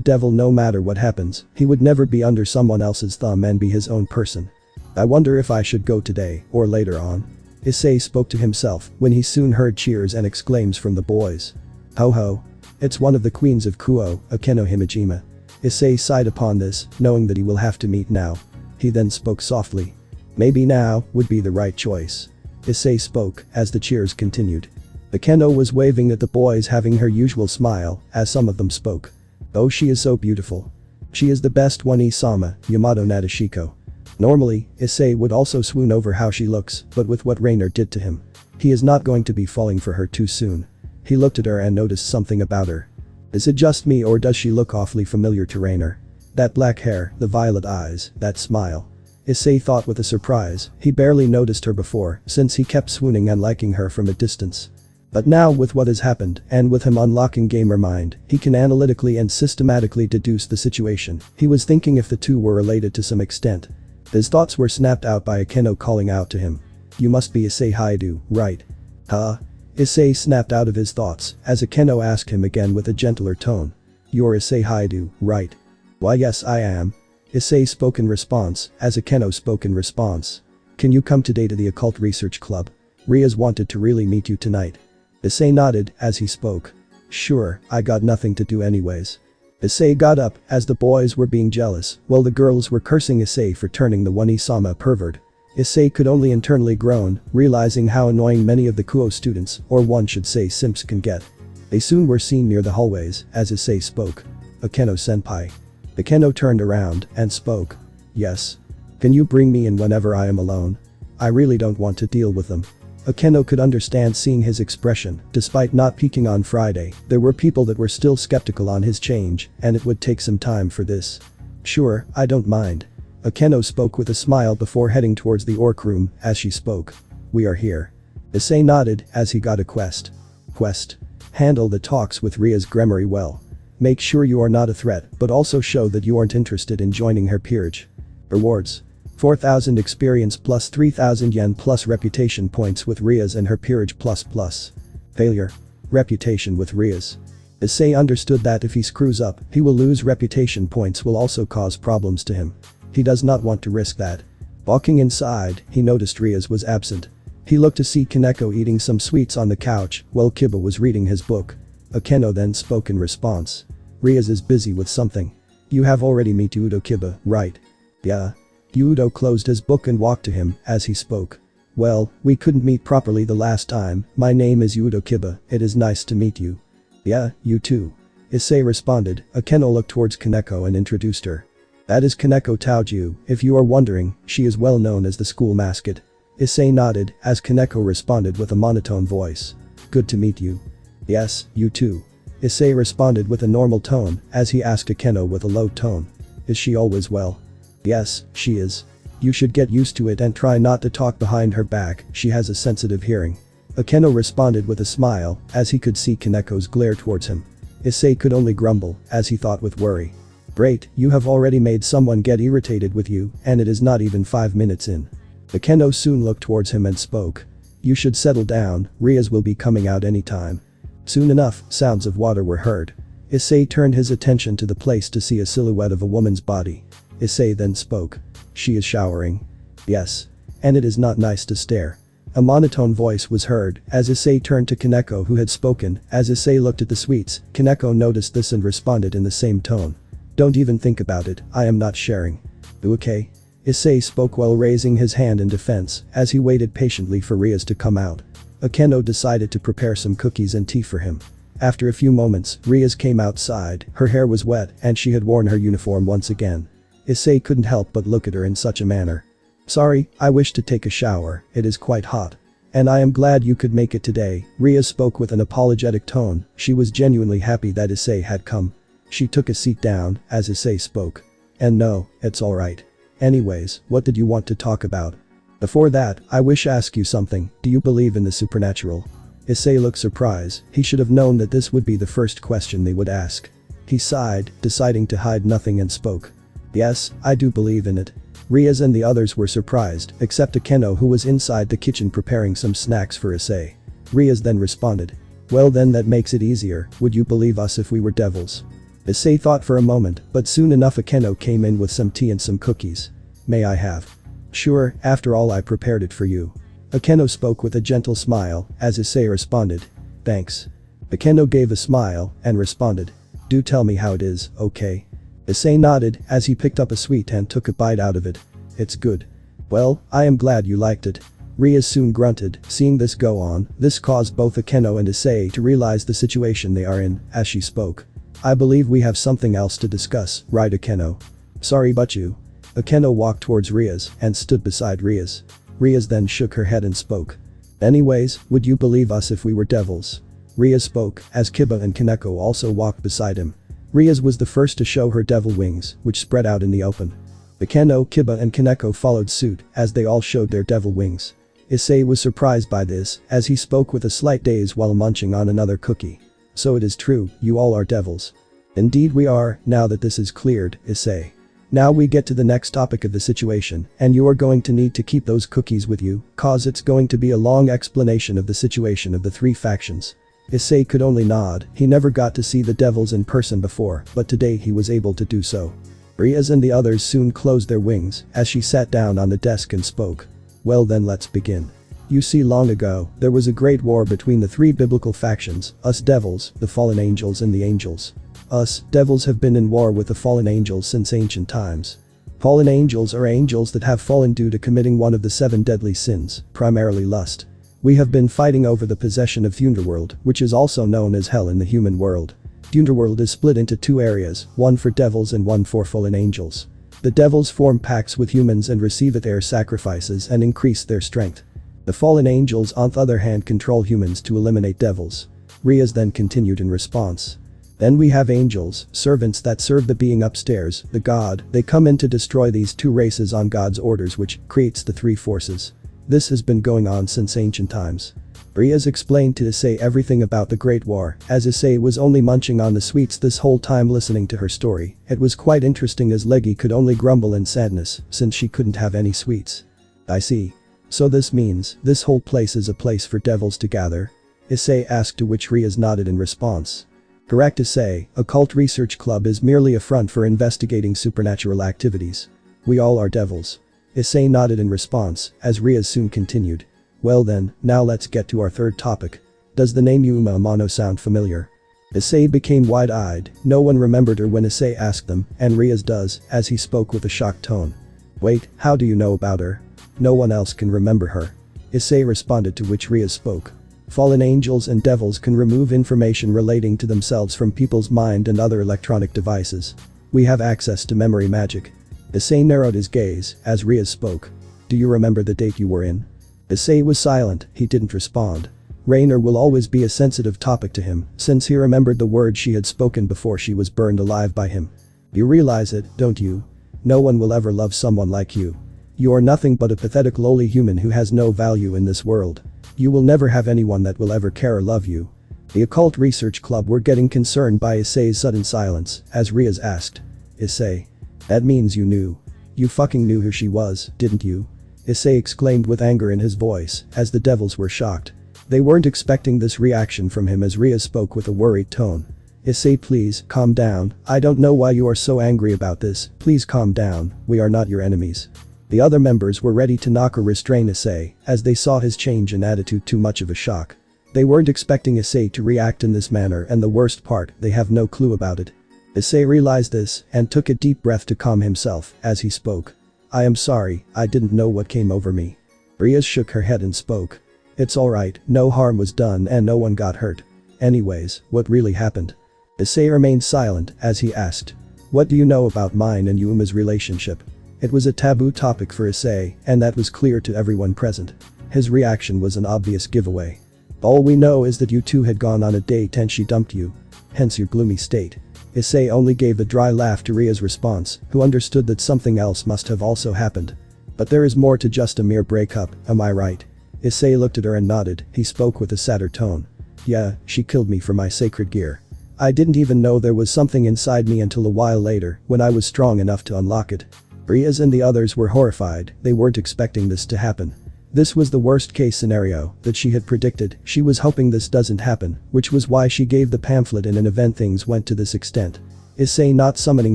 devil no matter what happens. He would never be under someone else's thumb and be his own person. I wonder if I should go today, or later on. Issei spoke to himself, when he soon heard cheers and exclaims from the boys. Ho ho. It's one of the queens of Kuo, Akeno Himejima. Issei sighed upon this, knowing that he will have to meet now. He then spoke softly. Maybe now would be the right choice. Issei spoke, as the cheers continued. Akeno was waving at the boys having her usual smile, as some of them spoke. Oh she is so beautiful. She is the best one Isama, Yamato Nadeshiko. Normally, Issei would also swoon over how she looks, but with what Raynare did to him. He is not going to be falling for her too soon. He looked at her and noticed something about her. Is it just me or does she look awfully familiar to Raynare? That black hair, the violet eyes, that smile. Issei thought with a surprise, he barely noticed her before, since he kept swooning and liking her from a distance. But now with what has happened, and with him unlocking Gamer Mind, he can analytically and systematically deduce the situation. He was thinking if the two were related to some extent. His thoughts were snapped out by Akeno calling out to him. You must be Issei Haidu, right? Huh? Issei snapped out of his thoughts, as Akeno asked him again with a gentler tone. You're Issei Haidu, right? Why yes I am. Issei spoke in response, as Akeno spoke in response. Can you come today to the Occult Research Club? Rias wanted to really meet you tonight. Issei nodded, as he spoke. Sure, I got nothing to do anyways. Issei got up, as the boys were being jealous, while the girls were cursing Issei for turning the one Isama pervert. Issei could only internally groan, realizing how annoying many of the Kuo students, or one should say simps, can get. They soon were seen near the hallways, as Issei spoke. Akeno-senpai. Akeno turned around, and spoke. Yes. Can you bring me in whenever I am alone? I really don't want to deal with them. Akeno could understand seeing his expression. Despite not peaking on Friday, there were people that were still skeptical on his change, and it would take some time for this. Sure, I don't mind. Akeno spoke with a smile before heading towards the orc room, as she spoke. We are here. Issei nodded, as he got a quest. Quest. Handle the talks with Rias' Gremory well. Make sure you are not a threat, but also show that you aren't interested in joining her peerage. Rewards. 4,000 experience plus 3,000 yen plus reputation points with Rias and her peerage plus. Failure. Reputation with Rias. Issei understood that if he screws up, he will lose reputation points will also cause problems to him. He does not want to risk that. Walking inside, he noticed Rias was absent. He looked to see Kaneko eating some sweets on the couch, while Kiba was reading his book. Akeno then spoke in response. Rias is busy with something. You have already met Udo Kiba, right? Yeah. Udo closed his book and walked to him, as he spoke. Well, we couldn't meet properly the last time. My name is Udo Kiba, it is nice to meet you. Yeah, you too. Issei responded. Akeno looked towards Kaneko and introduced her. That is Kaneko Taoju, if you are wondering, she is well known as the school mascot. Issei nodded, as Kaneko responded with a monotone voice. Good to meet you. Yes, you too. Issei responded with a normal tone, as he asked Akeno with a low tone. Is she always well? Yes, she is. You should get used to it and try not to talk behind her back, she has a sensitive hearing. Akeno responded with a smile, as he could see Kaneko's glare towards him. Issei could only grumble, as he thought with worry. Great, you have already made someone get irritated with you, and it is not even 5 minutes in. Akeno soon looked towards him and spoke. You should settle down, Rias will be coming out anytime. Soon enough, sounds of water were heard. Issei turned his attention to the place to see a silhouette of a woman's body. Issei then spoke. She is showering. Yes. And it is not nice to stare. A monotone voice was heard as Issei turned to Kaneko who had spoken. As Issei looked at the sweets, Kaneko noticed this and responded in the same tone. Don't even think about it, I am not sharing. Okay? Issei spoke while raising his hand in defense as he waited patiently for Rias to come out. Akeno decided to prepare some cookies and tea for him. After a few moments, Rias came outside, her hair was wet and she had worn her uniform once again. Issei couldn't help but look at her in such a manner. Sorry, I wish to take a shower, it is quite hot. And I am glad you could make it today, Rias spoke with an apologetic tone, she was genuinely happy that Issei had come. She took a seat down as Issei spoke. And no, it's alright. Anyways, what did you want to talk about? Before that, I wish to ask you something, do you believe in the supernatural? Issei looked surprised, he should have known that this would be the first question they would ask. He sighed, deciding to hide nothing and spoke. Yes, I do believe in it. Rias and the others were surprised, except Akeno who was inside the kitchen preparing some snacks for Issei. Rias then responded. Well then that makes it easier, would you believe us if we were devils? Issei thought for a moment, but soon enough Akeno came in with some tea and some cookies. May I have? Sure, after all I prepared it for you. Akeno spoke with a gentle smile, as Issei responded. Thanks. Akeno gave a smile, and responded. Do tell me how it is, okay? Issei nodded, as he picked up a sweet and took a bite out of it. It's good. Well, I am glad you liked it. Rias soon grunted, seeing this go on, this caused both Akeno and Issei to realize the situation they are in, as she spoke. I believe we have something else to discuss, right Akeno? Sorry but you. Akeno walked towards Rias and stood beside Rias. Rias then shook her head and spoke. Anyways, would you believe us if we were devils? Rias spoke, as Kiba and Kaneko also walked beside him. Rias was the first to show her devil wings, which spread out in the open. Akeno, Kiba and Kaneko followed suit, as they all showed their devil wings. Issei was surprised by this, as he spoke with a slight daze while munching on another cookie. So it is true, you all are devils. Indeed we are, now that this is cleared, Issei. Now we get to the next topic of the situation, and you are going to need to keep those cookies with you, cause it's going to be a long explanation of the situation of the three factions. Issei could only nod, he never got to see the devils in person before, but today he was able to do so. Rias and the others soon closed their wings, as she sat down on the desk and spoke. Well then let's begin. You see long ago, there was a great war between the three biblical factions, us devils, the fallen angels and the angels. Us, devils have been in war with the fallen angels since ancient times. Fallen angels are angels that have fallen due to committing one of the 7 deadly sins, primarily lust. We have been fighting over the possession of Underworld, which is also known as hell in the human world. Underworld is split into 2 areas, one for devils and one for fallen angels. The devils form pacts with humans and receive their sacrifices and increase their strength. The fallen angels on the other hand control humans to eliminate devils. Rias then continued in response. Then we have angels, servants that serve the being upstairs, the god, they come in to destroy these 2 races on God's orders which creates the 3 forces. This has been going on since ancient times. Rias explained to Issei everything about the Great War, as Issei was only munching on the sweets this whole time listening to her story. It was quite interesting as Leggy could only grumble in sadness since she couldn't have any sweets. I see. So this means, this whole place is a place for devils to gather? Issei asked, to which Rias nodded in response. Correct Issei, a cult research club is merely a front for investigating supernatural activities. We all are devils. Issei nodded in response, as Rias soon continued. Well then, now let's get to our third topic. Does the name Yuma Amano sound familiar? Issei became wide-eyed, no one remembered her when Issei asked them, and Rias does, as he spoke with a shocked tone. Wait, how do you know about her? No one else can remember her. Issei responded, to which Rias spoke. Fallen angels and devils can remove information relating to themselves from people's mind and other electronic devices. We have access to memory magic. Issei narrowed his gaze, as Rias spoke. Do you remember the date you were in? Issei was silent, he didn't respond. Raynare will always be a sensitive topic to him, since he remembered the words she had spoken before she was burned alive by him. You realize it, don't you? No one will ever love someone like you. You are nothing but a pathetic lowly human who has no value in this world. You will never have anyone that will ever care or love you." The occult research club were getting concerned by Issei's sudden silence, as Rias asked. "Issei. That means you knew. You fucking knew who she was, didn't you?" Issei exclaimed with anger in his voice, as the devils were shocked. They weren't expecting this reaction from him as Rias spoke with a worried tone. "Issei, please, calm down. I don't know why you are so angry about this, please calm down, we are not your enemies." The other members were ready to knock or restrain Issei, as they saw his change in attitude too much of a shock. They weren't expecting Issei to react in this manner, and the worst part, they have no clue about it. Issei realized this and took a deep breath to calm himself as he spoke. "I am sorry, I didn't know what came over me." Rias shook her head and spoke. "It's alright, no harm was done and no one got hurt. Anyways, what really happened?" Issei remained silent as he asked. "What do you know about mine and Yuma's relationship?" It was a taboo topic for Issei, and that was clear to everyone present. His reaction was an obvious giveaway. "All we know is that you two had gone on a date and she dumped you. Hence your gloomy state." Issei only gave a dry laugh to Ria's response, who understood that something else must have also happened. "But there is more to just a mere breakup, am I right?" Issei looked at her and nodded, he spoke with a sadder tone. "Yeah, she killed me for my sacred gear. I didn't even know there was something inside me until a while later, when I was strong enough to unlock it." Rias and the others were horrified, they weren't expecting this to happen. This was the worst case scenario that she had predicted. She was hoping this doesn't happen, which was why she gave the pamphlet in an event things went to this extent. Issei not summoning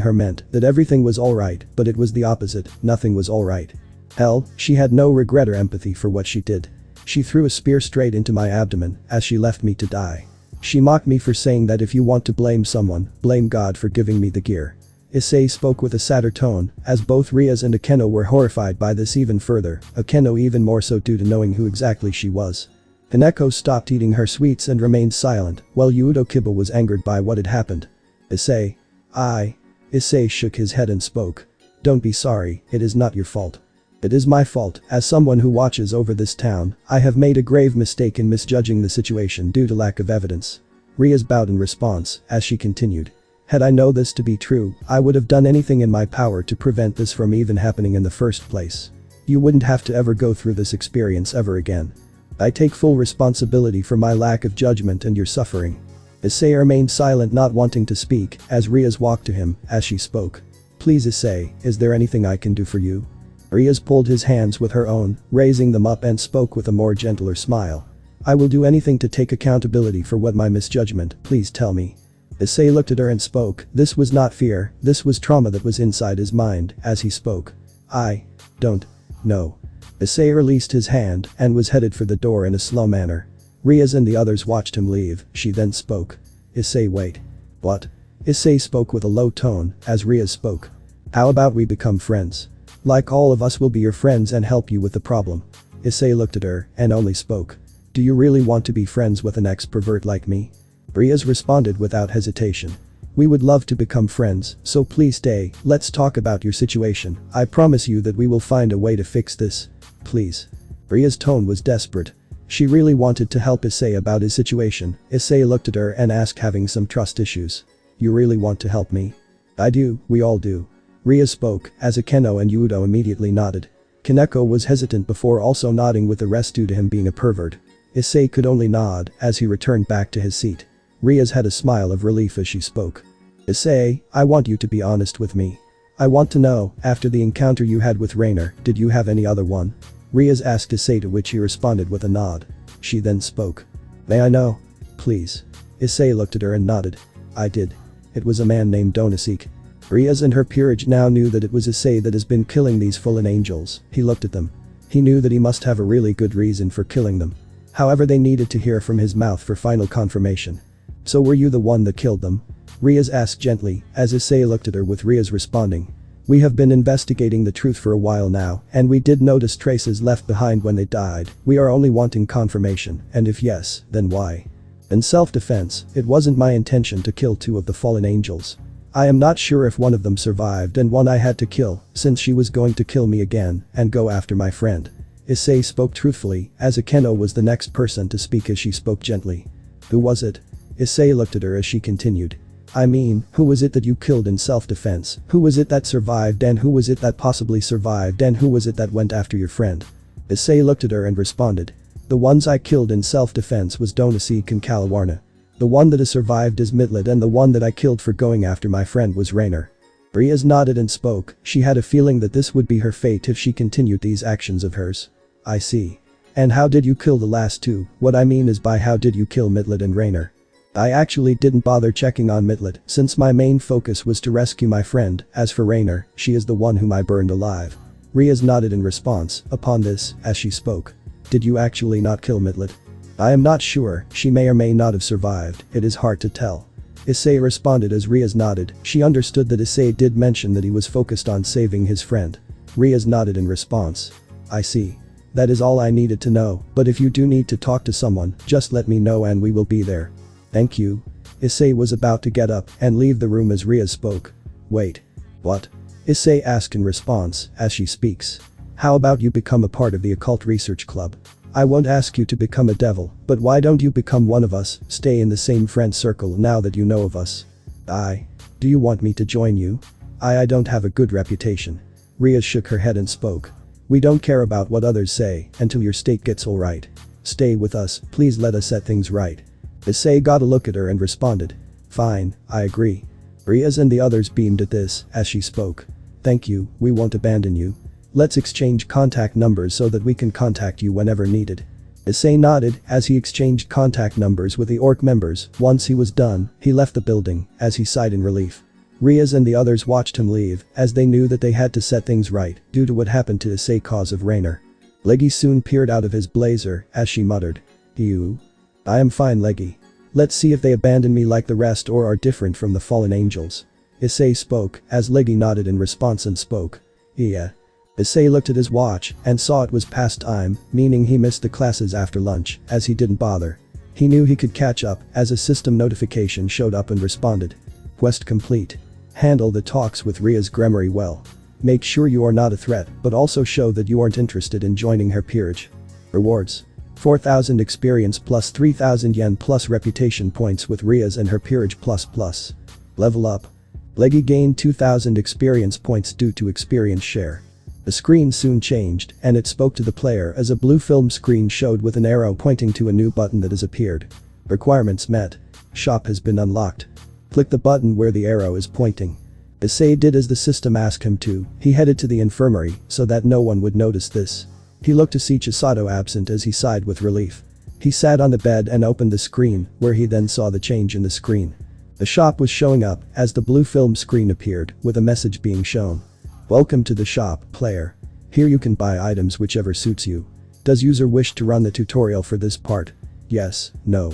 her meant that everything was alright, but it was the opposite, nothing was alright. Hell, she had no regret or empathy for what she did. She threw a spear straight into my abdomen as she left me to die. She mocked me for saying that if you want to blame someone, blame God for giving me the gear. Issei spoke with a sadder tone, as both Rias and Akeno were horrified by this even further, Akeno even more so due to knowing who exactly she was. Kaneko stopped eating her sweets and remained silent, while Yuudo Kiba was angered by what had happened. "Issei. Issei shook his head and spoke. "Don't be sorry, it is not your fault. It is my fault, as someone who watches over this town, I have made a grave mistake in misjudging the situation due to lack of evidence." Rias bowed in response, as she continued. "Had I known this to be true, I would have done anything in my power to prevent this from even happening in the first place. You wouldn't have to ever go through this experience ever again. I take full responsibility for my lack of judgment and your suffering." Issei remained silent, not wanting to speak, as Rias walked to him, as she spoke. "Please Issei, is there anything I can do for you?" Rias pulled his hands with her own, raising them up and spoke with a more gentler smile. "I will do anything to take accountability for what my misjudgment, please tell me." Issei looked at her and spoke. This was not fear, this was trauma that was inside his mind, as he spoke. "I don't know." Issei released his hand and was headed for the door in a slow manner. Rias and the others watched him leave, she then spoke. "Issei, wait. What?" Issei spoke with a low tone, as Rias spoke. "How about we become friends? Like all of us will be your friends and help you with the problem." Issei looked at her and only spoke. "Do you really want to be friends with an ex-pervert like me?" Rias responded without hesitation. "We would love to become friends, so please stay, let's talk about your situation, I promise you that we will find a way to fix this. Please." Ria's tone was desperate. She really wanted to help Issei about his situation. Issei looked at her and asked, having some trust issues. "You really want to help me?" "I do, we all do." Rias spoke, as Akeno and Yuudo immediately nodded. Kaneko was hesitant before also nodding, with the rest due to him being a pervert. Issei could only nod as he returned back to his seat. Rias had a smile of relief as she spoke. "Issei, I want you to be honest with me. I want to know, after the encounter you had with Raynare, did you have any other one?" Rias asked Issei, to which he responded with a nod. She then spoke. "May I know? Please." Issei looked at her and nodded. "I did. It was a man named Donosik." Rias and her peerage now knew that it was Issei that has been killing these fallen angels. He looked at them. He knew that he must have a really good reason for killing them. However, they needed to hear from his mouth for final confirmation. "So were you the one that killed them?" Rias asked gently, as Issei looked at her, with Rias responding. "We have been investigating the truth for a while now, and we did notice traces left behind when they died. We are only wanting confirmation, and if yes, then why?" "In self-defense, it wasn't my intention to kill two of the fallen angels. I am not sure if one of them survived and one I had to kill, since she was going to kill me again and go after my friend." Issei spoke truthfully, as Akeno was the next person to speak, as she spoke gently. "Who was it?" Issei looked at her as she continued. I mean, who was it that you killed in self-defense? Who was it that survived and who was it that possibly survived and who was it that went after your friend? Issei looked at her and responded. The ones I killed in self-defense was Donasi and Kalawarna. The one that has survived is Mitlet and the one that I killed for going after my friend was Raynare. Rias nodded and spoke. She had a feeling that this would be her fate if she continued these actions of hers. I see. And how did you kill the last two? What I mean is by how did you kill Mitlet and Raynare? I actually didn't bother checking on Mitlet since my main focus was to rescue my friend. As for Raynare, she is the one whom I burned alive. Rias nodded in response. Upon this, as she spoke. Did you actually not kill Mitlet? I am not sure, she may or may not have survived, it is hard to tell. Issei responded as Rias nodded. She understood that Issei did mention that he was focused on saving his friend. Rias nodded in response. I see. That is all I needed to know, but if you do need to talk to someone, just let me know and we will be there. Thank you. Issei was about to get up and leave the room as Rias spoke. Wait. What? Issei asked in response, as she speaks. How about you become a part of the occult research club? I won't ask you to become a devil, but why don't you become one of us, stay in the same friend circle now that you know of us? Do you want me to join you? I don't have a good reputation. Rias shook her head and spoke. We don't care about what others say until your state gets alright. Stay with us, please let us set things right. Issei got a look at her and responded. Fine, I agree. Rias and the others beamed at this as she spoke. Thank you, we won't abandon you. Let's exchange contact numbers so that we can contact you whenever needed. Issei nodded as he exchanged contact numbers with the orc members. Once he was done, he left the building as he sighed in relief. Rias and the others watched him leave as they knew that they had to set things right due to what happened to Issei cause of Raynare. Leggy soon peered out of his blazer as she muttered. You? I am fine, Leggy. Let's see if they abandon me like the rest or are different from the fallen angels. Issei spoke as Leggy nodded in response and spoke. Yeah. Issei looked at his watch and saw it was past time, meaning he missed the classes after lunch as he didn't bother. He knew he could catch up as a system notification showed up and responded. Quest complete. Handle the talks with Rias Gremory well. Make sure you are not a threat but also show that you aren't interested in joining her peerage. Rewards. 4,000 experience plus 3,000 yen plus reputation points with Rias and her peerage plus. Level up. Leggy gained 2,000 experience points due to experience share. The screen soon changed and it spoke to the player as a blue film screen showed with an arrow pointing to a new button that has appeared. Requirements met. Shop has been unlocked. Click the button where the arrow is pointing. Issei did as the system asked him to. He headed to the infirmary so that no one would notice this. He looked to see Chisato absent as he sighed with relief. He sat on the bed and opened the screen where he then saw the change in the screen. The shop was showing up as the blue film screen appeared with a message being shown. Welcome to the shop, player. Here you can buy items whichever suits you. Does user wish to run the tutorial for this part? Yes, no.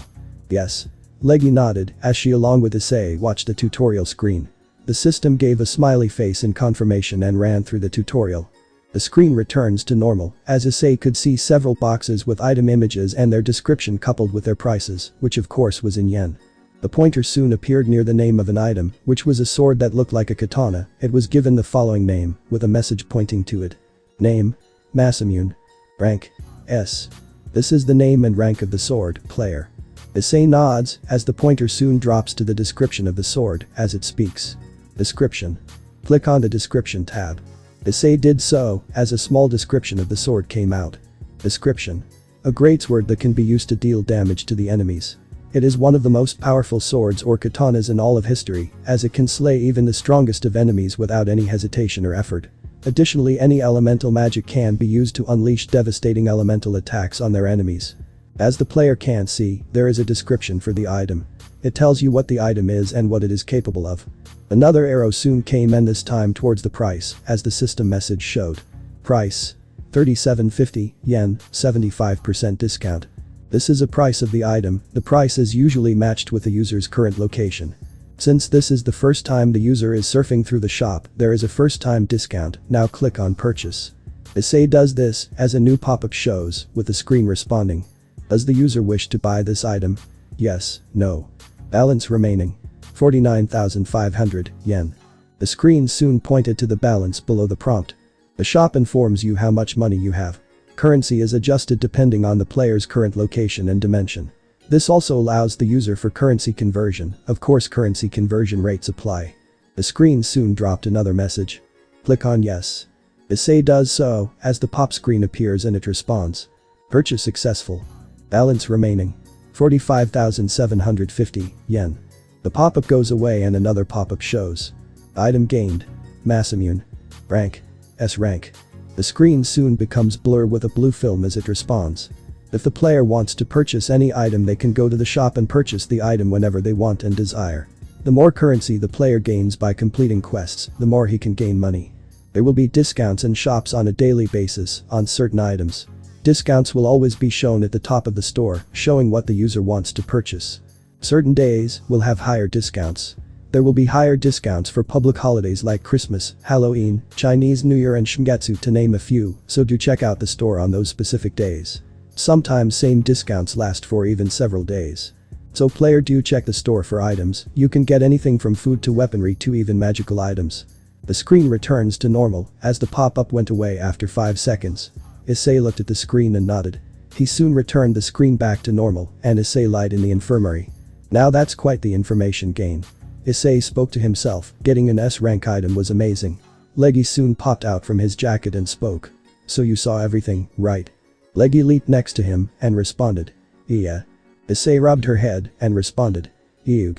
Yes. Leggy nodded as she along with Issei watched the tutorial screen. The system gave a smiley face in confirmation and ran through the tutorial. The screen returns to normal as Issei could see several boxes with item images and their description coupled with their prices, which of course was in yen. The pointer soon appeared near the name of an item, which was a sword that looked like a katana. It was given the following name, with a message pointing to it. Name. Masamune. Rank. S. This is the name and rank of the sword, player. Issei nods as the pointer soon drops to the description of the sword as it speaks. Description. Click on the description tab. Issei did so as a small description of the sword came out. Description. A greatsword that can be used to deal damage to the enemies. It is one of the most powerful swords or katanas in all of history, as it can slay even the strongest of enemies without any hesitation or effort. Additionally, any elemental magic can be used to unleash devastating elemental attacks on their enemies. As the player can see, there is a description for the item. It tells you what the item is and what it is capable of. Another arrow soon came and this time towards the price, as the system message showed. Price. 3750 yen, 75% discount. This is a price of the item. The price is usually matched with the user's current location. Since this is the first time the user is surfing through the shop, there is a first time discount. Now click on purchase. Issei does this as a new pop-up shows with the screen responding. Does the user wish to buy this item? Yes, no. Balance remaining. 49,500 yen. The screen soon pointed to the balance below the prompt. The shop informs you how much money you have. Currency is adjusted depending on the player's current location and dimension. This also allows the user for currency conversion, of course currency conversion rates apply. The screen soon dropped another message. Click on yes. Issei does so, as the pop screen appears and it responds. Purchase successful. Balance remaining. 45,750 yen. The pop-up goes away and another pop-up shows. Item gained. Mass immune. Rank. S rank. The screen soon becomes blur with a blue film as it responds. If the player wants to purchase any item, they can go to the shop and purchase the item whenever they want and desire. The more currency the player gains by completing quests, the more he can gain money. There will be discounts in shops on a daily basis on certain items. Discounts will always be shown at the top of the store, showing what the user wants to purchase. Certain days will have higher discounts. There will be higher discounts for public holidays like Christmas, Halloween, Chinese New Year and Shungetsu to name a few, so do check out the store on those specific days. Sometimes same discounts last for even several days. So player do check the store for items. You can get anything from food to weaponry to even magical items. The screen returns to normal as the pop-up went away after 5 seconds. Issei looked at the screen and nodded. He soon returned the screen back to normal and Issei lied in the infirmary. Now that's quite the information gain. Issei spoke to himself, getting an S rank item was amazing. Leggy soon popped out from his jacket and spoke. So you saw everything, right? Leggy leaped next to him and responded. Yeah. Issei rubbed her head and responded. Eugh.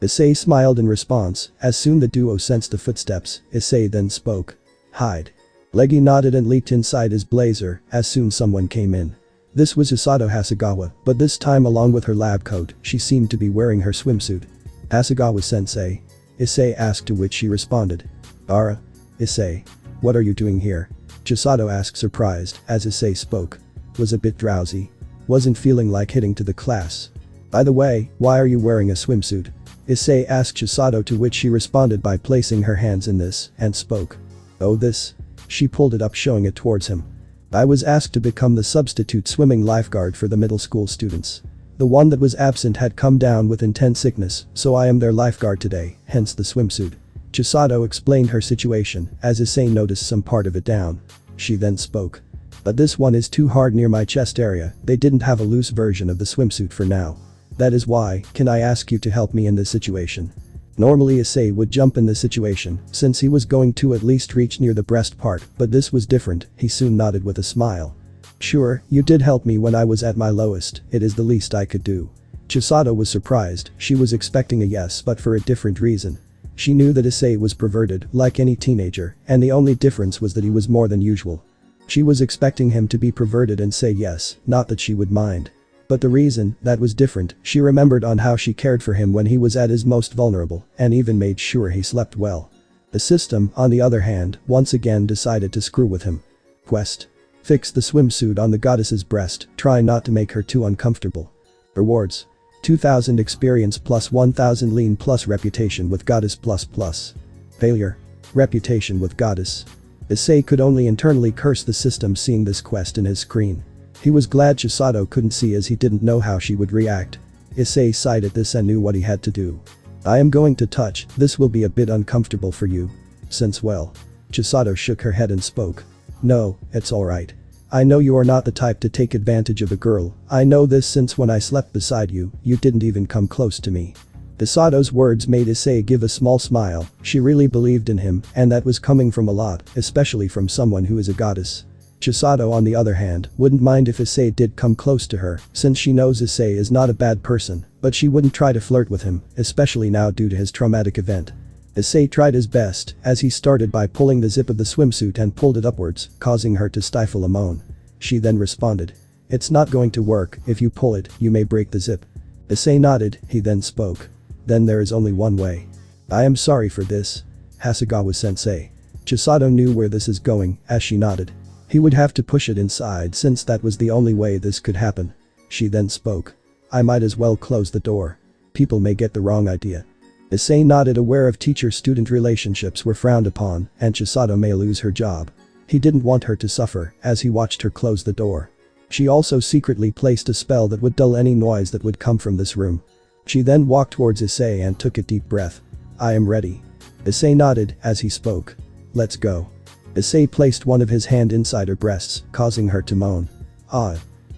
Issei smiled in response. As soon the duo sensed the footsteps, Issei then spoke. Hide. Leggy nodded and leaped inside his blazer as soon someone came in. This was Usato Hasegawa, but this time along with her lab coat, she seemed to be wearing her swimsuit. Hasegawa-sensei? Issei asked, to which she responded. Ara? Issei. What are you doing here? Chisato asked, surprised, as Issei spoke. Was a bit drowsy. Wasn't feeling like hitting to the class. By the way, why are you wearing a swimsuit? Issei asked Chisato, to which she responded by placing her hands in this and spoke. Oh, this? She pulled it up, showing it towards him. I was asked to become the substitute swimming lifeguard for the middle school students. The one that was absent had come down with intense sickness, so I am their lifeguard today, hence the swimsuit. Chisato explained her situation as Issei noticed some part of it down. She then spoke. But this one is too hard near my chest area, they didn't have a loose version of the swimsuit for now. That is why, can I ask you to help me in this situation? Normally Issei would jump in this situation, since he was going to at least reach near the breast part, but this was different, he soon nodded with a smile. Sure, you did help me when I was at my lowest, it is the least I could do. Chisato was surprised, she was expecting a yes but for a different reason. She knew that Issei was perverted, like any teenager, and the only difference was that he was more than usual. She was expecting him to be perverted and say yes, not that she would mind. But the reason that was different, she remembered on how she cared for him when he was at his most vulnerable, and even made sure he slept well. The system, on the other hand, once again decided to screw with him. Quest. Fix the swimsuit on the goddess's breast, try not to make her too uncomfortable. Rewards. 2000 experience plus 1000 lean plus reputation with goddess plus. Failure. Reputation with goddess. Issei could only internally curse the system seeing this quest in his screen. He was glad Chisato couldn't see as he didn't know how she would react. Issei sighed at this and knew what he had to do. I am going to touch, this will be a bit uncomfortable for you. Since well. Chisato shook her head and spoke. No, it's alright. I know you are not the type to take advantage of a girl, I know this since when I slept beside you, you didn't even come close to me. Chisato's words made Issei give a small smile, she really believed in him, and that was coming from a lot, especially from someone who is a goddess. Chisato on the other hand, wouldn't mind if Issei did come close to her, since she knows Issei is not a bad person, but she wouldn't try to flirt with him, especially now due to his traumatic event. Issei tried his best, as he started by pulling the zip of the swimsuit and pulled it upwards, causing her to stifle a moan. She then responded. It's not going to work, if you pull it, you may break the zip. Issei nodded, he then spoke. Then there is only one way. I am sorry for this. Hasegawa-sensei. Chisato knew where this is going, as she nodded. He would have to push it inside since that was the only way this could happen. She then spoke. I might as well close the door. People may get the wrong idea. Issei nodded, aware of teacher-student relationships were frowned upon and Chisato may lose her job. He didn't want her to suffer as he watched her close the door. She also secretly placed a spell that would dull any noise that would come from this room. She then walked towards Issei and took a deep breath. I am ready. Issei nodded as he spoke. Let's go. Issei placed one of his hand inside her breasts, causing her to moan. Ah.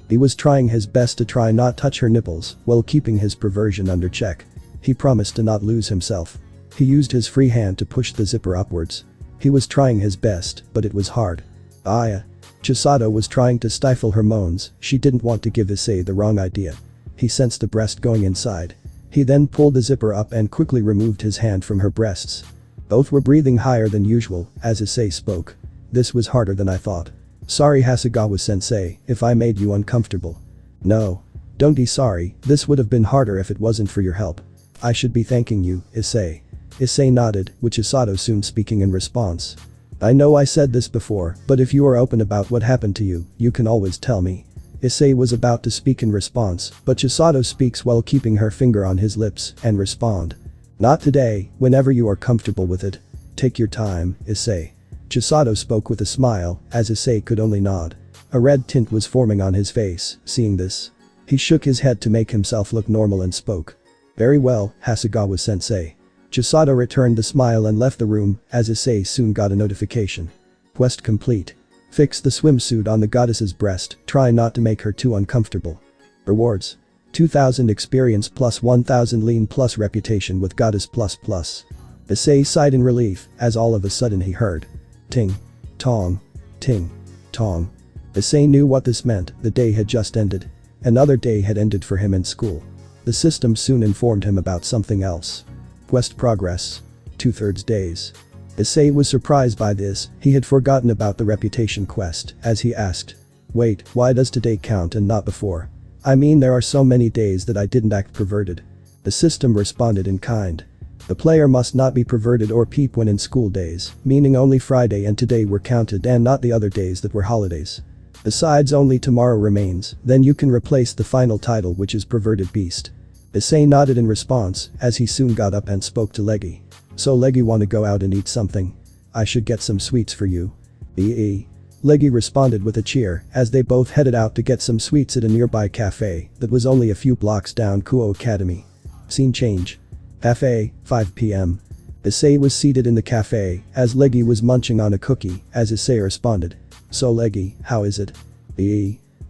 He was trying his best to try not touch her nipples while keeping his perversion under check. He promised to not lose himself. He used his free hand to push the zipper upwards. He was trying his best, but it was hard. Chisato was trying to stifle her moans. She didn't want to give Issei the wrong idea. He sensed the breast going inside. He then pulled the zipper up and quickly removed his hand from her breasts. Both were breathing higher than usual as Issei spoke. This was harder than I thought. Sorry Hasegawa-sensei if I made you uncomfortable. No. Don't be sorry, this would have been harder if it wasn't for your help. I should be thanking you, Issei. Issei nodded, with Chisato soon speaking in response. I know I said this before, but if you are open about what happened to you, you can always tell me. Issei was about to speak in response, but Chisato speaks while keeping her finger on his lips and respond. Not today, whenever you are comfortable with it. Take your time, Issei. Chisato spoke with a smile, as Issei could only nod. A red tint was forming on his face, seeing this. He shook his head to make himself look normal and spoke. Very well, Hasegawa-sensei. Chisato returned the smile and left the room, as Issei soon got a notification. Quest complete. Fix the swimsuit on the goddess's breast, try not to make her too uncomfortable. Rewards. 2000 experience plus 1000 lean plus reputation with goddess plus plus. Issei sighed in relief, as all of a sudden he heard. Ting. Tong. Ting. Tong. Issei knew what this meant, the day had just ended. Another day had ended for him in school. The system soon informed him about something else. Quest progress. 2/3 days. Issei was surprised by this, he had forgotten about the reputation quest, as he asked. Wait, why does today count and not before? I mean there are so many days that I didn't act perverted. The system responded in kind. The player must not be perverted or peep when in school days, meaning only Friday and today were counted and not the other days that were holidays. Besides only tomorrow remains, then you can replace the final title which is Perverted Beast. Issei nodded in response, as he soon got up and spoke to Leggy. So Leggy wanna go out and eat something? I should get some sweets for you. Leggy responded with a cheer as they both headed out to get some sweets at a nearby cafe that was only a few blocks down Kuo Academy. Scene change. Cafe, 5 p.m. Issei was seated in the cafe as Leggy was munching on a cookie as Issei responded. So Leggy, how is it?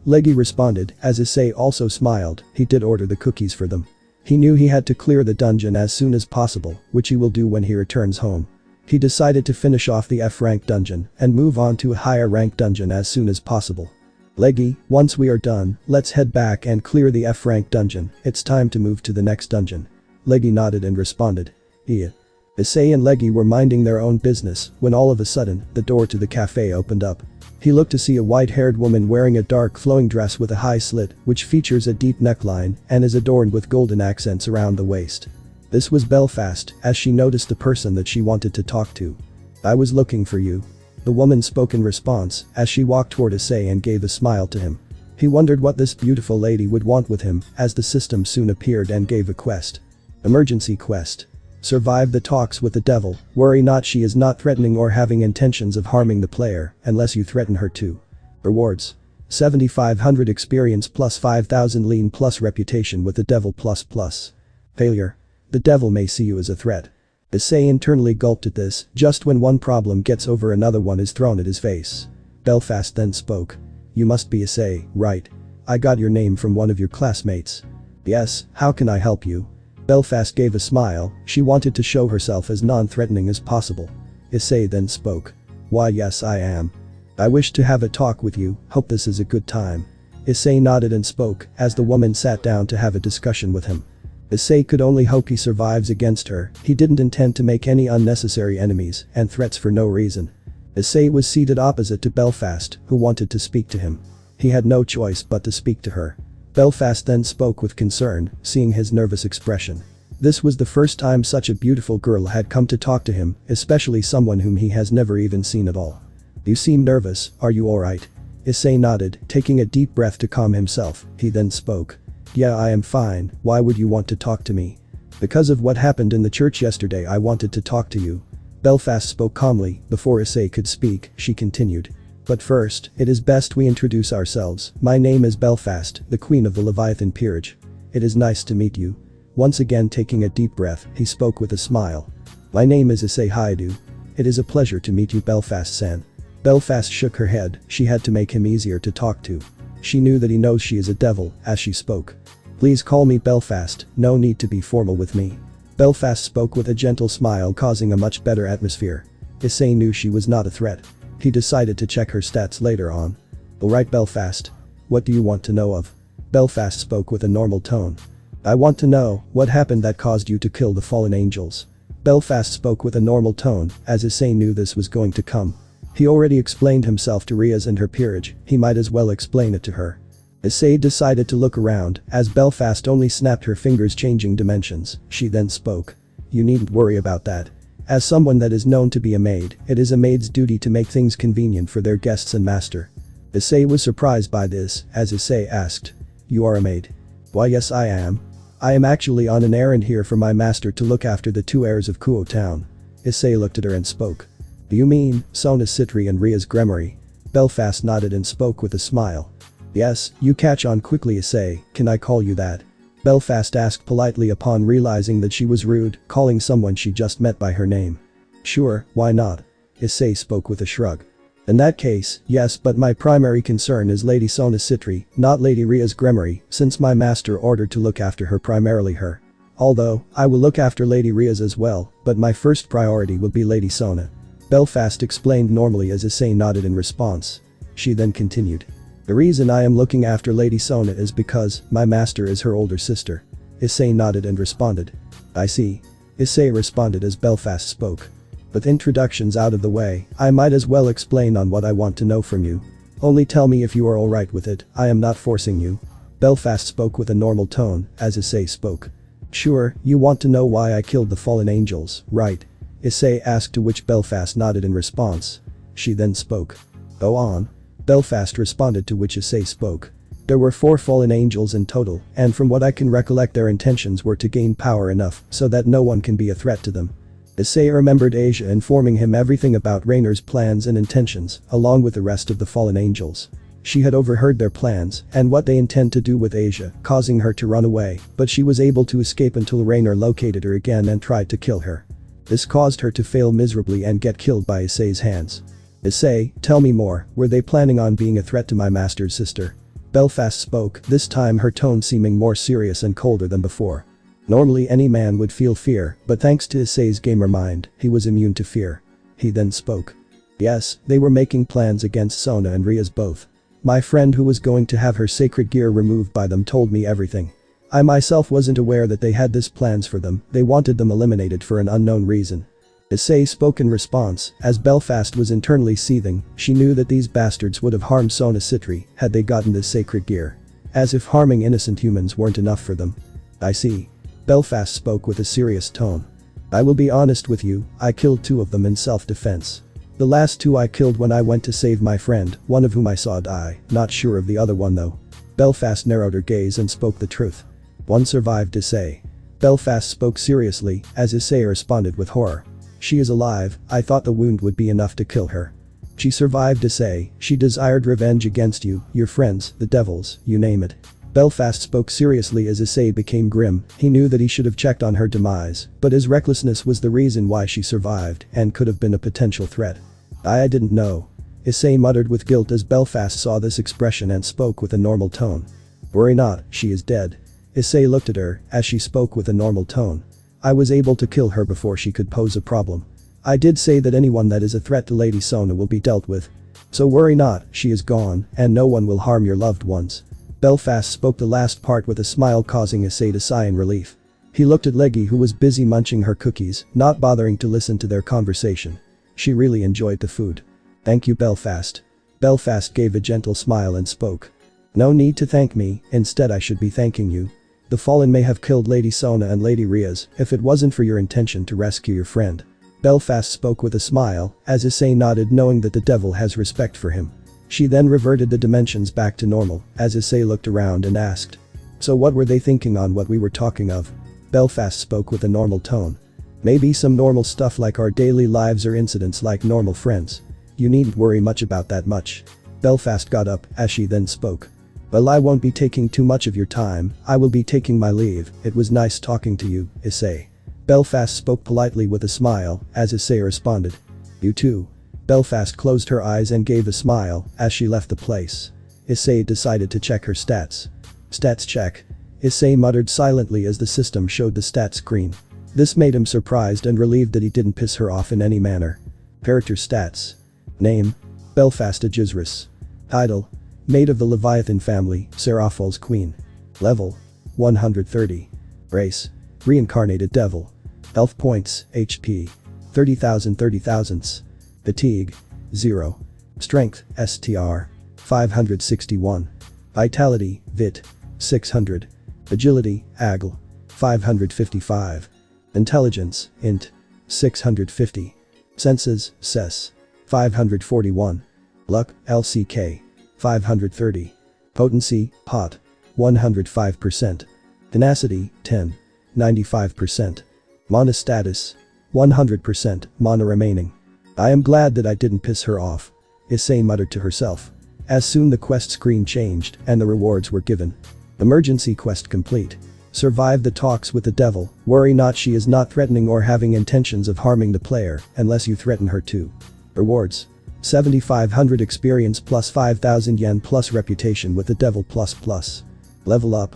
Leggy responded as Issei also smiled, he did order the cookies for them. He knew he had to clear the dungeon as soon as possible, which he will do when he returns home. He decided to finish off the F-rank dungeon and move on to a higher rank dungeon as soon as possible. Leggy, once we are done, let's head back and clear the F-rank dungeon, it's time to move to the next dungeon. Leggy nodded and responded. Issei and Leggy were minding their own business when all of a sudden, the door to the cafe opened up. He looked to see a white-haired woman wearing a dark flowing dress with a high slit which features a deep neckline and is adorned with golden accents around the waist. This was Belfast as she noticed the person that she wanted to talk to. I was looking for you. The woman spoke in response as she walked toward Issei and gave a smile to him. He wondered what this beautiful lady would want with him as the system soon appeared and gave a quest. Emergency quest. Survive the talks with the devil, worry not, she is not threatening or having intentions of harming the player unless you threaten her too. Rewards. 7500 experience plus 5000 lean plus reputation with the devil plus plus. Failure. The devil may see you as a threat. Issei internally gulped at this, just when one problem gets over another one is thrown at his face. Belfast then spoke. You must be Issei, right? I got your name from one of your classmates. Yes, how can I help you? Belfast gave a smile, she wanted to show herself as non-threatening as possible. Issei then spoke. Why yes I am. I wish to have a talk with you, hope this is a good time. Issei nodded and spoke as the woman sat down to have a discussion with him. Issei could only hope he survives against her, he didn't intend to make any unnecessary enemies and threats for no reason. Issei was seated opposite to Belfast, who wanted to speak to him. He had no choice but to speak to her. Belfast then spoke with concern, seeing his nervous expression. This was the first time such a beautiful girl had come to talk to him, especially someone whom he has never even seen at all. You seem nervous, are you alright? Issei nodded, taking a deep breath to calm himself, he then spoke. Yeah, I am fine, why would you want to talk to me? Because of what happened in the church yesterday I wanted to talk to you. Belfast spoke calmly, before Issei could speak, she continued. But first, it is best we introduce ourselves, my name is Belfast, the Queen of the Leviathan Peerage. It is nice to meet you. Once again taking a deep breath, he spoke with a smile. My name is Issei Haidu. It is a pleasure to meet you Belfast-san. Belfast shook her head, she had to make him easier to talk to. she knew that he knows she is a devil as she spoke. Please call me Belfast, no need to be formal with me. Belfast spoke with a gentle smile, causing a much better atmosphere. Issei knew she was not a threat. He decided to check her stats later on. Alright Belfast. What do you want to know of? Belfast spoke with a normal tone. I want to know what happened that caused you to kill the fallen angels. Belfast spoke with a normal tone, as Issei knew this was going to come. He already explained himself to Rias and her peerage, he might as well explain it to her. Issei decided to look around, as Belfast only snapped her fingers changing dimensions. She then spoke. You needn't worry about that. As someone that is known to be a maid, it is a maid's duty to make things convenient for their guests and master. Issei was surprised by this, as Issei asked. You are a maid? Why yes I am. I am actually on an errand here for my master to look after the two heirs of Kuo town. Issei looked at her and spoke. Do you mean Sona Citri and Rias Gremory? Belfast nodded and spoke with a smile. Yes, you catch on quickly Issei, can I call you that? Belfast asked politely upon realizing that she was rude, calling someone she just met by her name. Sure, why not? Issei spoke with a shrug. In that case, yes, but my primary concern is Lady Sona Citri, not Lady Rias Gremory, since my master ordered to look after her, primarily her. Although, I will look after Lady Rias as well, but my first priority will be Lady Sona. Belfast explained normally as Issei nodded in response. She then continued. The reason I am looking after Lady Sona is because my master is her older sister. Issei nodded and responded. I see. Issei responded as Belfast spoke. With introductions out of the way, I might as well explain on what I want to know from you. Only tell me if you are alright with it, I am not forcing you. Belfast spoke with a normal tone, as Issei spoke. Sure, you want to know why I killed the fallen angels, right? Issei asked, to which Belfast nodded in response. She then spoke. Go on. Belfast responded, to which Issei spoke. There were 4 fallen angels in total, and from what I can recollect their intentions were to gain power enough so that no one can be a threat to them. Issei remembered Asia informing him everything about Raynare's plans and intentions, along with the rest of the fallen angels. She had overheard their plans and what they intend to do with Asia, causing her to run away, but she was able to escape until Raynare located her again and tried to kill her. This caused her to fail miserably and get killed by Issei's hands. Issei, tell me more, were they planning on being a threat to my master's sister? Belfast spoke, this time her tone seeming more serious and colder than before. Normally any man would feel fear, but thanks to Issei's gamer mind, he was immune to fear. He then spoke. Yes, they were making plans against Sona and Rias both. My friend who was going to have her sacred gear removed by them told me everything. I myself wasn't aware that they had this plans for them, they wanted them eliminated for an unknown reason. Issei spoke in response, as Belfast was internally seething, she knew that these bastards would have harmed Sona Citri had they gotten this sacred gear. As if harming innocent humans weren't enough for them. I see. Belfast spoke with a serious tone. I will be honest with you, I killed 2 of them in self-defense. The last 2 I killed when I went to save my friend, one of whom I saw die, not sure of the other one though. Belfast narrowed her gaze and spoke the truth. One survived Issei. Belfast spoke seriously, as Issei responded with horror. She is alive, I thought the wound would be enough to kill her. She survived Issei, she desired revenge against you, your friends, the devils, you name it. Belfast spoke seriously as Issei became grim, he knew that he should have checked on her demise, but his recklessness was the reason why she survived and could have been a potential threat. I didn't know. Issei muttered with guilt as Belfast saw this expression and spoke with a normal tone. Worry not, she is dead. Issei looked at her as she spoke with a normal tone. I was able to kill her before she could pose a problem. I did say that anyone that is a threat to Lady Sona will be dealt with. So worry not, she is gone, and no one will harm your loved ones. Belfast spoke the last part with a smile, causing Issei to sigh in relief. He looked at Leggy, who was busy munching her cookies, not bothering to listen to their conversation. She really enjoyed the food. Thank you Belfast. Belfast gave a gentle smile and spoke. No need to thank me, instead I should be thanking you. The Fallen may have killed Lady Sona and Lady Rias if it wasn't for your intention to rescue your friend. Belfast spoke with a smile, as Issei nodded, knowing that the devil has respect for him. She then reverted the dimensions back to normal, as Issei looked around and asked. So what were they thinking on what we were talking of? Belfast spoke with a normal tone. Maybe some normal stuff like our daily lives or incidents like normal friends. You needn't worry much about that much. Belfast got up, as she then spoke. Well, I won't be taking too much of your time, I will be taking my leave, it was nice talking to you, Issei. Belfast spoke politely with a smile, as Issei responded. You too. Belfast closed her eyes and gave a smile, as she left the place. Issei decided to check her stats. Stats check. Issei muttered silently as the system showed the stats screen. This made him surprised and relieved that he didn't piss her off in any manner. Character stats. Name. Belfast Ajizris. Title. Maid of the Leviathan family, Seraphil's queen. Level. 130. Race. Reincarnated devil. Health points, HP. 30,000 30,000s. Fatigue. 0. Strength, STR. 561. Vitality, VIT. 600. Agility, AGL. 555. Intelligence, INT. 650. Senses, SES. 541. Luck, LCK. 530. Potency, POT. 105%. Tenacity, 10. 95%. Mana status. 100%, mana remaining. I am glad that I didn't piss her off. Issei muttered to herself. As soon the quest screen changed and the rewards were given. Emergency quest complete. Survive the talks with the devil, worry not, she is not threatening or having intentions of harming the player unless you threaten her too. Rewards. 7500 experience plus 5000 yen plus reputation with the devil plus. Level up.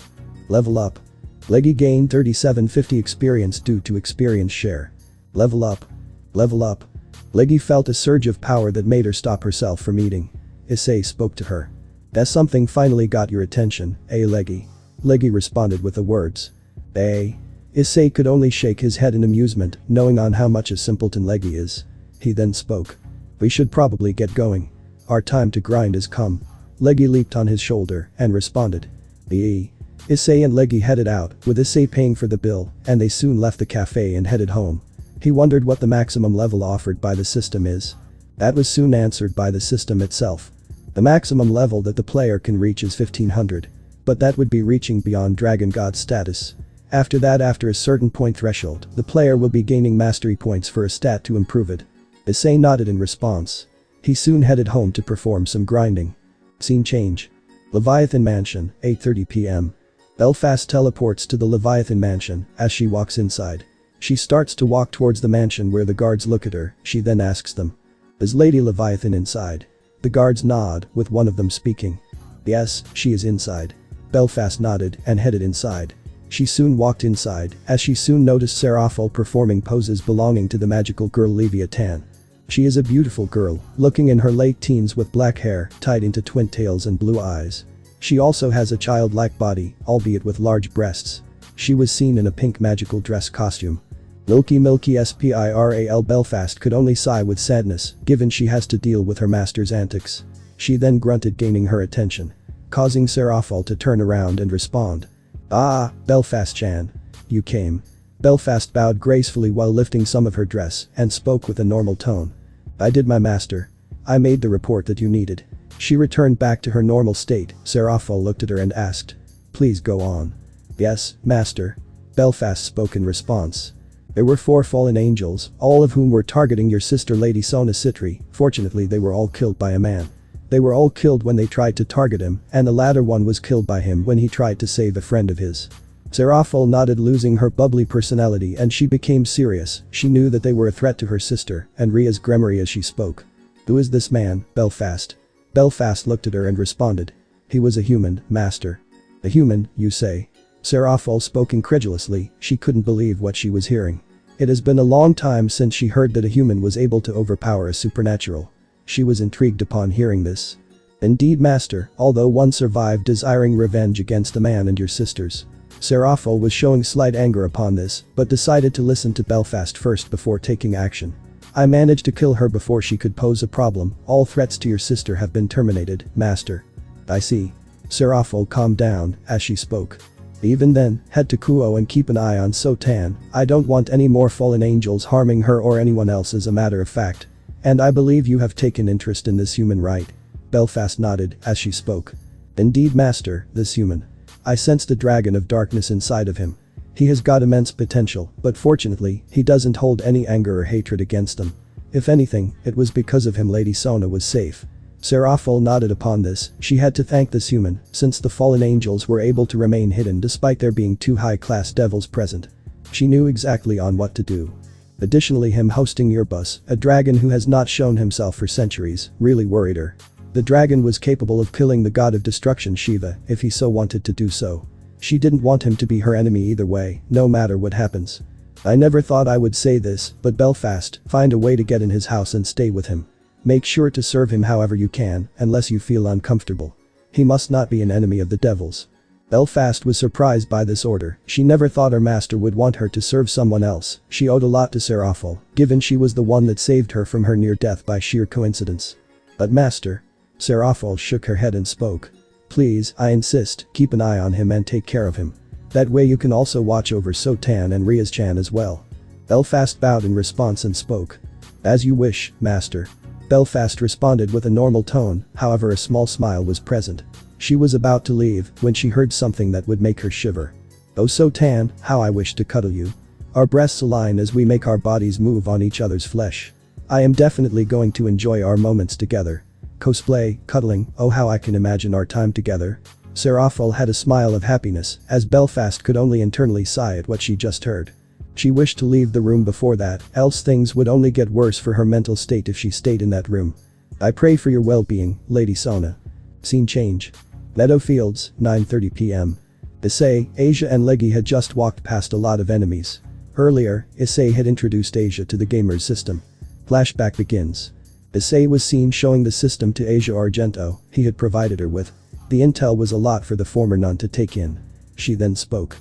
Level up. Leggy gained 3750 experience due to experience share. Level up. Level up. Leggy felt a surge of power that made her stop herself from eating. Issei spoke to her. That something finally got your attention, eh Leggy? Leggy responded with the words. Eh? Issei could only shake his head in amusement, knowing on how much a simpleton Leggy is. He then spoke. We should probably get going. Our time to grind has come. Leggy leaped on his shoulder and responded. Issei and Leggy headed out, with Issei paying for the bill, and they soon left the cafe and headed home. He wondered what the maximum level offered by the system is. That was soon answered by the system itself. The maximum level that the player can reach is 1500. But that would be reaching beyond Dragon God status. After that, after a certain point threshold, the player will be gaining mastery points for a stat to improve it. Issei nodded in response. He soon headed home to perform some grinding. Scene change. Leviathan Mansion, 8:30 p.m. Belfast teleports to the Leviathan Mansion as she walks inside. She starts to walk towards the mansion where the guards look at her, she then asks them. Is Lady Leviathan inside? The guards nod, with one of them speaking. Yes, she is inside. Belfast nodded and headed inside. She soon walked inside as she soon noticed Seraphil performing poses belonging to the magical girl Leviathan. She is a beautiful girl, looking in her late teens with black hair tied into twin tails and blue eyes. She also has a childlike body, albeit with large breasts. She was seen in a pink magical dress costume. Milky Spiral Belfast could only sigh with sadness, given she has to deal with her master's antics. She then grunted, gaining her attention, causing Seraphil to turn around and respond. Ah, Belfast-chan. You came. Belfast bowed gracefully while lifting some of her dress and spoke with a normal tone. I did, my master. I made the report that you needed. She returned back to her normal state. Seraphil looked at her and asked. Please go on. Yes, master. Belfast spoke in response. There were 4 fallen angels, all of whom were targeting your sister Lady Sona Citri. Fortunately, they were all killed by a man. They were all killed when they tried to target him, and the latter one was killed by him when he tried to save a friend of his. Seraphil nodded, losing her bubbly personality, and she became serious. She knew that they were a threat to her sister, and Rias gremmery as she spoke. Who is this man, Belfast? Belfast looked at her and responded. He was a human, master. A human, you say? Seraphil spoke incredulously, she couldn't believe what she was hearing. It has been a long time since she heard that a human was able to overpower a supernatural. She was intrigued upon hearing this. Indeed, master, although one survived desiring revenge against the man and your sisters. Seraphil was showing slight anger upon this, but decided to listen to Belfast first before taking action. I managed to kill her before she could pose a problem. All threats to your sister have been terminated, master. I see. Seraphil calmed down as she spoke. Even then, head to Kuo and keep an eye on Sotan. I don't want any more fallen angels harming her or anyone else, as a matter of fact. And I believe you have taken interest in this human, right? Belfast nodded as she spoke. Indeed, master, this human. I sense the dragon of darkness inside of him. He has got immense potential, but fortunately, he doesn't hold any anger or hatred against them. If anything, it was because of him Lady Sona was safe. Seraphil nodded upon this. She had to thank this human, since the fallen angels were able to remain hidden despite there being 2 high-class devils present. She knew exactly on what to do. Additionally, him hosting Earbus, a dragon who has not shown himself for centuries, really worried her. The dragon was capable of killing the god of destruction Shiva if he so wanted to do so. She didn't want him to be her enemy either way, no matter what happens. I never thought I would say this, but Belfast, find a way to get in his house and stay with him. Make sure to serve him however you can, unless you feel uncomfortable. He must not be an enemy of the devils. Belfast was surprised by this order. She never thought her master would want her to serve someone else. She owed a lot to Seraphol, given she was the one that saved her from her near death by sheer coincidence. But master. Seraphol shook her head and spoke. Please, I insist, keep an eye on him and take care of him. That way you can also watch over Sotan and Rias-chan as well. Belfast bowed in response and spoke. As you wish, master. Belfast responded with a normal tone, however a small smile was present. She was about to leave when she heard something that would make her shiver. Oh Sotan, how I wish to cuddle you. Our breasts align as we make our bodies move on each other's flesh. I am definitely going to enjoy our moments together. Cosplay, cuddling, oh how I can imagine our time together. Seraphol had a smile of happiness, as Belfast could only internally sigh at what she just heard. She wished to leave the room before that, else things would only get worse for her mental state if she stayed in that room. I pray for your well-being, Lady Sona. Scene change. Meadowfields, 9:30 p.m. Issei, Asia and Leggy had just walked past a lot of enemies. Earlier, Issei had introduced Asia to the gamer's system. Flashback begins. Issei was seen showing the system to Asia Argento he had provided her with. The intel was a lot for the former nun to take in. She then spoke.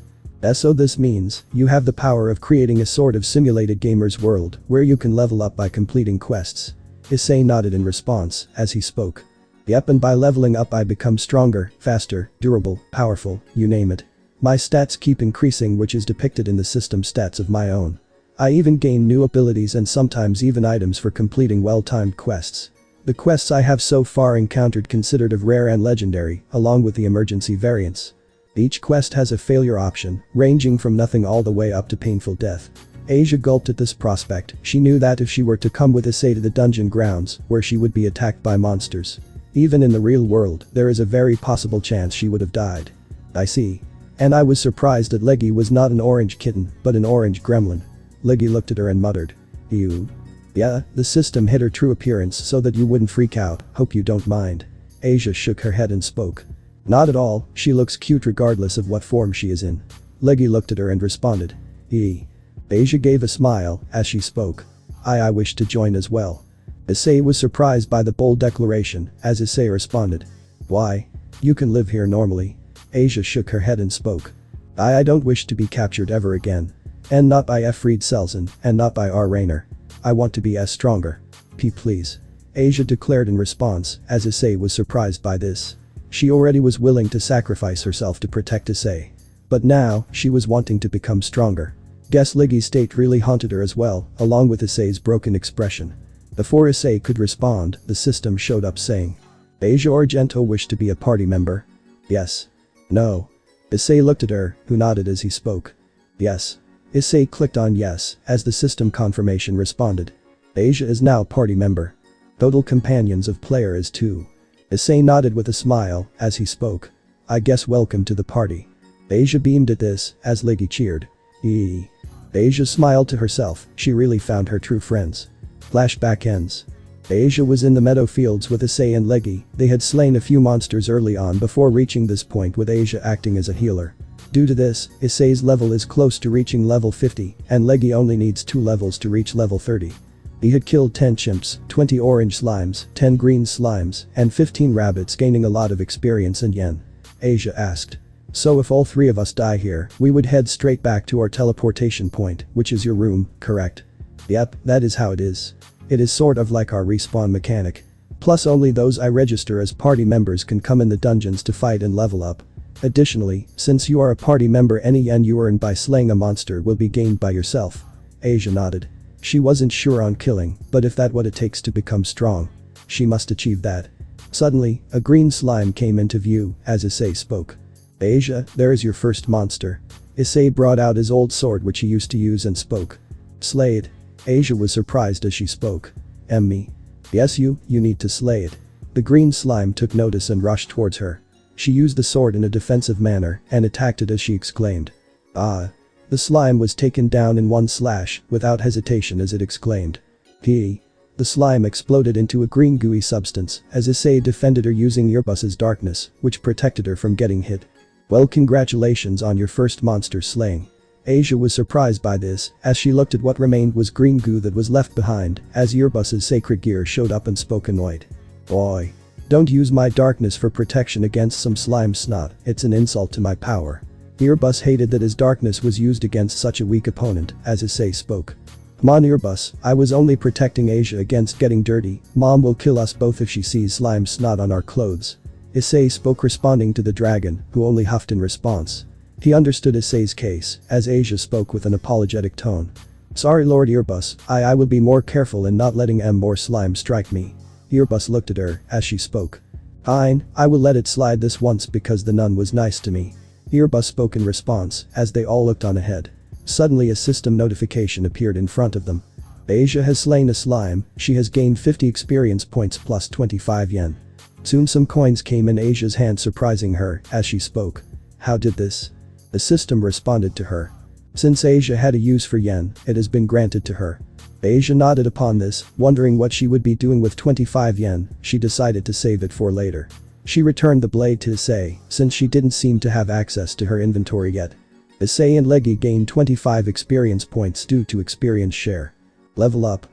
So this means, you have the power of creating a sort of simulated gamer's world where you can level up by completing quests. Issei nodded in response as he spoke. Yep, and by leveling up I become stronger, faster, durable, powerful, you name it. My stats keep increasing, which is depicted in the system stats of my own. I even gain new abilities and sometimes even items for completing well-timed quests. The quests I have so far encountered considered of rare and legendary, along with the emergency variants. Each quest has a failure option, ranging from nothing all the way up to painful death. Asia gulped at this prospect. She knew that if she were to come with Issei to the dungeon grounds, where she would be attacked by monsters. Even in the real world, there is a very possible chance she would have died. I see. And I was surprised that Leggy was not an orange kitten, but an orange gremlin. Leggy looked at her and muttered. You. Yeah, the system hid her true appearance so that you wouldn't freak out, hope you don't mind. Asia shook her head and spoke. Not at all, she looks cute regardless of what form she is in. Leggy looked at her and responded. Asia gave a smile as she spoke. I wish to join as well. Issei was surprised by the bold declaration as Issei responded. Why? You can live here normally. Asia shook her head and spoke. I don't wish to be captured ever again. And not by Fried Selzen, and not by R. Raynare. I want to be as stronger. Please. Asia declared in response as Issei was surprised by this. She already was willing to sacrifice herself to protect Issei. But now, she was wanting to become stronger. Guess Leggy's state really haunted her as well, along with Issei's broken expression. Before Issei could respond, the system showed up saying. Asia Argento wished to be a party member? Yes. No. Issei looked at her, who nodded as he spoke. Yes. Issei clicked on yes, as the system confirmation responded. Asia is now party member. Total companions of player is 2. Issei nodded with a smile as he spoke. I guess welcome to the party. Asia beamed at this as Leggy cheered. Asia smiled to herself, she really found her true friends. Flashback ends. Asia was in the meadow fields with Issei and Leggy. They had slain a few monsters early on before reaching this point, with Asia acting as a healer. Due to this, Issei's level is close to reaching level 50, and Leggy only needs 2 levels to reach level 30. He had killed 10 chimps, 20 orange slimes, 10 green slimes, and 15 rabbits, gaining a lot of experience and yen. Asia asked. So if all 3 of us die here, we would head straight back to our teleportation point, which is your room, correct? Yep, that is how it is. It is sort of like our respawn mechanic. Plus only those I register as party members can come in the dungeons to fight and level up. Additionally, since you are a party member, any yen you earn by slaying a monster will be gained by yourself. Asia nodded. She wasn't sure on killing, but if that's what it takes to become strong, she must achieve that. Suddenly, a green slime came into view as Issei spoke. Asia, there is your first monster. Issei brought out his old sword which he used to use and spoke. Slay it. Asia was surprised as she spoke. Me. Yes, you need to slay it. The green slime took notice and rushed towards her. She used the sword in a defensive manner and attacked it as she exclaimed. Ah. The slime was taken down in one slash, without hesitation, as it exclaimed. The The slime exploded into a green gooey substance as Issei defended her using Earbus's darkness, which protected her from getting hit. Well, congratulations on your first monster slaying. Asia was surprised by this, as she looked at what remained was green goo that was left behind, as Earbus's sacred gear showed up and spoke annoyed. Boy. Don't use my darkness for protection against some slime snot, it's an insult to my power. Earbus hated that his darkness was used against such a weak opponent, as Issei spoke. Come on Earbus, I was only protecting Asia against getting dirty, Mom will kill us both if she sees slime snot on our clothes. Issei spoke, responding to the dragon, who only huffed in response. He understood Issei's case, as Asia spoke with an apologetic tone. Sorry Lord Earbus, I will be more careful in not letting more slime strike me. Earbus looked at her, as she spoke. Fine, I will let it slide this once because the nun was nice to me. Earbus spoke in response, as they all looked on ahead. Suddenly a system notification appeared in front of them. Asia has slain a slime, she has gained 50 experience points plus 25 yen. Soon some coins came in Asia's hand, surprising her, as she spoke. How did this? The system responded to her. Since Asia had a use for yen, it has been granted to her. Asia nodded upon this, wondering what she would be doing with 25 yen, she decided to save it for later. She returned the blade to Issei, since she didn't seem to have access to her inventory yet. Issei and Leggy gained 25 experience points due to experience share. Level up.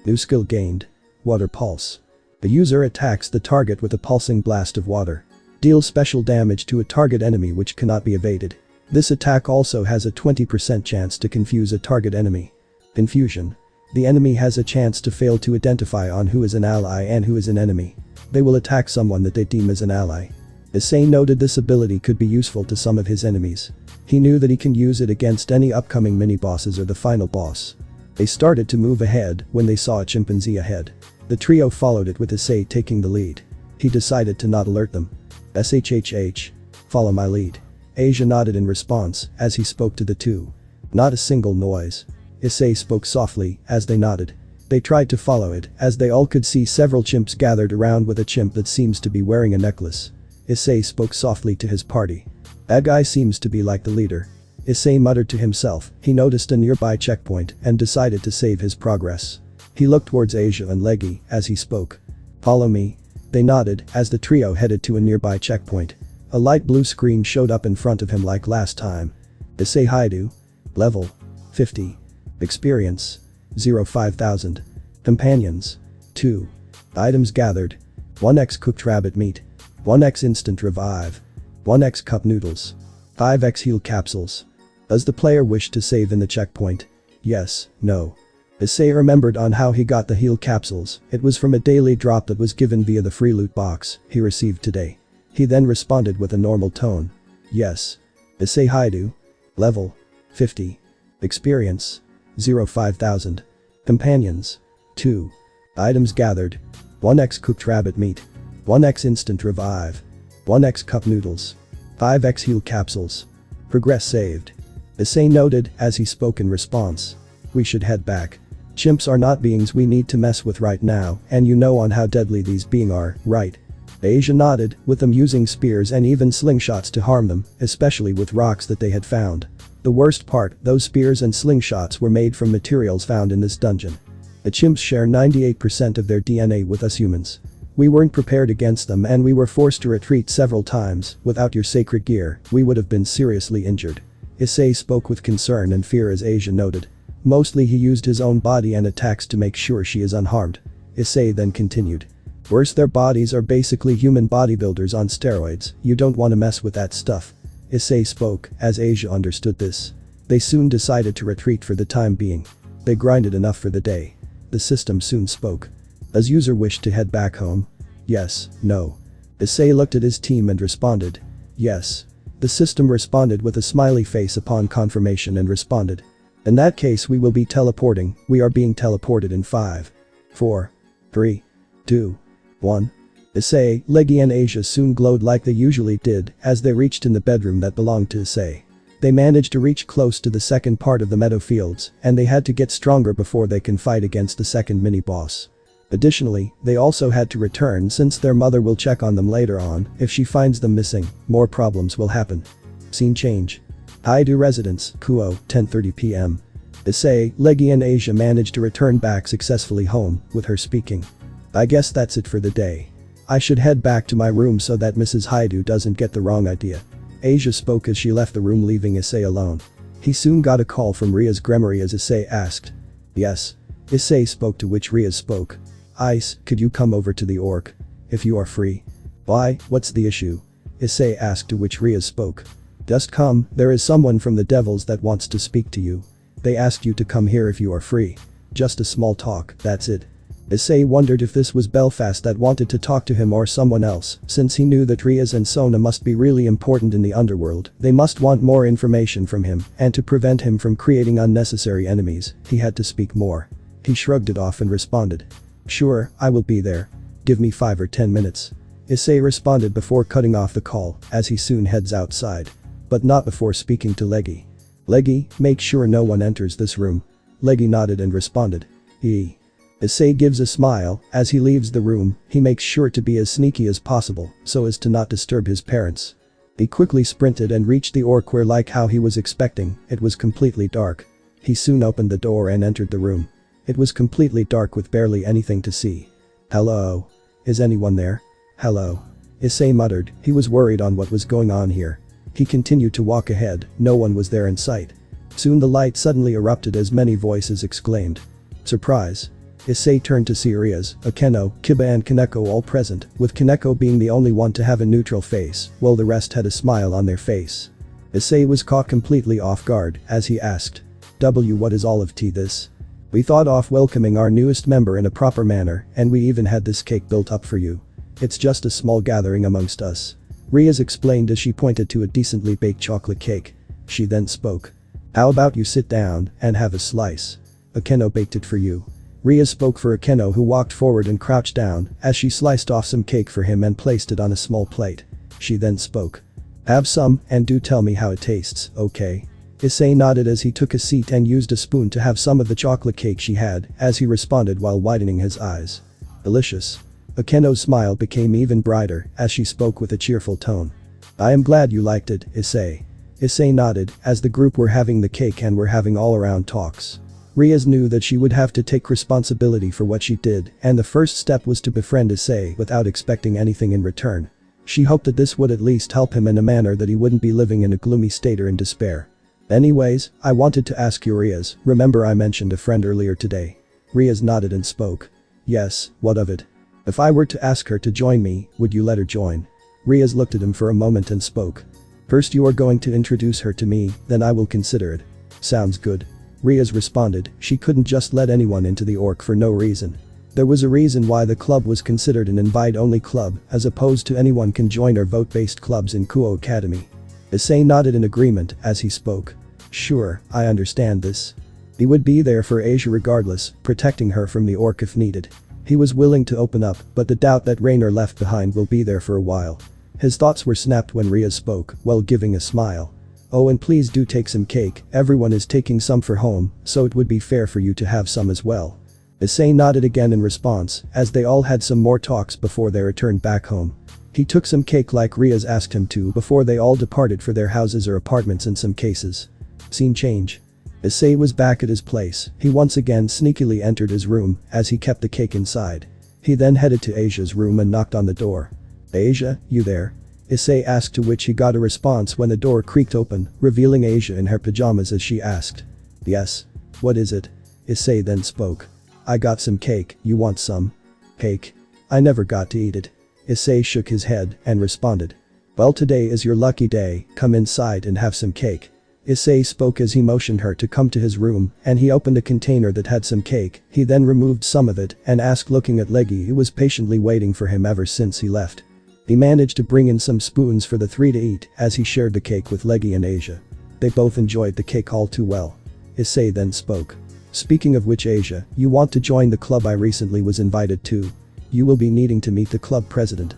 New skill gained. Water Pulse. The user attacks the target with a pulsing blast of water. Deals special damage to a target enemy which cannot be evaded. This attack also has a 20% chance to confuse a target enemy. Confusion. The enemy has a chance to fail to identify on who is an ally and who is an enemy. They will attack someone that they deem as an ally. Issei noted this ability could be useful to some of his enemies. He knew that he can use it against any upcoming mini-bosses or the final boss. They started to move ahead when they saw a chimpanzee ahead. The trio followed it with Issei taking the lead. He decided to not alert them. SHHH. Follow my lead. Asia nodded in response, as he spoke to the two. Not a single noise. Issei spoke softly, as they nodded. They tried to follow it, as they all could see several chimps gathered around with a chimp that seems to be wearing a necklace. Issei spoke softly to his party. That guy seems to be like the leader. Issei muttered to himself, he noticed a nearby checkpoint and decided to save his progress. He looked towards Asia and Leggy, as he spoke. Follow me. They nodded, as the trio headed to a nearby checkpoint. A light blue screen showed up in front of him like last time. Issei Haidu. Level. 50. Experience. 05,000. Companions. 2. Items gathered. 1x cooked rabbit meat. 1x instant revive. 1x cup noodles. 5x heal capsules. Does the player wish to save in the checkpoint? Yes, no. Issei remembered on how he got the heal capsules, it was from a daily drop that was given via the free loot box he received today. He then responded with a normal tone. Yes. Issei Haidu. Level. 50. Experience. 05,000. Companions. 2. Items gathered. 1x cooked rabbit meat. 1x instant revive. 1x cup noodles. 5x heal capsules. Progress saved. Issei noted as he spoke in response. We should head back. Chimps are not beings we need to mess with right now, and you know on how deadly these beings are, right? Asia nodded, with them using spears and even slingshots to harm them, especially with rocks that they had found. The worst part, those spears and slingshots were made from materials found in this dungeon. The chimps share 98% of their DNA with us humans. We weren't prepared against them and we were forced to retreat several times. Without your sacred gear, we would have been seriously injured. Issei spoke with concern and fear as Asia noted. Mostly he used his own body and attacks to make sure she is unharmed. Issei then continued. Worse, their bodies are basically human bodybuilders on steroids, you don't want to mess with that stuff. Issei spoke, as Asia understood this. They soon decided to retreat for the time being. They grinded enough for the day. The system soon spoke. Does user wish to head back home? Yes, no. Issei looked at his team and responded. Yes. The system responded with a smiley face upon confirmation and responded. In that case we will be teleporting, we are being teleported in 5. 4. 3. 2. 1. Issei, Leggy and Asia soon glowed like they usually did as they reached in the bedroom that belonged to Issei. They managed to reach close to the second part of the meadow fields and they had to get stronger before they can fight against the second mini-boss. Additionally, they also had to return since their mother will check on them later on. If she finds them missing, more problems will happen. Scene change. Haidu residence, Kuo, 10:30 p.m. Issei, Leggy and Asia managed to return back successfully home, with her speaking. I guess that's it for the day. I should head back to my room so that Mrs. Haidu doesn't get the wrong idea. Asia spoke as she left the room, leaving Issei alone. He soon got a call from Rias Gremory as Issei asked. Yes. Issei spoke, to which Rias spoke. Ice, could you come over to the Orc? If you are free. Why, what's the issue? Issei asked, to which Rias spoke. Just come, there is someone from the devils that wants to speak to you. They asked you to come here if you are free. Just a small talk, that's it. Issei wondered if this was Belfast that wanted to talk to him or someone else, since he knew that Rias and Sona must be really important in the underworld. They must want more information from him, and to prevent him from creating unnecessary enemies, he had to speak more. He shrugged it off and responded. Sure, I will be there. Give me 5 or 10 minutes. Issei responded before cutting off the call, as he soon heads outside. But not before speaking to Leggy. Leggy, make sure no one enters this room. Leggy nodded and responded. Issei gives a smile. As he leaves the room, he makes sure to be as sneaky as possible, so as to not disturb his parents. He quickly sprinted and reached the Orc where, like how he was expecting, it was completely dark. He soon opened the door and entered the room. It was completely dark with barely anything to see. Hello? Is anyone there? Hello? Issei muttered. He was worried on what was going on here. He continued to walk ahead. No one was there in sight. Soon the light suddenly erupted as many voices exclaimed. Surprise! Issei turned to see Rias, Akeno, Kiba and Kaneko all present, with Kaneko being the only one to have a neutral face, while the rest had a smile on their face. Issei was caught completely off guard as he asked. What is all of this? We thought of welcoming our newest member in a proper manner, and we even had this cake built up for you. It's just a small gathering amongst us. Rias explained as she pointed to a decently baked chocolate cake. She then spoke. How about you sit down and have a slice? Akeno baked it for you. Rias spoke for Akeno, who walked forward and crouched down as she sliced off some cake for him and placed it on a small plate. She then spoke. Have some and do tell me how it tastes, okay? Issei nodded as he took a seat and used a spoon to have some of the chocolate cake she had, as he responded while widening his eyes. Delicious. Akeno's smile became even brighter as she spoke with a cheerful tone. I am glad you liked it, Issei. Issei nodded as the group were having the cake and were having all-around talks. Rias knew that she would have to take responsibility for what she did, and the first step was to befriend Issei without expecting anything in return. She hoped that this would at least help him in a manner that he wouldn't be living in a gloomy state or in despair. Anyways, I wanted to ask you, Rias, remember I mentioned a friend earlier today? Rias nodded and spoke. Yes, what of it? If I were to ask her to join me, would you let her join? Rias looked at him for a moment and spoke. First you are going to introduce her to me, then I will consider it. Sounds good. Rias responded. She couldn't just let anyone into the Orc for no reason. There was a reason why the club was considered an invite-only club, as opposed to anyone can join or vote-based clubs in Kuo Academy. Issei nodded in agreement as he spoke. Sure, I understand this. He would be there for Asia regardless, protecting her from the Orc if needed. He was willing to open up, but the doubt that Raynare left behind will be there for a while. His thoughts were snapped when Rias spoke, while giving a smile. Oh, and please do take some cake, everyone is taking some for home, so it would be fair for you to have some as well. Issei nodded again in response, as they all had some more talks before they returned back home. He took some cake like Rias asked him to before they all departed for their houses or apartments in some cases. Scene change. Issei was back at his place. He once again sneakily entered his room as he kept the cake inside. He then headed to Asia's room and knocked on the door. Asia, you there? Issei asked, to which he got a response when the door creaked open, revealing Asia in her pajamas as she asked. Yes. What is it? Issei then spoke. I got some cake, you want some? Cake? I never got to eat it. Issei shook his head and responded. Well, today is your lucky day, come inside and have some cake. Issei spoke as he motioned her to come to his room, and he opened a container that had some cake. He then removed some of it and asked, looking at Leggy, who was patiently waiting for him ever since he left. He managed to bring in some spoons for the three to eat as he shared the cake with Leggy and Asia. They both enjoyed the cake all too well. Issei then spoke. Speaking of which, Asia, you want to join the club I recently was invited to? You will be needing to meet the club president.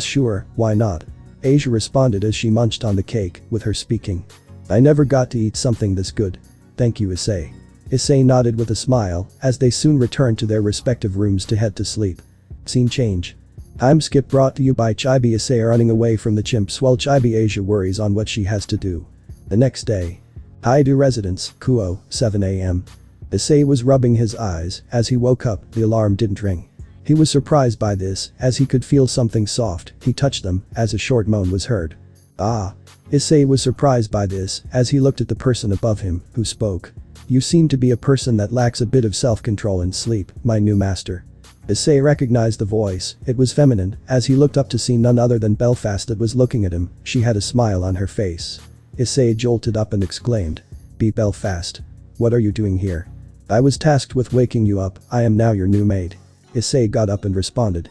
Sure, why not? Asia responded as she munched on the cake, with her speaking. I never got to eat something this good. Thank you, Issei. Issei nodded with a smile as they soon returned to their respective rooms to head to sleep. Scene change. Time skip brought to you by Chibi. Issei running away from the chimps while Chibi Asia worries on what she has to do. The next day. Aidu residence, Kuo, 7 am. Issei was rubbing his eyes. As he woke up, the alarm didn't ring. He was surprised by this, as he could feel something soft. He touched them, as a short moan was heard. Ah. Issei was surprised by this, as he looked at the person above him, who spoke. You seem to be a person that lacks a bit of self-control and sleep, my new master. Issei recognized the voice. It was feminine. As he looked up to see none other than Belfast that was looking at him, she had a smile on her face. Issei jolted up and exclaimed. Be Belfast. What are you doing here? I was tasked with waking you up. I am now your new maid. Issei got up and responded.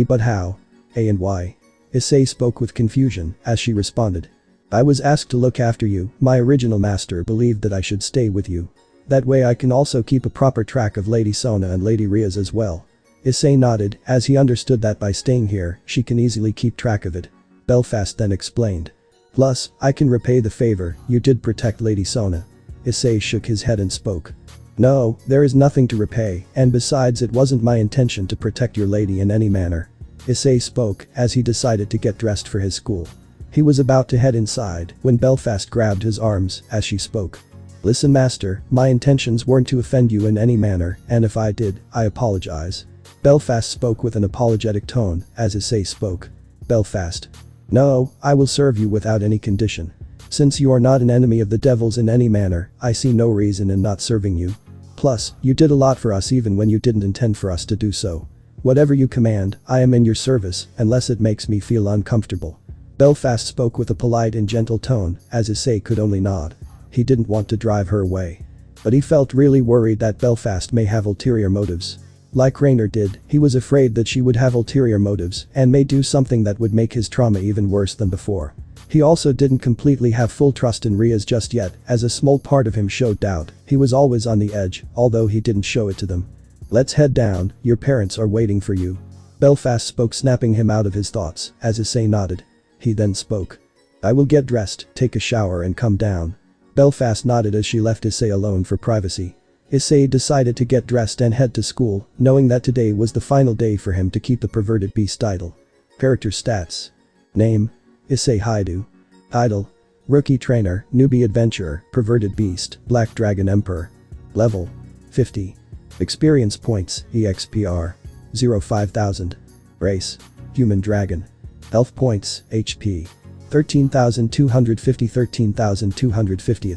But how? A and why? Issei spoke with confusion, as she responded. I was asked to look after you. My original master believed that I should stay with you. That way I can also keep a proper track of Lady Sona and Lady Rias as well. Issei nodded, as he understood that by staying here, she can easily keep track of it. Belfast then explained. Plus, I can repay the favor. You did protect Lady Sona. Issei shook his head and spoke. No, there is nothing to repay, and besides it wasn't my intention to protect your lady in any manner. Issei spoke, as he decided to get dressed for his school. He was about to head inside, when Belfast grabbed his arms, as she spoke. Listen master, my intentions weren't to offend you in any manner, and if I did, I apologize. Belfast spoke with an apologetic tone, as Issei spoke. Belfast. No, I will serve you without any condition. Since you are not an enemy of the devils in any manner, I see no reason in not serving you. Plus, you did a lot for us even when you didn't intend for us to do so. Whatever you command, I am in your service, unless it makes me feel uncomfortable. Belfast spoke with a polite and gentle tone, as Issei could only nod. He didn't want to drive her away. But he felt really worried that Belfast may have ulterior motives. Like Raynare did, he was afraid that she would have ulterior motives and may do something that would make his trauma even worse than before. He also didn't completely have full trust in Rias just yet, as a small part of him showed doubt. He was always on the edge, although he didn't show it to them. Let's head down, your parents are waiting for you. Belfast spoke, snapping him out of his thoughts, as Issei nodded. He then spoke. I will get dressed, take a shower and come down. Belfast nodded as she left Issei alone for privacy. Issei decided to get dressed and head to school, knowing that today was the final day for him to keep the perverted beast idle. Character stats. Name. Issei Haidu. Title. Rookie Trainer, Newbie Adventurer, Perverted Beast, Black Dragon Emperor. Level. 50. Experience points, EXPR. 05,000. Race. Human Dragon. Health points, HP. 13,250 13,250.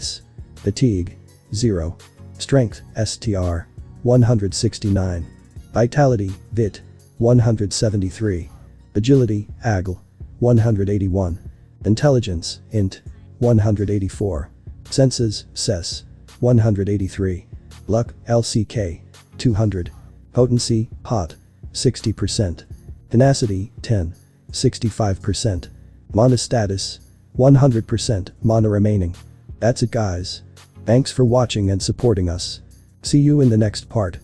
Fatigue. 0. Strength, STR. 169. Vitality, VIT. 173. Agility, AGL. 181. Intelligence, INT. 184. Senses, SES. 183. Luck, LCK. 200. Potency, POT. 60%. Tenacity, 10. 65%. Mana status. 100%, mana remaining. That's it guys. Thanks for watching and supporting us. See you in the next part.